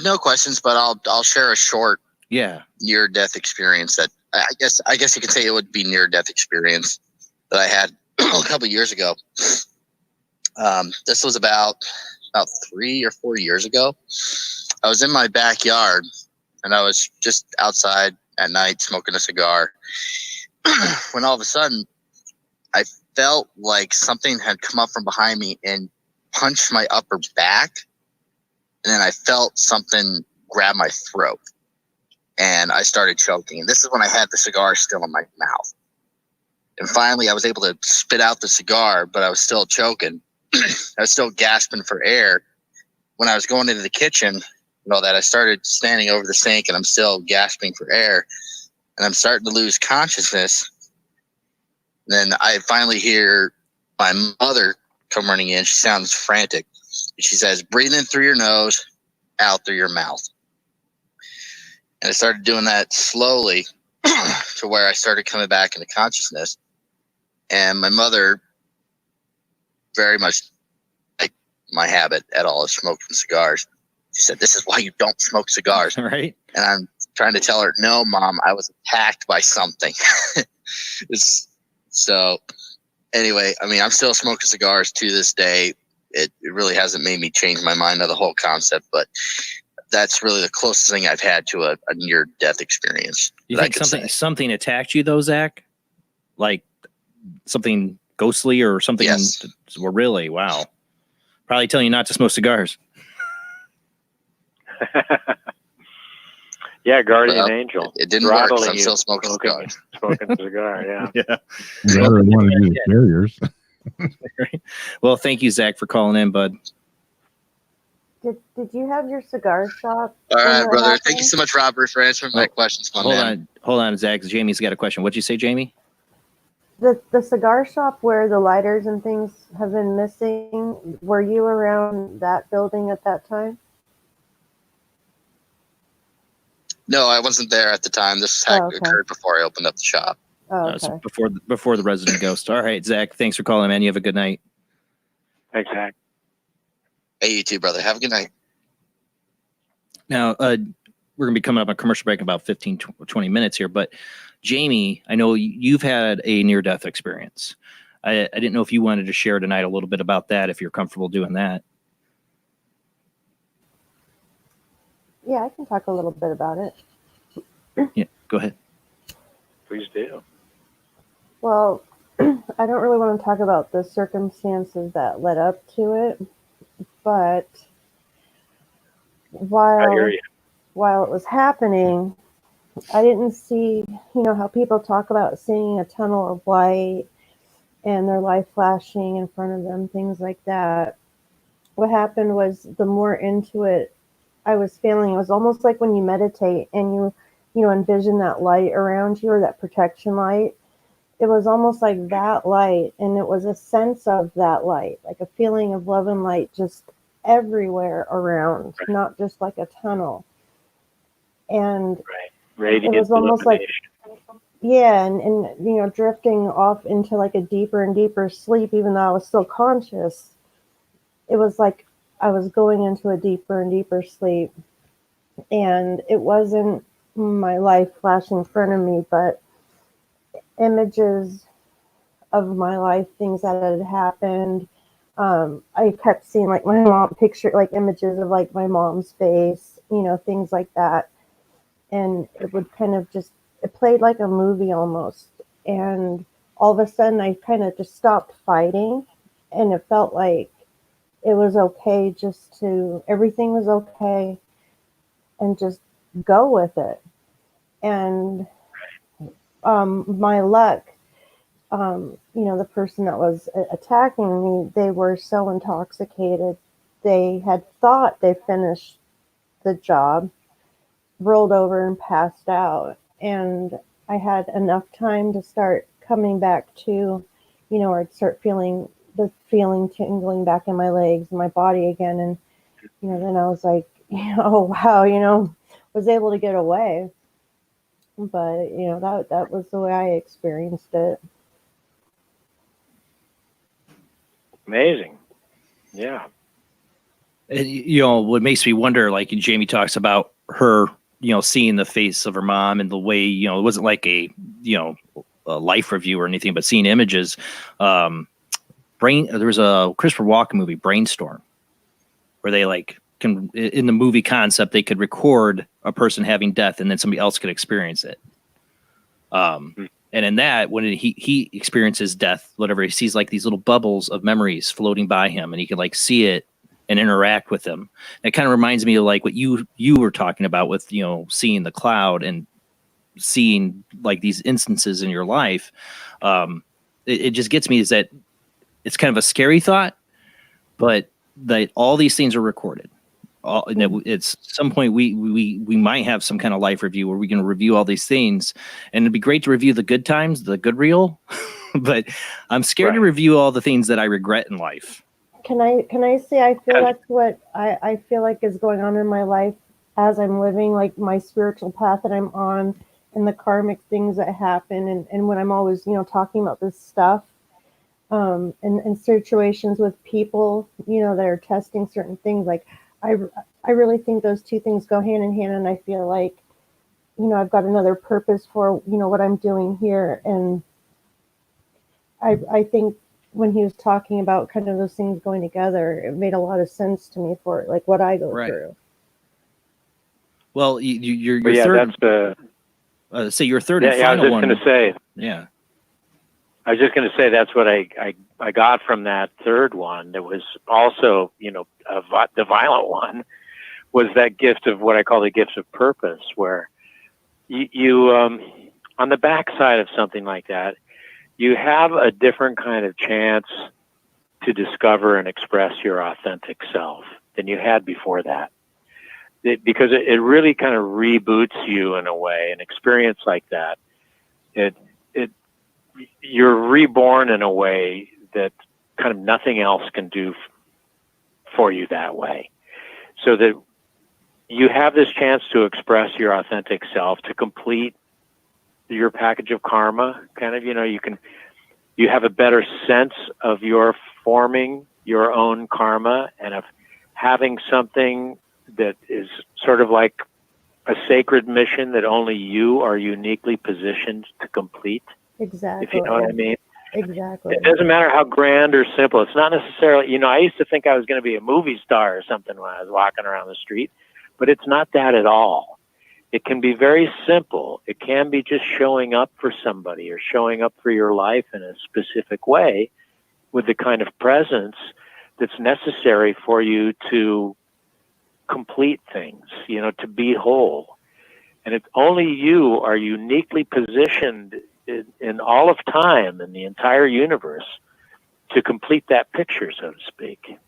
No questions, but I'll share a short near-death experience that I guess you could say it would be near-death experience that I had a couple years ago. This was about 3 or 4 years ago. I was in my backyard, and I was just outside at night smoking a cigar when all of a sudden I felt like something had come up from behind me and punched my upper back. And then I felt something grab my throat, and I started choking. And this is when I had the cigar still in my mouth. And finally, I was able to spit out the cigar, but I was still choking. I was still gasping for air. When I was going into the kitchen, I started standing over the sink, and I'm still gasping for air. And I'm starting to lose consciousness. And then I finally hear my mother come running in. She sounds frantic. She says, "Breathe in through your nose, out through your mouth." And I started doing that slowly to where I started coming back into consciousness. And my mother, very much like my habit at all, is smoking cigars. She said, "This is why you don't smoke cigars." Right. And I'm trying to tell her, "No, Mom, I was attacked by something." So anyway, I mean, I'm still smoking cigars to this day. It really hasn't made me change my mind on the whole concept, but that's really the closest thing I've had to a near-death experience. You think something attacked you, though, Zach? Like something ghostly or something? Yes. Well, really? Wow. Probably telling you not to smoke cigars. Yeah, guardian angel. It didn't work, so I'm still smoking cigars. Smoking a cigar, yeah. Yeah. Rather want to do the carriers. Well, thank you, Zach, for calling in, bud. Did you have your cigar shop? All right, brother. Thank you so much, Robert, for answering my questions. Hold on, Zach. Jamie's got a question. What'd you say, Jamie? The cigar shop where the lighters and things have been missing, were you around that building at that time? No, I wasn't there at the time. This had occurred before I opened up the shop. Oh, okay. So before the resident ghost. All right, Zach. Thanks for calling, man. You have a good night. Thanks, Zach. Hey, you too, brother. Have a good night. Now, we're going to be coming up on a commercial break in about 15, 20 minutes here. But Jamie, I know you've had a near-death experience. I didn't know if you wanted to share tonight a little bit about that, if you're comfortable doing that. Yeah, I can talk a little bit about it. Yeah, go ahead. Please do. Well, I don't really want to talk about the circumstances that led up to it, but I hear you. while it was happening, I didn't see, how people talk about seeing a tunnel of light and their life flashing in front of them, things like that. What happened was the more into it I was feeling, it was almost like when you meditate and you envision that light around you or that protection light. It was almost like that light, and it was a sense of that light, like a feeling of love and light just everywhere around, not just like a tunnel. And Radiant it was almost like, illumination. yeah, and drifting off into like a deeper and deeper sleep, even though I was still conscious. It was like I was going into a deeper and deeper sleep, and it wasn't my life flashing in front of me, but images of my life, things that had happened. I kept seeing like my mom picture, like images of like my mom's face, things like that. And it would kind of it played like a movie almost. And all of a sudden I kind of just stopped fighting, and it felt like it was okay everything was okay, and just go with it. And my luck, the person that was attacking me, they were so intoxicated. They had thought they finished the job, rolled over and passed out. And I had enough time to start coming back to, or I'd start feeling the feeling tingling back in my legs and my body again. And, then I was like, oh, wow, was able to get away. But, that was the way I experienced it. Amazing. Yeah. What makes me wonder, like Jamie talks about her, seeing the face of her mom and the way, it wasn't like a life review or anything, but seeing images. There was a Christopher Walken movie, Brainstorm, where they in the movie concept, they could record a person having death and then somebody else could experience it. And in that, when he experiences death, whatever, he sees like these little bubbles of memories floating by him, and he can see it and interact with them. And it kind of reminds me of like what you were talking about with, seeing the cloud and seeing like these instances in your life. It just gets me is that it's kind of a scary thought, but that all these things are recorded. It's some point we might have some kind of life review where we can review all these things, and it'd be great to review the good times, the good reel, but I'm scared to review all the things that I regret in life. Can I say I feel that's what I feel like is going on in my life as I'm living like my spiritual path that I'm on, and the karmic things that happen, and when I'm always talking about this stuff, and situations with people that are testing certain things, like I really think those two things go hand in hand, and I feel like I've got another purpose for what I'm doing here. And I think when he was talking about kind of those things going together, it made a lot of sense to me for like what I go through. Well, your yeah, third, that's say your third yeah, and yeah, final one. I was just going to say. Yeah. I was just going to say that's what I got from that third one. That was also, the violent one, was that gift of what I call the gift of purpose, where you on the backside of something like that, you have a different kind of chance to discover and express your authentic self than you had before that. Because it really kind of reboots you in a way. An experience like that, you're reborn in a way that kind of nothing else can do for you that way. So that you have this chance to express your authentic self, to complete your package of karma. Kind of, you have a better sense of your forming your own karma, and of having something that is sort of like a sacred mission that only you are uniquely positioned to complete. Exactly. If you know what I mean. Exactly. It doesn't matter how grand or simple. It's not necessarily, I used to think I was going to be a movie star or something when I was walking around the street, But it's not that at all. It can be very simple. It can be just showing up for somebody or showing up for your life in a specific way with the kind of presence that's necessary for you to complete things, to be whole. And if only you are uniquely positioned in all of time, in the entire universe, to complete that picture, so to speak.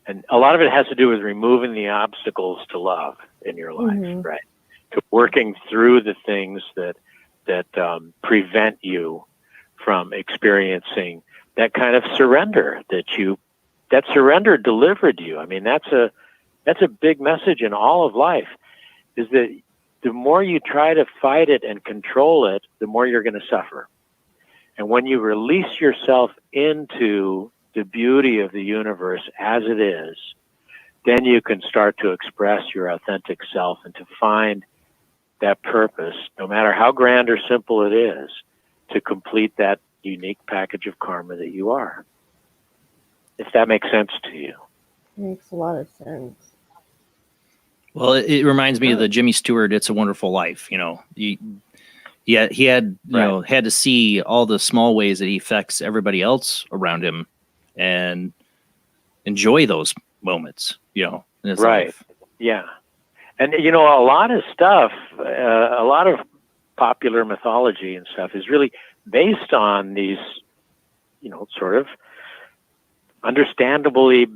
And a lot of it has to do with removing the obstacles to love in your life, right? To working through the things that prevent you from experiencing that kind of surrender that surrender delivered you. I mean, that's a big message in all of life, is that the more you try to fight it and control it, the more you're going to suffer. And when you release yourself into the beauty of the universe as it is, then you can start to express your authentic self and to find that purpose, no matter how grand or simple it is, to complete that unique package of karma that you are. If that makes sense to you. Makes a lot of sense. Well, it reminds me of the Jimmy Stewart "It's a Wonderful Life." He had had to see all the small ways that he affects everybody else around him, and enjoy those moments, in his life. Yeah, and a lot of stuff, a lot of popular mythology and stuff is really based on these, sort of understandably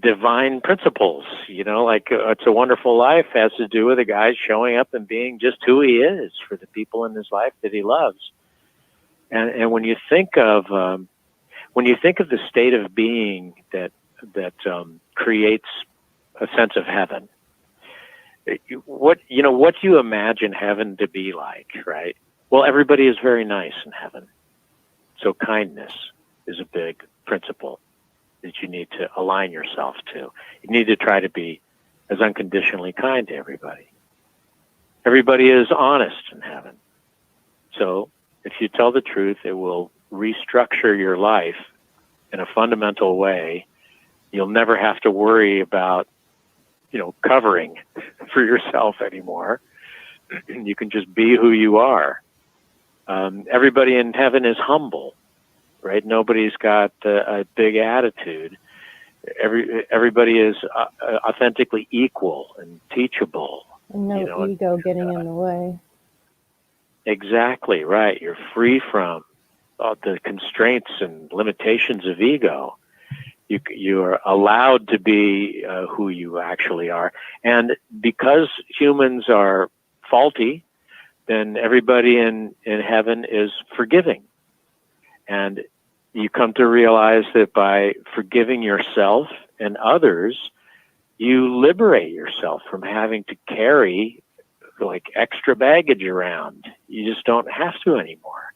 divine principles, like It's a Wonderful Life has to do with a guy showing up and being just who he is for the people in his life that he loves. And when you think of the state of being that creates a sense of heaven, what do you imagine heaven to be like, right? Well, everybody is very nice in heaven. So kindness is a big principle that you need to align yourself to. You need to try to be as unconditionally kind to everybody. Everybody is honest in heaven. So if you tell the truth, it will restructure your life in a fundamental way. You'll never have to worry about, covering for yourself anymore. You can just be who you are. Everybody in heaven is humble. Right? Nobody's got a big attitude. Everybody is authentically equal and teachable. And no ego getting in the way. Exactly, right. You're free from the constraints and limitations of ego. You are allowed to be who you actually are. And because humans are faulty, then everybody in heaven is forgiving. And you come to realize that by forgiving yourself and others, you liberate yourself from having to carry extra baggage around. You just don't have to anymore.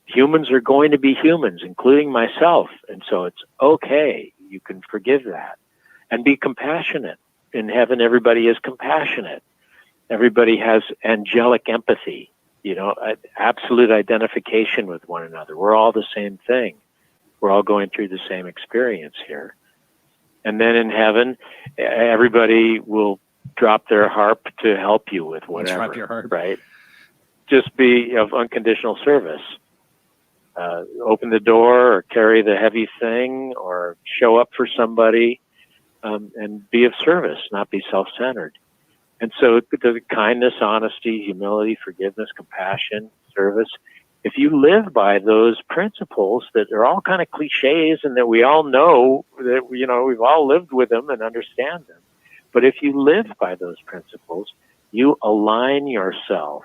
Humans are going to be humans, including myself. And so it's okay. You can forgive that and be compassionate. In heaven, everybody is compassionate. Everybody has angelic empathy. Absolute identification with one another. We're all the same thing. We're all going through the same experience here. And then in heaven, everybody will drop their harp to help you with whatever. Drop your harp. Right? Just be of unconditional service. Open the door or carry the heavy thing or show up for somebody and be of service, not be self-centered. And so the kindness, honesty, humility, forgiveness, compassion, service, if you live by those principles that are all kind of cliches and that we all know that, we've all lived with them and understand them. But if you live by those principles, you align yourself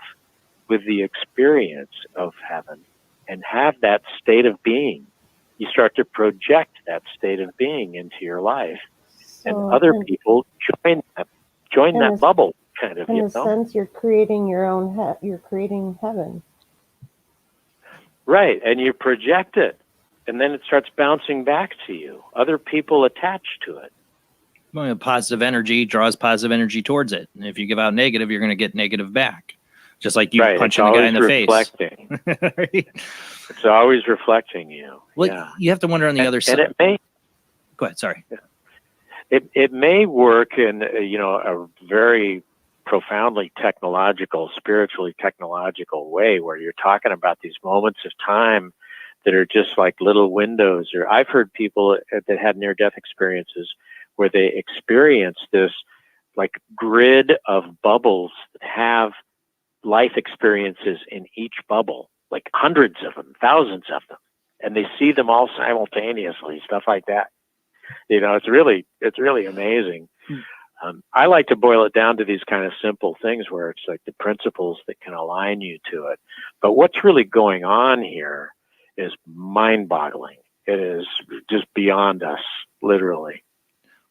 with the experience of heaven and have that state of being. You start to project that state of being into your life. And other people join that bubble, kind of. In a sense, you're creating your own. You're creating heaven. Right, and you project it, and then it starts bouncing back to you. Other people attach to it. Well, positive energy draws positive energy towards it, and if you give out negative, you're going to get negative back. Just like you punching a guy in the reflecting. Face. It's always reflecting you. Well, yeah. You have to wonder on the other side. And it may. Go ahead. Sorry. It may work in a very profoundly technological, spiritually technological way, where you're talking about these moments of time that are just like little windows. Or I've heard people that had near-death experiences where they experience this like grid of bubbles that have life experiences in each bubble, like hundreds of them, thousands of them, and they see them all simultaneously, stuff like that. It's really amazing. I like to boil it down to these kind of simple things where it's like the principles that can align you to it. But what's really going on here is mind-boggling. It is just beyond us, literally.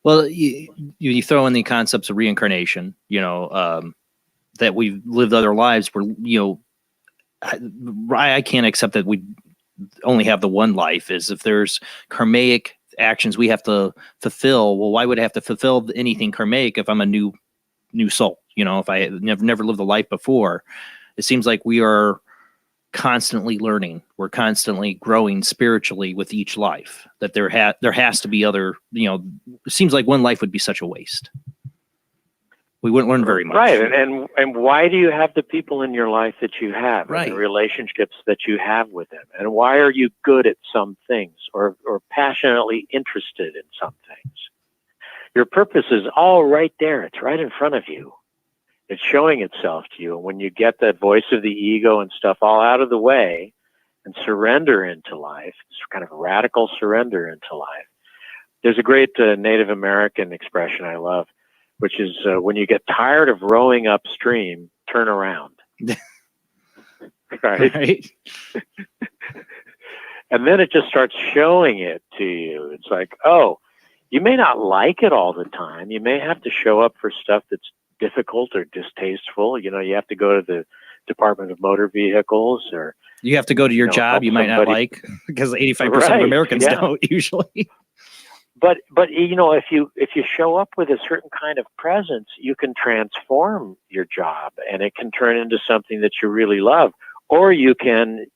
Well, you throw in the concepts of reincarnation, that we've lived other lives where, I can't accept that we only have the one life. Is if there's karmic actions we have to fulfill, well, why would I have to fulfill anything karmic if I'm a new soul? If I never lived a life before, it seems like we are constantly learning. We're constantly growing spiritually with each life. That there has to be other. It seems like one life would be such a waste. We wouldn't learn very much. Right. And why do you have the people in your life that you have, right, and the relationships that you have with them? And why are you good at some things or passionately interested in some things? Your purpose is all right there. It's right in front of you. It's showing itself to you. And when you get that voice of the ego and stuff all out of the way and surrender into life, this kind of radical surrender into life. There's a great Native American expression I love, which is when you get tired of rowing upstream, turn around. Right? And then it just starts showing it to you. It's like, oh, you may not like it all the time. You may have to show up for stuff that's difficult or distasteful. You have to go to the Department of Motor Vehicles, or you have to go to your job you might not like, because 85% of Americans don't usually. But if you show up with a certain kind of presence, you can transform your job, and it can turn into something that you really love. Or you can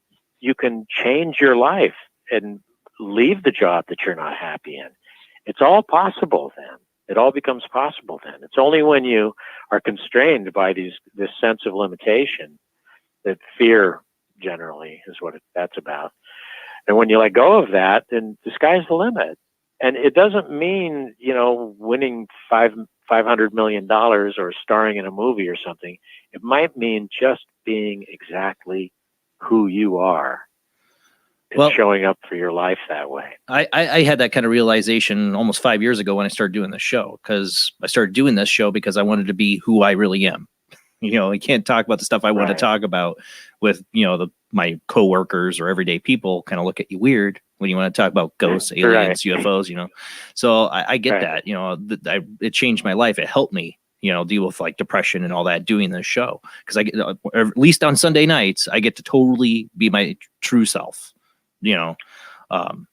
change your life and leave the job that you're not happy in. It's all possible then. It all becomes possible then. It's only when you are constrained by this sense of limitation that fear generally is what that's about. And when you let go of that, then the sky's the limit. And it doesn't mean, winning $500 million or starring in a movie or something. It might mean just being exactly who you are and showing up for your life that way. I had that kind of realization almost 5 years ago when I started doing this show, because I started doing this show because I wanted to be who I really am. I can't talk about the stuff I want to talk about with, my coworkers or everyday people kind of look at you weird when you want to talk about ghosts, aliens, UFOs, So I get that, it changed my life. It helped me, deal with like depression and all that doing this show. Because I get, at least on Sunday nights, I get to totally be my true self,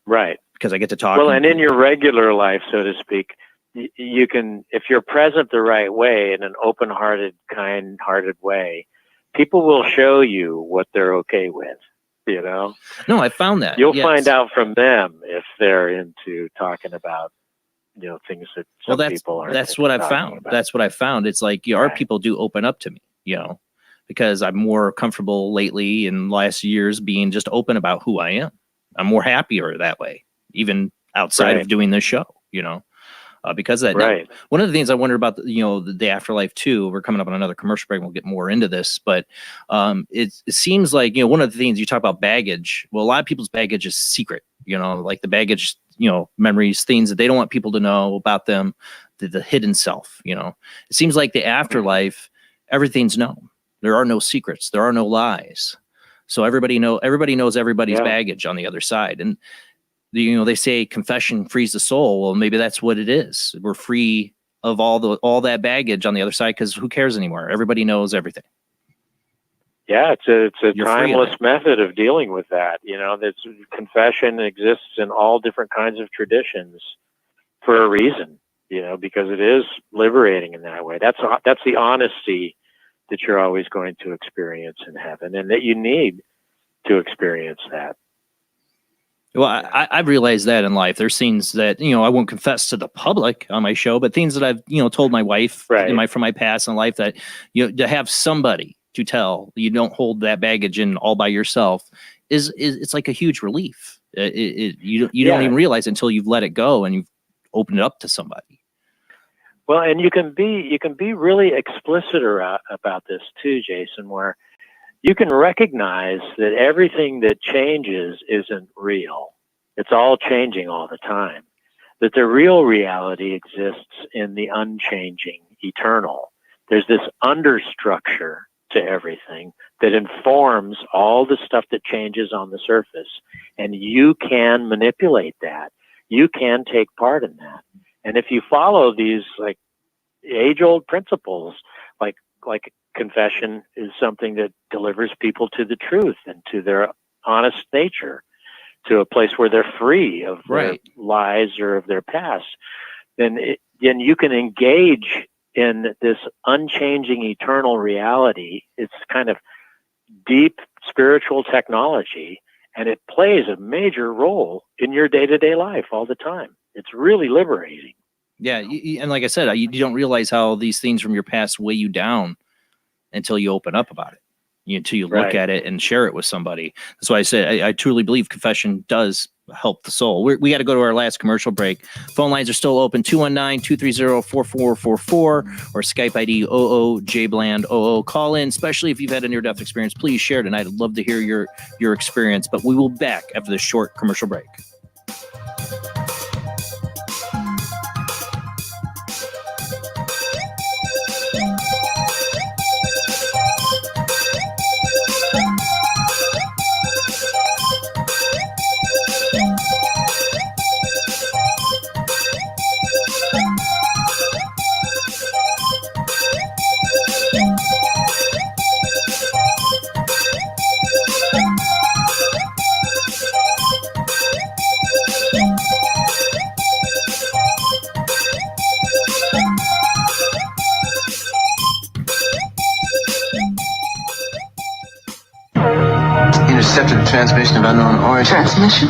right. Because I get to talk. Well, and in your regular life, so to speak, you can, if you're present the right way, in an open-hearted, kind-hearted way, people will show you what they're okay with, No, I found that. You'll find out from them if they're into talking about, things that some people are. That's what I found. About. That's what I found. It's like, our people do open up to me, because I'm more comfortable lately in last years being just open about who I am. I'm more happier that way, even outside of doing this show, because of that. Right. Now, one of the things I wonder about, the afterlife too, we're coming up on another commercial break. We'll get more into this, but it seems like, one of the things you talk about baggage. Well, a lot of people's baggage is secret, like the baggage, memories, things that they don't want people to know about them, the hidden self, It seems like the afterlife, everything's known. There are no secrets. There are no lies. So everybody knows everybody's baggage on the other side. And they say confession frees the soul. Well, maybe that's what it is. We're free of all that baggage on the other side, because who cares anymore? Everybody knows everything. Yeah, it's a timeless method of dealing with that. That's confession exists in all different kinds of traditions for a reason. Because it is liberating in that way. That's the honesty that you're always going to experience in heaven, and that you need to experience that. Well, I've realized that in life. There's things that, I won't confess to the public on my show, but things that I've, told my wife from my past in life that, to have somebody to tell, you don't hold that baggage in all by yourself is it's like a huge relief. You don't even realize until you've let it go and you've opened it up to somebody. Well, and you can be really explicit about this too, Jason, where you can recognize that everything that changes isn't real. It's all changing all the time. That the real reality exists in the unchanging, eternal. There's this understructure to everything that informs all the stuff that changes on the surface. And you can manipulate that. You can take part in that. And if you follow these like age-old principles, like confession is something that delivers people to the truth and to their honest nature, to a place where they're free of their lies or of their past, then you can engage in this unchanging eternal reality. It's kind of deep spiritual technology, and it plays a major role in your day-to-day life all the time. It's really liberating. Yeah, and like I said, you don't realize how these things from your past weigh you down until you open up about it, until you look at it and share it with somebody. That's why I said I truly believe confession does help the soul. We got to go to our last commercial break. Phone lines are still open, 219-230-4444 or Skype ID OOJBland00. Call in, especially if you've had a near-death experience. Please share tonight. I'd love to hear your experience, but we will be back after this short commercial break. Intercepted transmission of unknown origin. Transmission?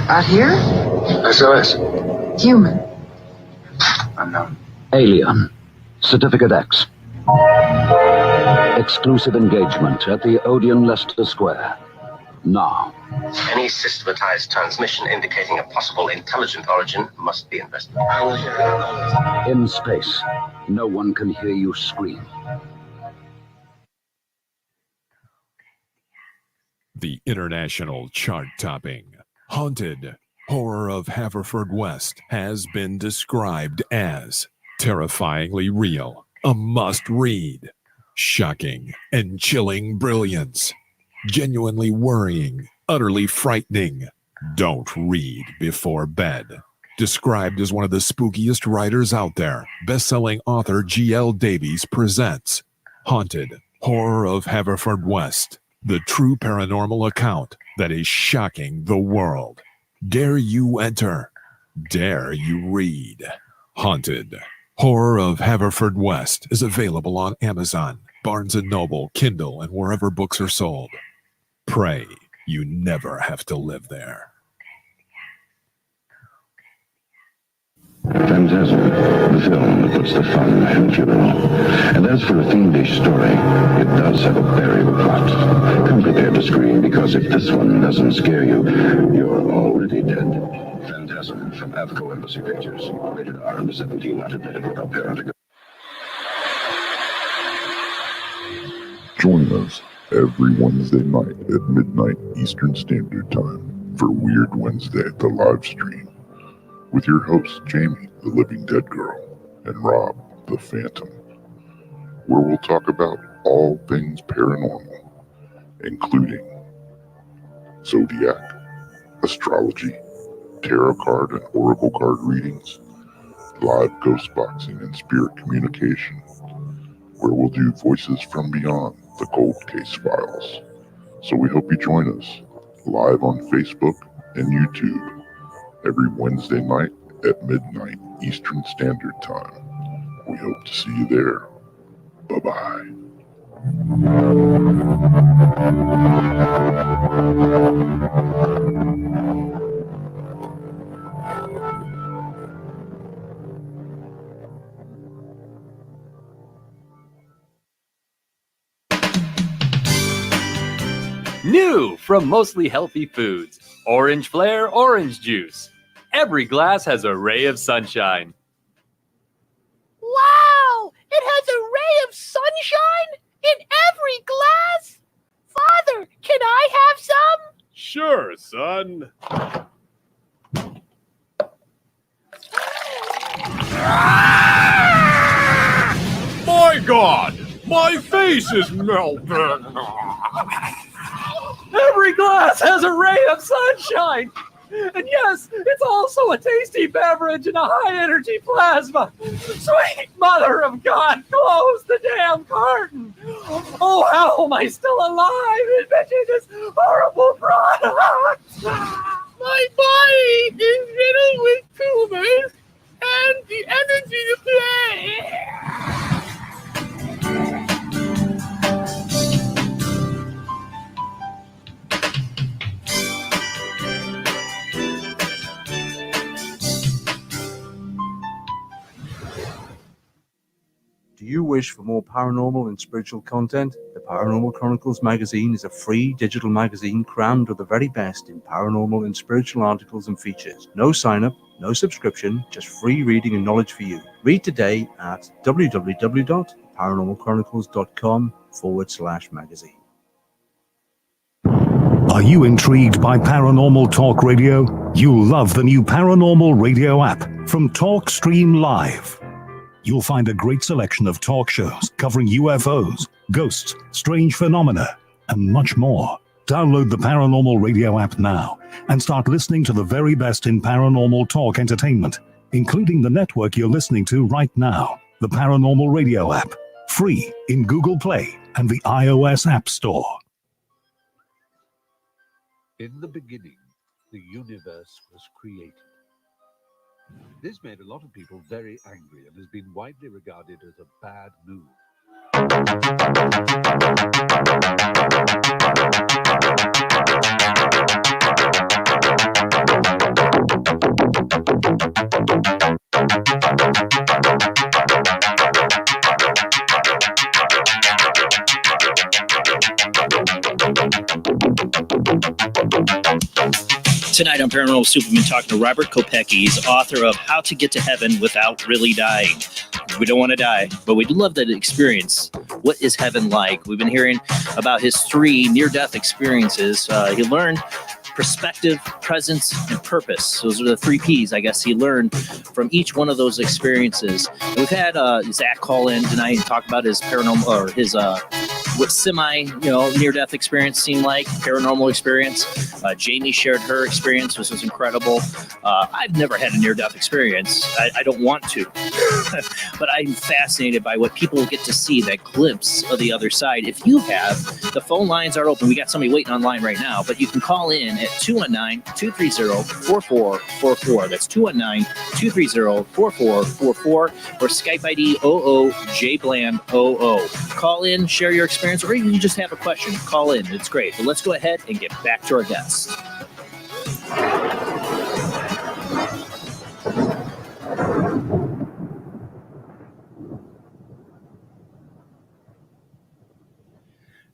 Out here? SOS. Human. Unknown. Alien. Certificate X. Exclusive engagement at the Odeon Leicester Square. Now. Any systematized transmission indicating a possible intelligent origin must be investigated. In space, no one can hear you scream. The international chart-topping Haunted Horror of Haverfordwest has been described as terrifyingly real, a must-read, shocking and chilling brilliance, genuinely worrying, utterly frightening. Don't read before bed. Described as one of the spookiest writers out there, best-selling author G.L. Davies presents Haunted Horror of Haverfordwest, the true paranormal account that is shocking the world. Dare you enter? Dare you read? Haunted Horror of Haverfordwest is available on Amazon, Barnes & Noble, Kindle, and wherever books are sold. Pray you never have to live there. Phantasm, the film that puts the fun in funeral. And as for a fiendish story, it does have a burial plot. Come prepared to scream, because if this one doesn't scare you, you're already dead. Phantasm from Avco Embassy Pictures. Rated R under 17, not admitted without parent. Join us every Wednesday night at midnight Eastern Standard Time for Weird Wednesday, the live stream, with your hosts Jamie, the Living Dead Girl, and Rob, the Phantom, where we'll talk about all things paranormal, including zodiac, astrology, tarot card and oracle card readings, live ghost boxing and spirit communication, where we'll do Voices from Beyond, the Cold Case Files. So we hope you join us live on Facebook and YouTube every Wednesday night at midnight Eastern Standard Time. We hope to see you there. Bye-bye. from mostly healthy foods. Orange Flare orange juice. Every glass has a ray of sunshine. Wow! It has a ray of sunshine in every glass? Father, can I have some? Sure, son. My God! My face is melting! Every glass has a ray of sunshine! And yes, it's also a tasty beverage and a high-energy plasma. Sweet Mother of God, close the damn carton! Oh, how am I still alive inventing this horrible product? My body is riddled with tumors and the energy to play. Do you wish for more paranormal and spiritual content? The Paranormal Chronicles magazine is a free digital magazine crammed with the very best in paranormal and spiritual articles and features. No sign-up, no subscription, just free reading and knowledge for you. Read today at www.paranormalchronicles.com/magazine. Are you intrigued by Paranormal Talk Radio? You'll love the new Paranormal Radio app from Talkstream Live. You'll find a great selection of talk shows covering UFOs, ghosts, strange phenomena, and much more. Download the Paranormal Radio app now and start listening to the very best in paranormal talk entertainment, including the network you're listening to right now. The Paranormal Radio app, free in Google Play and the iOS App Store. In the beginning, the universe was created. This made a lot of people very angry and has been widely regarded as a bad move. Tonight on Paranormal Soup, we've been talking to Robert Kopecky. He's author of How to Get to Heaven Without Really Dying. We don't want to die, but we'd love to experience what is heaven like. We've been hearing about his 3 near-death experiences. He learned perspective, presence, and purpose. Those are the 3 Ps, I guess, he learned from each one of those experiences. And we've had Zach call in tonight and talk about his paranormal, or his what semi, near-death experience seemed like, paranormal experience. Jamie shared her experience, which was incredible. I've never had a near-death experience. I don't want to. But I'm fascinated by what people get to see, that glimpse of the other side. If you have, the phone lines are open. We got somebody waiting online right now, but you can call in at 219-230-4444. That's 219-230-4444, or Skype ID 00JBland00. Call in, share your experience, or even you just have a question. Call in. It's great. But let's go ahead and get back to our guest.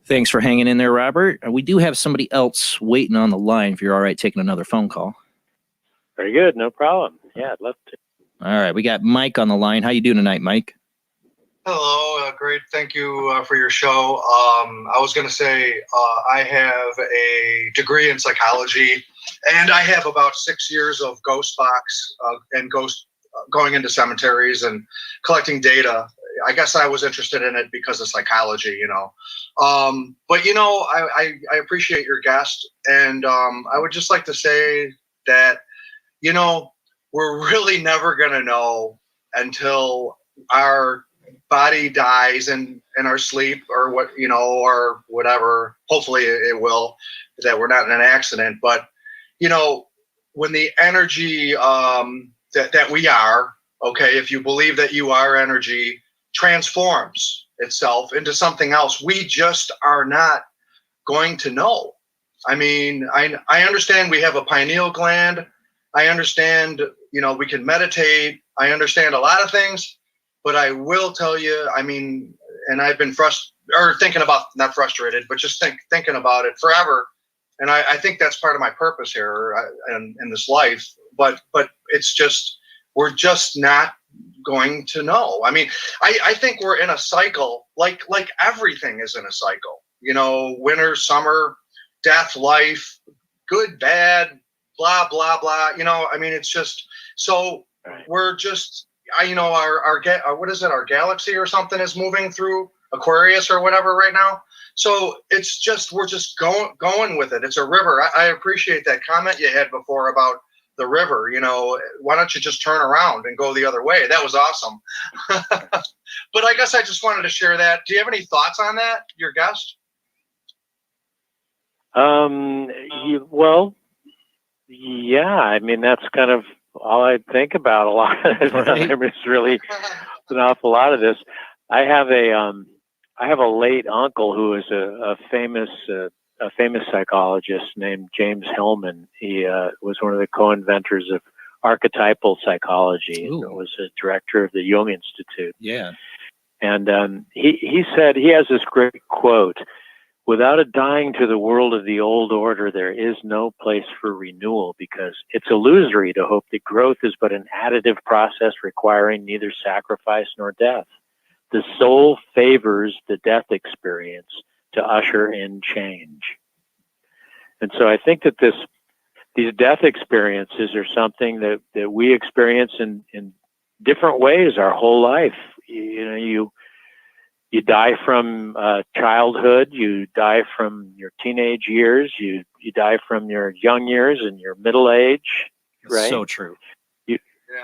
Thanks for hanging in there, Robert. We do have somebody else waiting on the line if you're all right taking another phone call. Very good. No problem. Yeah, I'd love to. All right. We got Mike on the line. How you doing tonight, Mike? Hello. Great. Thank you for your show. I was going to say I have a degree in psychology, and I have about 6 years of ghost box and ghost going into cemeteries and collecting data. I guess I was interested in it because of psychology, But, I appreciate your guest. And I would just like to say that, we're really never going to know until our body dies in our sleep or or whatever. Hopefully it will, that we're not in an accident. But, when the energy that we are, okay, if you believe that you are energy, transforms itself into something else, we just are not going to know. I mean, I understand we have a pineal gland. I understand, we can meditate. I understand a lot of things, but I will tell you, and I've been thinking about, not frustrated, but just thinking about it forever. And I think that's part of my purpose here in this life. But it's just, we're just not going to know. I mean, I think we're in a cycle, like everything is in a cycle. You know, winter, summer, death, life, good, bad, blah, blah, blah. You know, I mean, it's just, so we're just, you know, our what is it? Our galaxy or something is moving through Aquarius or whatever right now. So it's just, we're just going with it. It's a river. I appreciate that comment you had before about the river. You know, why don't you just turn around and go the other way? That was awesome. But I guess I just wanted to share that. Do you have any thoughts on that, your guest? Well, yeah, I mean, that's kind of all I think about a lot of the time. It's really an awful lot of this. I have a late uncle who is a famous psychologist named James Hillman. He was one of the co-inventors of archetypal psychology. He was a director of the Jung Institute. Yeah. And he said, he has this great quote: "Without a dying to the world of the old order, there is no place for renewal, because it's illusory to hope that growth is but an additive process requiring neither sacrifice nor death. The soul favors the death experience to usher in change." And so I think that these death experiences are something that we experience in different ways our whole life. You know, you die from childhood, you die from your teenage years, you die from your young years and your middle age, right? So true.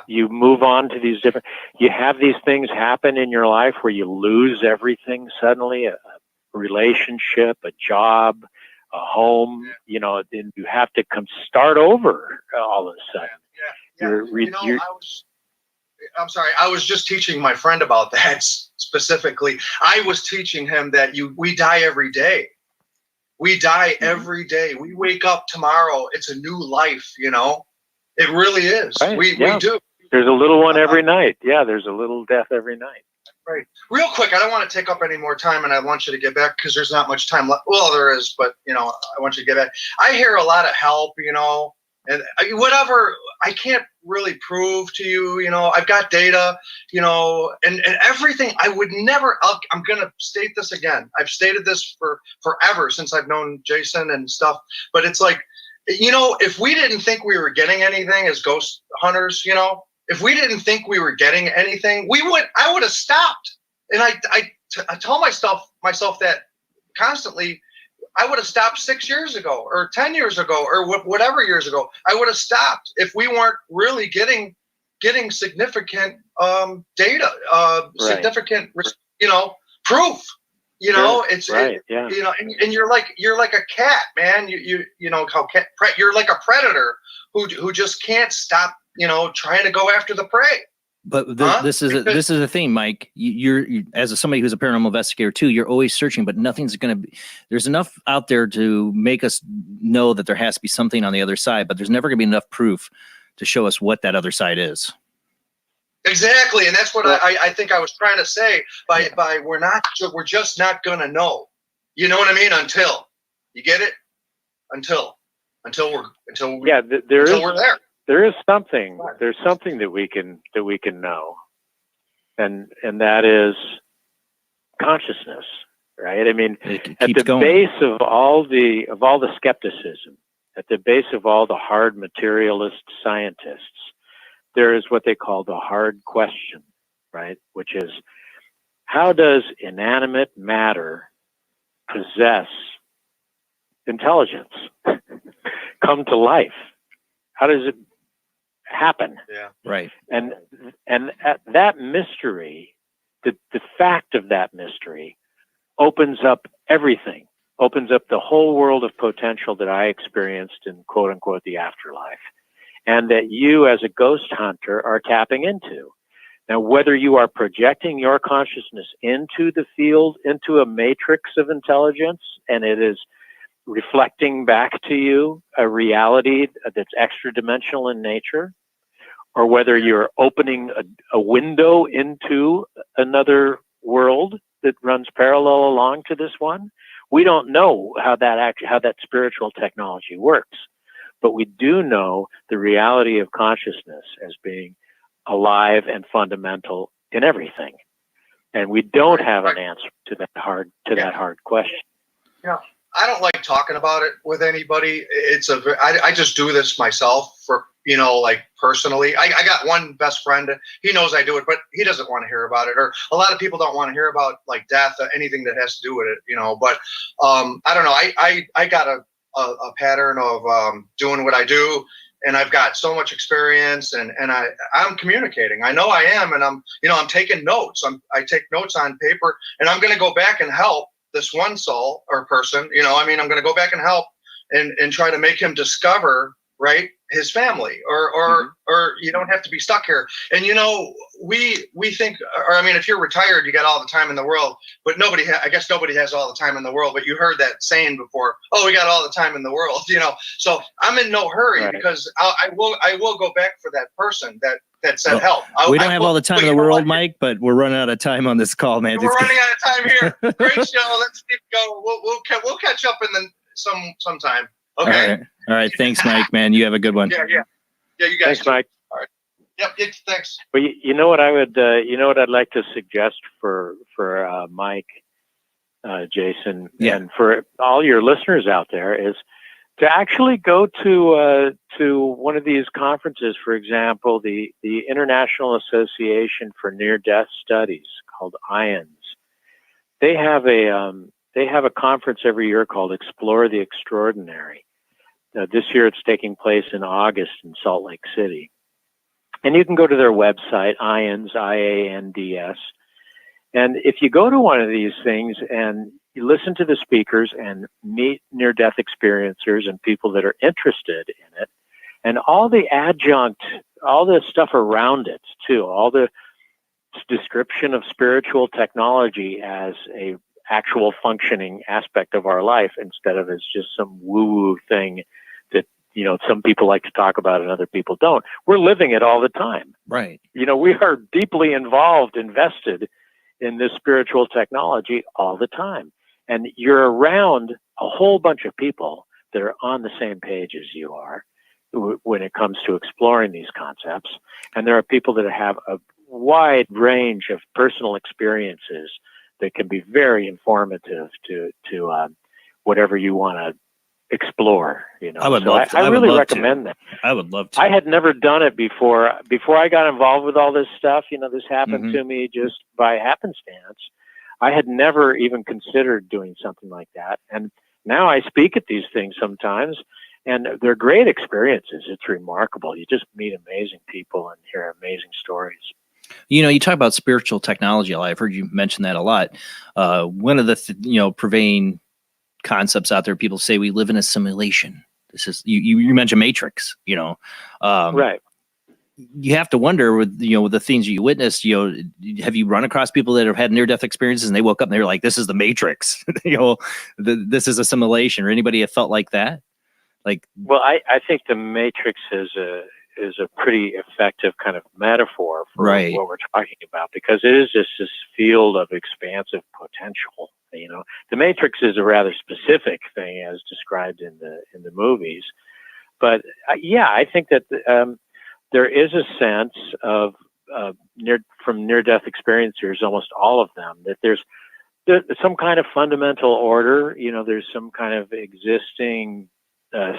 You move on to these different, you have these things happen in your life where you lose everything suddenly, a relationship, a job, a home, you know, then you have to start over all of a sudden. Yeah. I'm sorry, I was just teaching my friend about that specifically. I was teaching him that we die every day. We die every day. We wake up tomorrow. It's a new life, you know? It really is. Right. We do. There's a little one every night. Yeah, there's a little death every night. Right. Real quick, I don't want to take up any more time, and I want you to get back because there's not much time left. Well, there is, but, you know, I want you to get back. I hear a lot of help, you know, and whatever I can't really prove to you, you know, I've got data, you know, and everything. I would never, I'm going to state this again. I've stated this for forever since I've known Jason and stuff, but it's like, you know, if we didn't think we were getting anything as ghost hunters, you know, if we didn't think we were getting anything, I would have stopped. And I tell myself that constantly. I would have stopped 6 years ago or 10 years ago or whatever years ago. I would have stopped if we weren't really getting significant data, significant, you know, proof. You know, it's right, yeah. You know, and you're like a cat, man. You know how you're like a predator who just can't stop, you know, trying to go after the prey. But this is the thing, Mike. You're as somebody who's a paranormal investigator too. You're always searching, but nothing's going to be. There's enough out there to make us know that there has to be something on the other side, but there's never going to be enough proof to show us what that other side is. Exactly, and that's what I think I was trying to say. By we're just not going to know. You know what I mean? Until you get it. Until we're there. There is something. There's something that we can know, and that is consciousness, right? I mean, at the base of all the skepticism, at the base of all the hard materialist scientists, there is what they call the hard question, right? Which is, how does inanimate matter possess intelligence, come to life? How does it happen? Yeah. Right. And that mystery, the fact of that mystery opens up everything, opens up the whole world of potential that I experienced in quote unquote the afterlife, and that you as a ghost hunter are tapping into. Now, whether you are projecting your consciousness into the field, into a matrix of intelligence, and it is reflecting back to you a reality that's extra dimensional in nature, or whether you're opening a window into another world that runs parallel along to this one, We don't know how that spiritual technology works, but we do know the reality of consciousness as being alive and fundamental in everything. And we don't have an answer to that hard question. Yeah, I don't like talking about it with anybody. I just do this myself for, like personally. I got one best friend. He knows I do it, but he doesn't want to hear about it. Or a lot of people don't want to hear about like death or anything that has to do with it, But I don't know. I got a pattern of doing what I do. And I've got so much experience, and I'm communicating. I know I am, and I'm taking notes. I take notes on paper, and I'm going to go back and help this one soul or person. I'm going to go back and help and try to make him discover, right, his family, or you don't have to be stuck here. And we think, or if you're retired, you got all the time in the world, but I guess nobody has all the time in the world. But you heard that saying before. Oh, we got all the time in the world, So I'm in no hurry, because I will go back for that person that said help. We don't have all the time in the world, Mike, but we're running out of time on this call, man. We're running out of time here. Great show. Let's keep going. We'll catch up in sometime. Okay. All right. Thanks, Mike, man. You have a good one. Yeah. You guys. Thanks, Mike. All right. Yep. Thanks. Well, you know what I would, I'd like to suggest for Mike, Jason, and for all your listeners out there is to actually go to one of these conferences. For example, the International Association for Near-Death Studies, called IONS. They have a conference every year called Explore the Extraordinary. This year it's taking place in August in Salt Lake City. And you can go to their website, IANDS, IANDS. And if you go to one of these things and you listen to the speakers and meet near-death experiencers and people that are interested in it, and all the adjunct, all the stuff around it too, all the description of spiritual technology as a actual functioning aspect of our life, instead of as just some woo-woo thing that, some people like to talk about and other people don't. We're living it all the time. Right. We are deeply invested in this spiritual technology all the time. And you're around a whole bunch of people that are on the same page as you are when it comes to exploring these concepts. And there are people that have a wide range of personal experiences that can be very informative to whatever you want to explore. I would love to. I really recommend that. I would love to. I had never done it before. Before I got involved with all this stuff, this happened to me just by happenstance. I had never even considered doing something like that. And now I speak at these things sometimes, and they're great experiences. It's remarkable. You just meet amazing people and hear amazing stories. You talk about spiritual technology. I've heard you mention that a lot. One of the prevailing concepts out there, people say we live in a simulation. This is you mentioned Matrix. Right. You have to wonder with the things you witnessed. Have you run across people that have had near-death experiences and they woke up and they're like, "This is the Matrix." This is a simulation. Or anybody have felt like that? Well, I think the Matrix is a pretty effective kind of metaphor for what we're talking about, because it is just this field of expansive potential. The Matrix is a rather specific thing as described in the movies, but I think that there is a sense of from near-death experiencers, almost all of them, that there's some kind of fundamental order. There's some kind of existing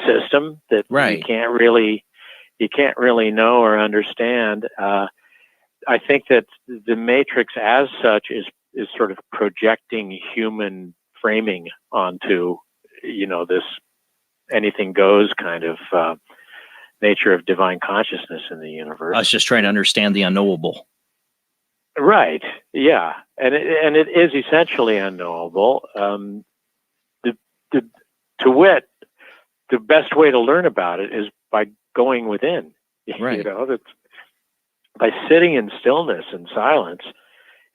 system that you can't really know or understand. I think that the Matrix as such is sort of projecting human framing onto, this anything goes kind of nature of divine consciousness in the universe. I was just trying to understand the unknowable. Right. Yeah. And it is essentially unknowable. To wit, the best way to learn about it is by going within. Right. That's by sitting in stillness and silence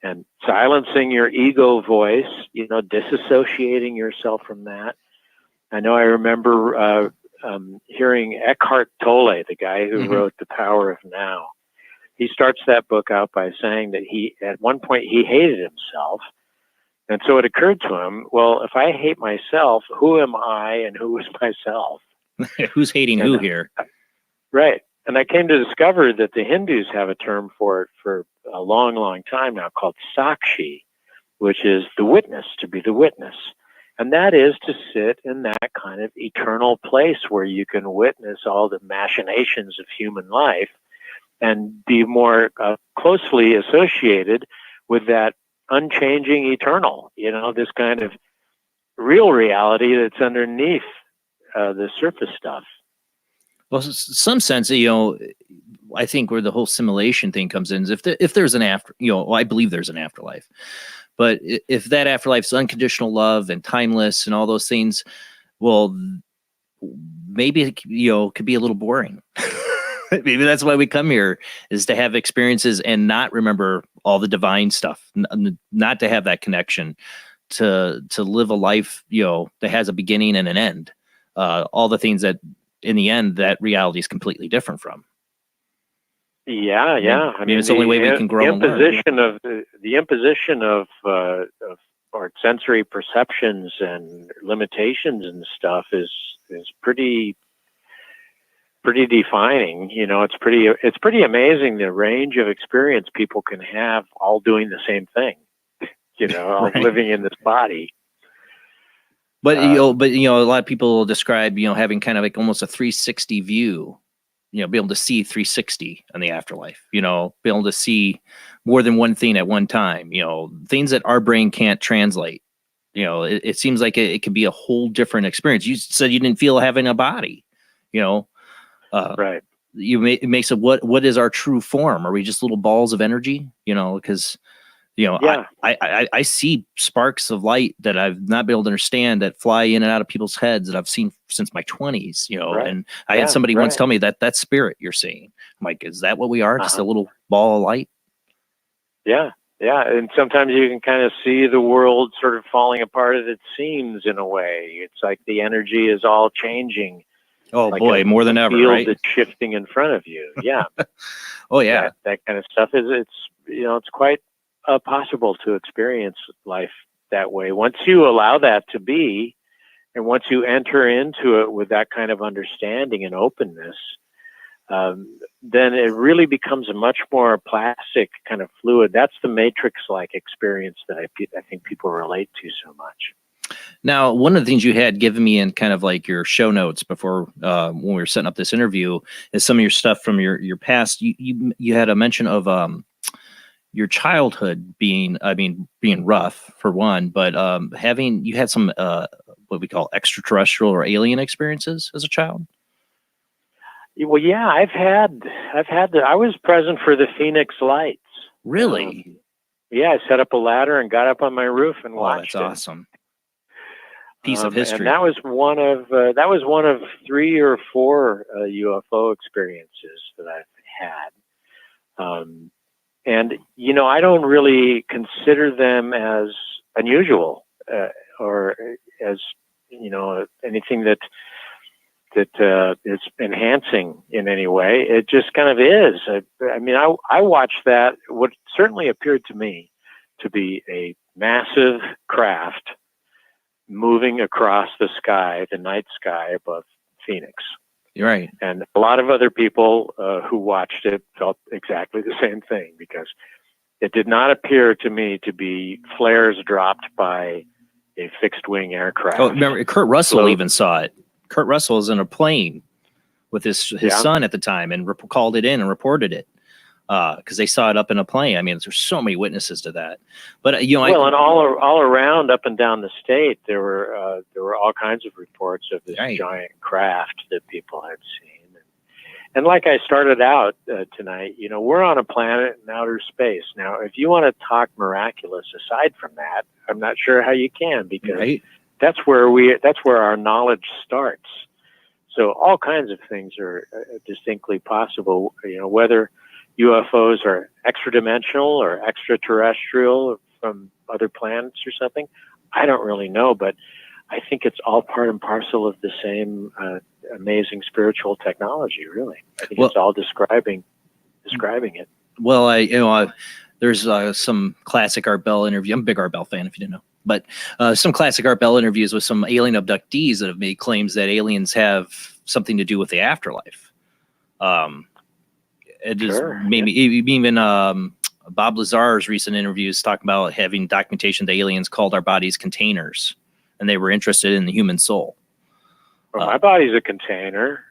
and silencing your ego voice, disassociating yourself from that. I know I remember hearing Eckhart Tolle, the guy who wrote The Power of Now. He starts that book out by saying that at one point he hated himself And so it occurred to him, well, if I hate myself, who am I and who is myself? Who's hating who here? Right. And I came to discover that the Hindus have a term for it for a long, long time now called sakshi, which is the witness, to be the witness. And that is to sit in that kind of eternal place where you can witness all the machinations of human life and be more closely associated with that unchanging eternal, this kind of real reality that's underneath the surface stuff. Well, some sense, I think where the whole simulation thing comes in is if there's an after, I believe there's an afterlife, but if that afterlife is unconditional love and timeless and all those things, well, maybe it could be a little boring. Maybe that's why we come here, is to have experiences and not remember all the divine stuff, not to have that connection, to live a life, that has a beginning and an end. All the things that in the end, that reality is completely different from. Yeah. I mean, it's the only way we can grow and learn. The imposition of our sensory perceptions and limitations and stuff is pretty defining. It's pretty amazing the range of experience people can have all doing the same thing. All living in this body. But a lot of people will describe having kind of like almost a 360 view, be able to see 360 on the afterlife, be able to see more than one thing at one time, things that our brain can't translate. It seems like it could be a whole different experience. You said you didn't feel having a body, right. It makes it, what is our true form? Are we just little balls of energy? Because I see sparks of light that I've not been able to understand that fly in and out of people's heads that I've seen since my 20s, Right. and I had somebody once tell me that's spirit you're seeing. I'm like, is that what we are? Just a little ball of light? Yeah. And sometimes you can kind of see the world sort of falling apart at its seams in a way. It's like the energy is all changing. Oh like boy, more than ever, right? That's shifting in front of you. Yeah. Oh yeah. That kind of stuff it's quite possible to experience life that way. Once you allow that to be, and once you enter into it with that kind of understanding and openness, then it really becomes a much more plastic kind of fluid. That's the matrix-like experience that I think people relate to so much. Now, one of the things you had given me in kind of like your show notes before when we were setting up this interview is some of your stuff from your past. You had a mention of your childhood being rough for one, but you had some what we call extraterrestrial or alien experiences as a child. Well, yeah, I was present for the Phoenix Lights. Really? Yeah, I set up a ladder and got up on my roof and watched that's awesome. Piece of history. And that was one of 3 or 4 UFO experiences that I've had. And I don't really consider them as unusual or as anything that is enhancing in any way. It just kind of is. I watched that, what certainly appeared to me to be a massive craft moving across the sky, the night sky above Phoenix. You're right. And a lot of other people who watched it felt exactly the same thing, because it did not appear to me to be flares dropped by a fixed wing aircraft. Oh, remember, Kurt Russell even saw it. Kurt Russell was in a plane with his son at the time and called it in and reported it because they saw it up in a plane. I mean, there's so many witnesses to that. But and all around up and down the state, there were all kinds of reports of this giant craft that people had seen. And like I started out tonight, we're on a planet in outer space. Now, if you want to talk miraculous aside from that, I'm not sure how you can, because that's where our knowledge starts. So all kinds of things are distinctly possible. Whether UFOs are extra-dimensional or extraterrestrial from other planets or something, I don't really know, but I think it's all part and parcel of the same amazing spiritual technology, really. I think it's all describing it. Well, there's some classic Art Bell interview. I'm a big Art Bell fan, if you didn't know. But some classic Art Bell interviews with some alien abductees that have made claims that aliens have something to do with the afterlife. It is maybe even Bob Lazar's recent interviews talk about having documentation that aliens called our bodies containers, and they were interested in the human soul. Well, my body's a container.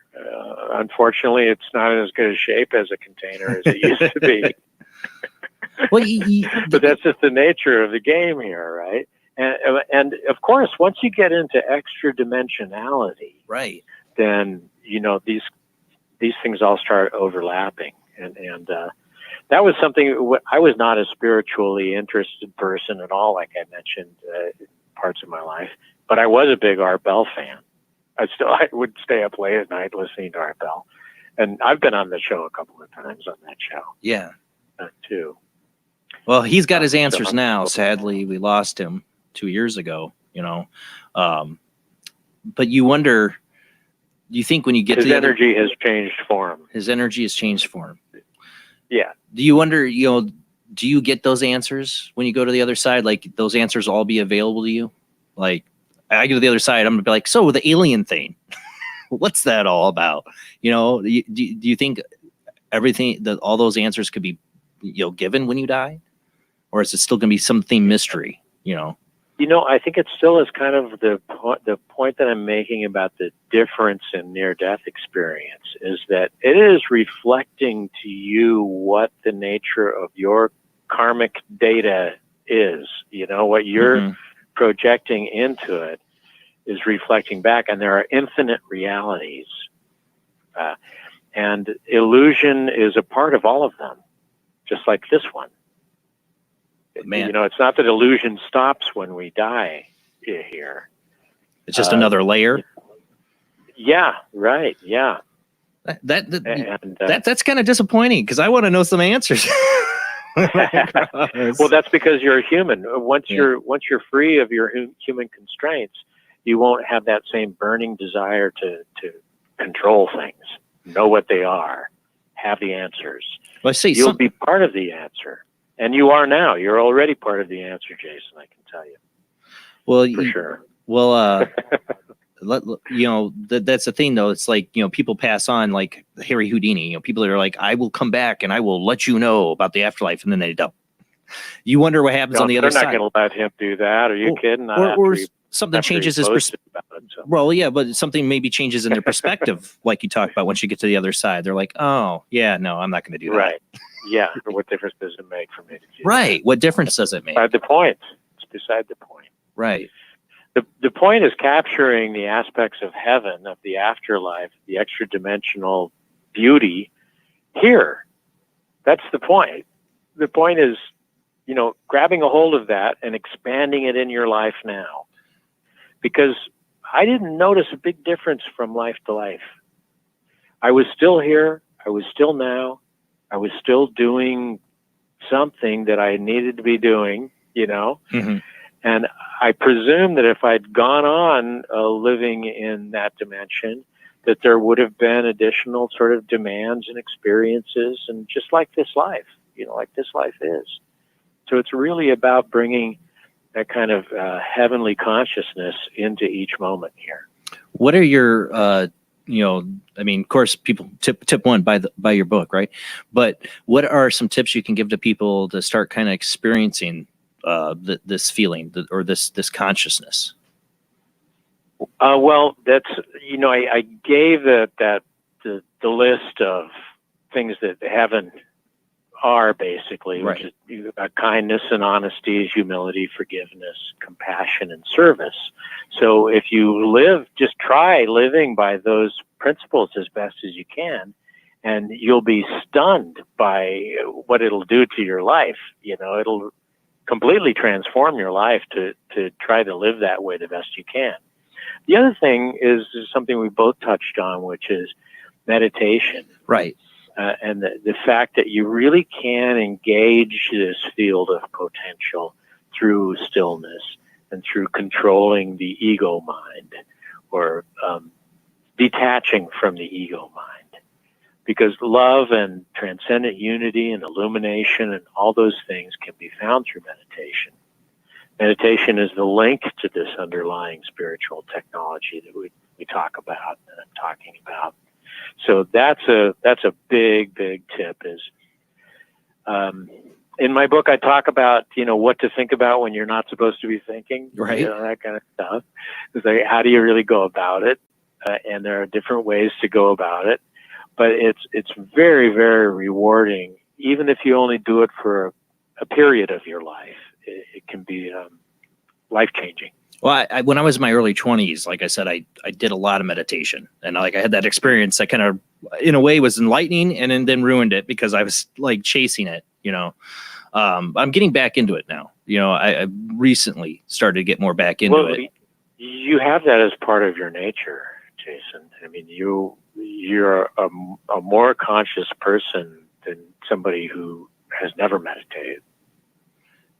Unfortunately, it's not in as good a shape as a container as it used to be. Well, but that's just the nature of the game here, right? And of course, once you get into extra dimensionality, right, then these things all start overlapping, and that was something. I was not a spiritually interested person at all, like I mentioned in parts of my life, but I was a big Art Bell fan. I would stay up late at night listening to Art Bell, and I've been on the show a couple of times on that show. Yeah, too. Well, he's got his answers now. Sadly, we lost him 2 years ago. But you wonder. Do you think when you get his to energy has changed for him? His energy has changed for him. Yeah. Do you wonder? Do you get those answers when you go to the other side? Like those answers all be available to you? Like I go to the other side, I'm gonna be like, so the alien thing, what's that all about? Do you think everything that all those answers could be given when you die, or is it still gonna be something mystery? I think it still is kind of the point that I'm making about the difference in near-death experience is that it is reflecting to you what the nature of your karmic data is. What you're projecting into it is reflecting back, and there are infinite realities. And illusion is a part of all of them, just like this one. Man. It's not that illusion stops when we die here. It's just another layer. Yeah, right. Yeah. That's kind of disappointing because I want to know some answers. Well, that's because you're a human. Once you're free of your human constraints, you won't have that same burning desire to control things, know what they are, have the answers. Well, you'll be part of the answer. And you are now. You're already part of the answer, Jason, I can tell you. Well, for sure. Well, that's the thing, though. It's like, people pass on like Harry Houdini. People that are like, I will come back and I will let you know about the afterlife. And then they don't. You wonder what happens on the other side. They're not going to let him do that. Are you kidding? Or something changes his perspective. Well, yeah, but something maybe changes in their perspective, like you talked about once you get to the other side. They're like, oh, yeah, no, I'm not going to do that. Right. Yeah. What difference does it make for me to do Right. that? What difference does it make? Beside the point. It's beside the point. Right. The point is capturing the aspects of heaven, of the afterlife, the extra dimensional beauty here. That's the point. The point is, grabbing a hold of that and expanding it in your life now. Because I didn't notice a big difference from life to life. I was still here. I was still now. I was still doing something that I needed to be doing, And I presume that if I'd gone on living in that dimension, that there would have been additional sort of demands and experiences, and just like this life, like this life is. So it's really about bringing that kind of heavenly consciousness into each moment here. What are your, of course, people tip one, buy your book, right? But what are some tips you can give to people to start kind of experiencing this feeling or this consciousness? Well, that's I gave the list of things that heaven are basically, right. Which is kindness and honesty, humility, forgiveness, compassion, and service. So if you just try living by those principles as best as you can, and you'll be stunned by what it'll do to your life. It'll completely transform your life to try to live that way the best you can. The other thing is something we both touched on, which is meditation. Right. And the fact that you really can engage this field of potential through stillness and through controlling the ego mind, or detaching from the ego mind. Because love and transcendent unity and illumination and all those things can be found through meditation. meditation is the link to this underlying spiritual technology that we talk about, that I'm talking about. So that's a big tip. Is in my book I talk about what to think about when you're not supposed to be thinking, right? That kind of stuff. It's like, how do you really go about it? And there are different ways to go about it, but it's very, very rewarding. Even if you only do it for a period of your life, it can be life changing. Well, when I was in my early 20s, like I said, I did a lot of meditation, and I had that experience that kind of, in a way, was enlightening, and then ruined it because I was like chasing it. I'm getting back into it now. I recently started to get more back into it. You have that as part of your nature, Jason. I mean, you're a more conscious person than somebody who has never meditated.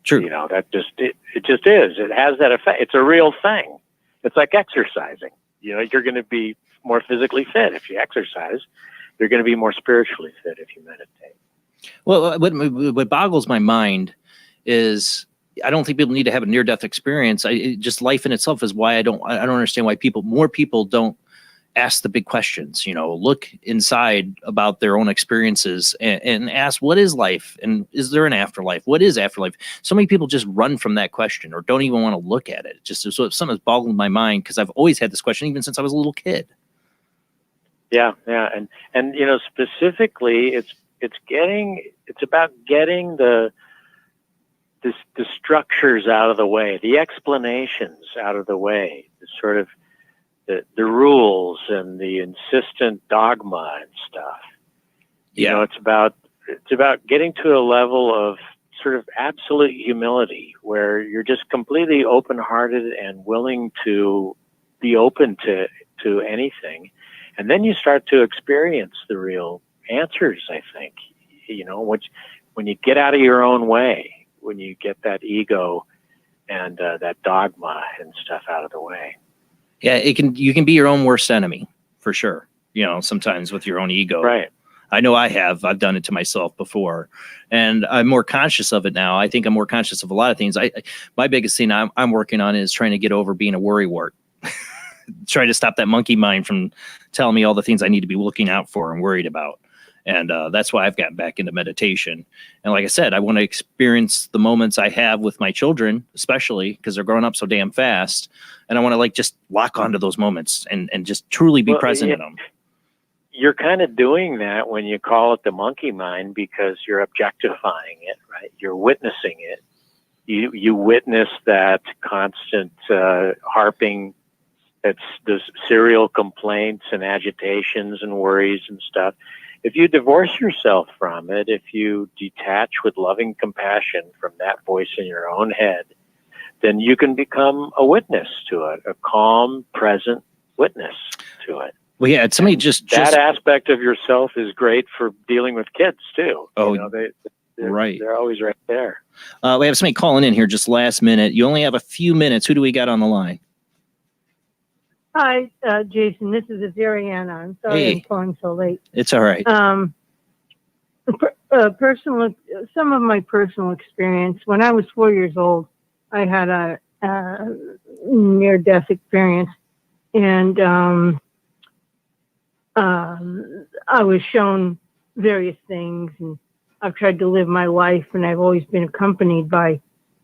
True. That just it just is. It has that effect. It's a real thing. It's like exercising. You're going to be more physically fit if you exercise. You're going to be more spiritually fit if you meditate. Well, what boggles my mind is I don't think people need to have a near-death experience. Just life in itself is why I don't understand why more people don't ask the big questions. Look inside about their own experiences and ask, what is life, and is there an afterlife? What is afterlife? So many people just run from that question or don't even want to look at it. Just so something's boggled my mind because I've always had this question even since I was a little kid. Yeah, and specifically, it's about getting the structures out of the way, the explanations out of the way, the sort of the rules and the insistent dogma and stuff. Yeah. It's about getting to a level of sort of absolute humility where you're just completely open-hearted and willing to be open to anything. And then you start to experience the real answers, I think. When you get out of your own way, when you get that ego and that dogma and stuff out of the way. Yeah, you can be your own worst enemy for sure. Sometimes with your own ego. Right. I know I've done it to myself before, and I'm more conscious of it now. I think I'm more conscious of a lot of things. My biggest thing I'm working on is trying to get over being a worrywart. Trying to stop that monkey mind from telling me all the things I need to be looking out for and worried about. And that's why I've gotten back into meditation. And like I said, I want to experience the moments I have with my children, especially because they're growing up so damn fast. And I want to just lock onto those moments and just truly be present in them. You're kind of doing that when you call it the monkey mind because you're objectifying it, right? You're witnessing it. You witness that constant harping. It's the serial complaints and agitations and worries and stuff. If you divorce yourself from it, if you detach with loving compassion from that voice in your own head, then you can become a witness to it, a calm, present witness to it. Well, yeah, somebody that aspect of yourself is great for dealing with kids too. Oh, right. They're always right there. We have somebody calling in here just last minute. You only have a few minutes. Who do we got on the line? Hi, Jason. This is Azariana. I'm sorry I'm calling so late. It's all right. Some of my personal experience. When I was 4 years old, I had a near-death experience, and I was shown various things, and I've tried to live my life, and I've always been accompanied by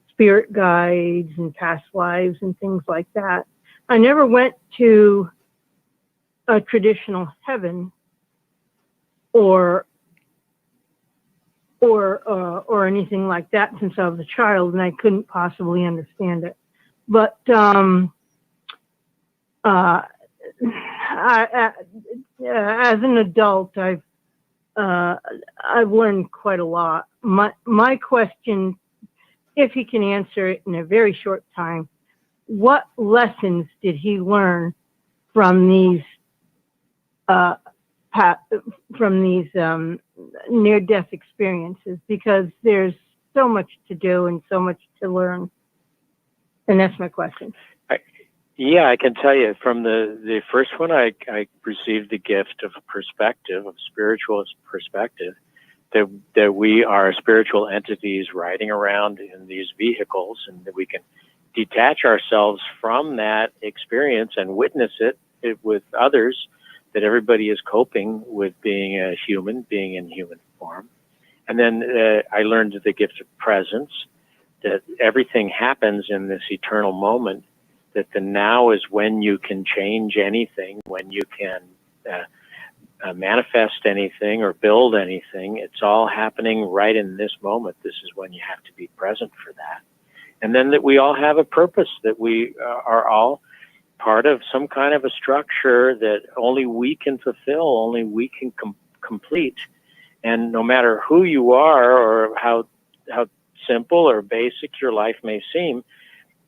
spirit guides and past lives and things like that. I never went to a traditional heaven or anything like that since I was a child, and I couldn't possibly understand it. But as an adult, I've learned quite a lot. My question, if he can answer it in a very short time, what lessons did he learn from these near-death experiences? Because there's so much to do and so much to learn, and that's my question. Yeah, I can tell you from the first one, I received the gift of perspective, of spiritual perspective, that we are spiritual entities riding around in these vehicles, and that we can detach ourselves from that experience and witness it with others, that everybody is coping with being a human, being in human form. And then I learned the gift of presence, that everything happens in this eternal moment, that the now is when you can change anything, when you can manifest anything or build anything. It's all happening right in this moment. This is when you have to be present for that. And then that we all have a purpose, that we are all part of some kind of a structure that only we can fulfill, only we can complete. And no matter who you are or how simple or basic your life may seem,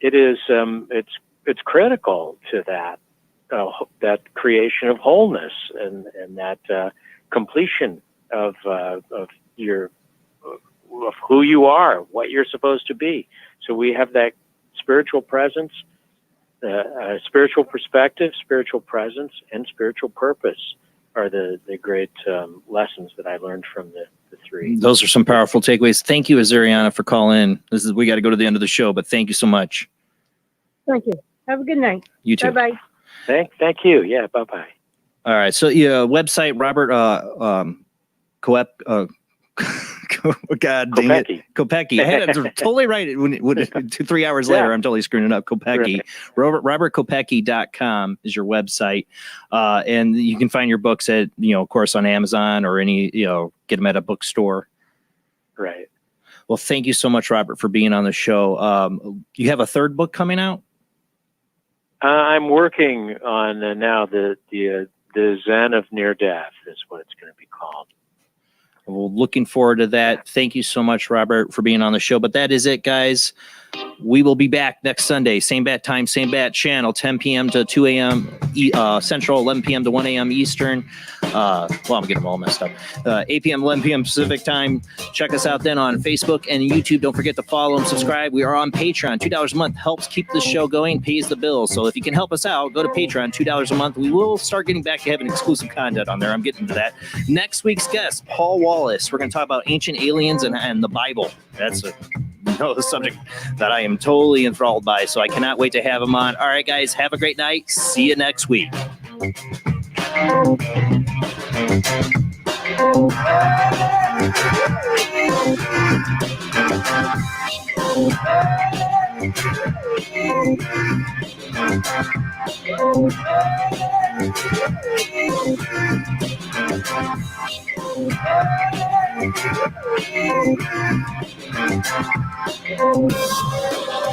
it is it's critical to that creation of wholeness and that completion of who you are, what you're supposed to be. So we have that spiritual presence, spiritual perspective, spiritual presence, and spiritual purpose are the great lessons that I learned from the three. Those are some powerful takeaways. Thank you, Azariana, for calling in. We got to go to the end of the show, but thank you so much. Thank you. Have a good night. You too. Bye-bye. Thank you. Yeah, bye-bye. All right. So, website, Robert God dang it. Kopecky. I had it totally right. When 2-3 hours later, I'm totally screwing it up. Kopecky. Right. RobertKopecky.com is your website. And you can find your books at, of course, on Amazon or any, get them at a bookstore. Right. Well, thank you so much, Robert, for being on the show. You have a third book coming out? I'm working on now the Zen of Near Death is what it's going to be called. Well, looking forward to that. Thank you so much, Robert, for being on the show. But that is it, guys. We will be back next Sunday. Same bat time, same bat channel, 10 p.m. to 2 a.m. Central, 11 p.m. to 1 a.m. Eastern. I'm getting them all messed up. 8 p.m., 11 p.m. Pacific time. Check us out then on Facebook and YouTube. Don't forget to follow and subscribe. We are on Patreon. $2 a month helps keep the show going, pays the bills. So if you can help us out, go to Patreon, $2 a month. We will start getting back to having exclusive content on there. I'm getting to that. Next week's guest, Paul Wallace. We're going to talk about ancient aliens and the Bible. That's a subject that I am totally enthralled by, so I cannot wait to have him on. All right, guys, have a great night. See you next week. Thank you.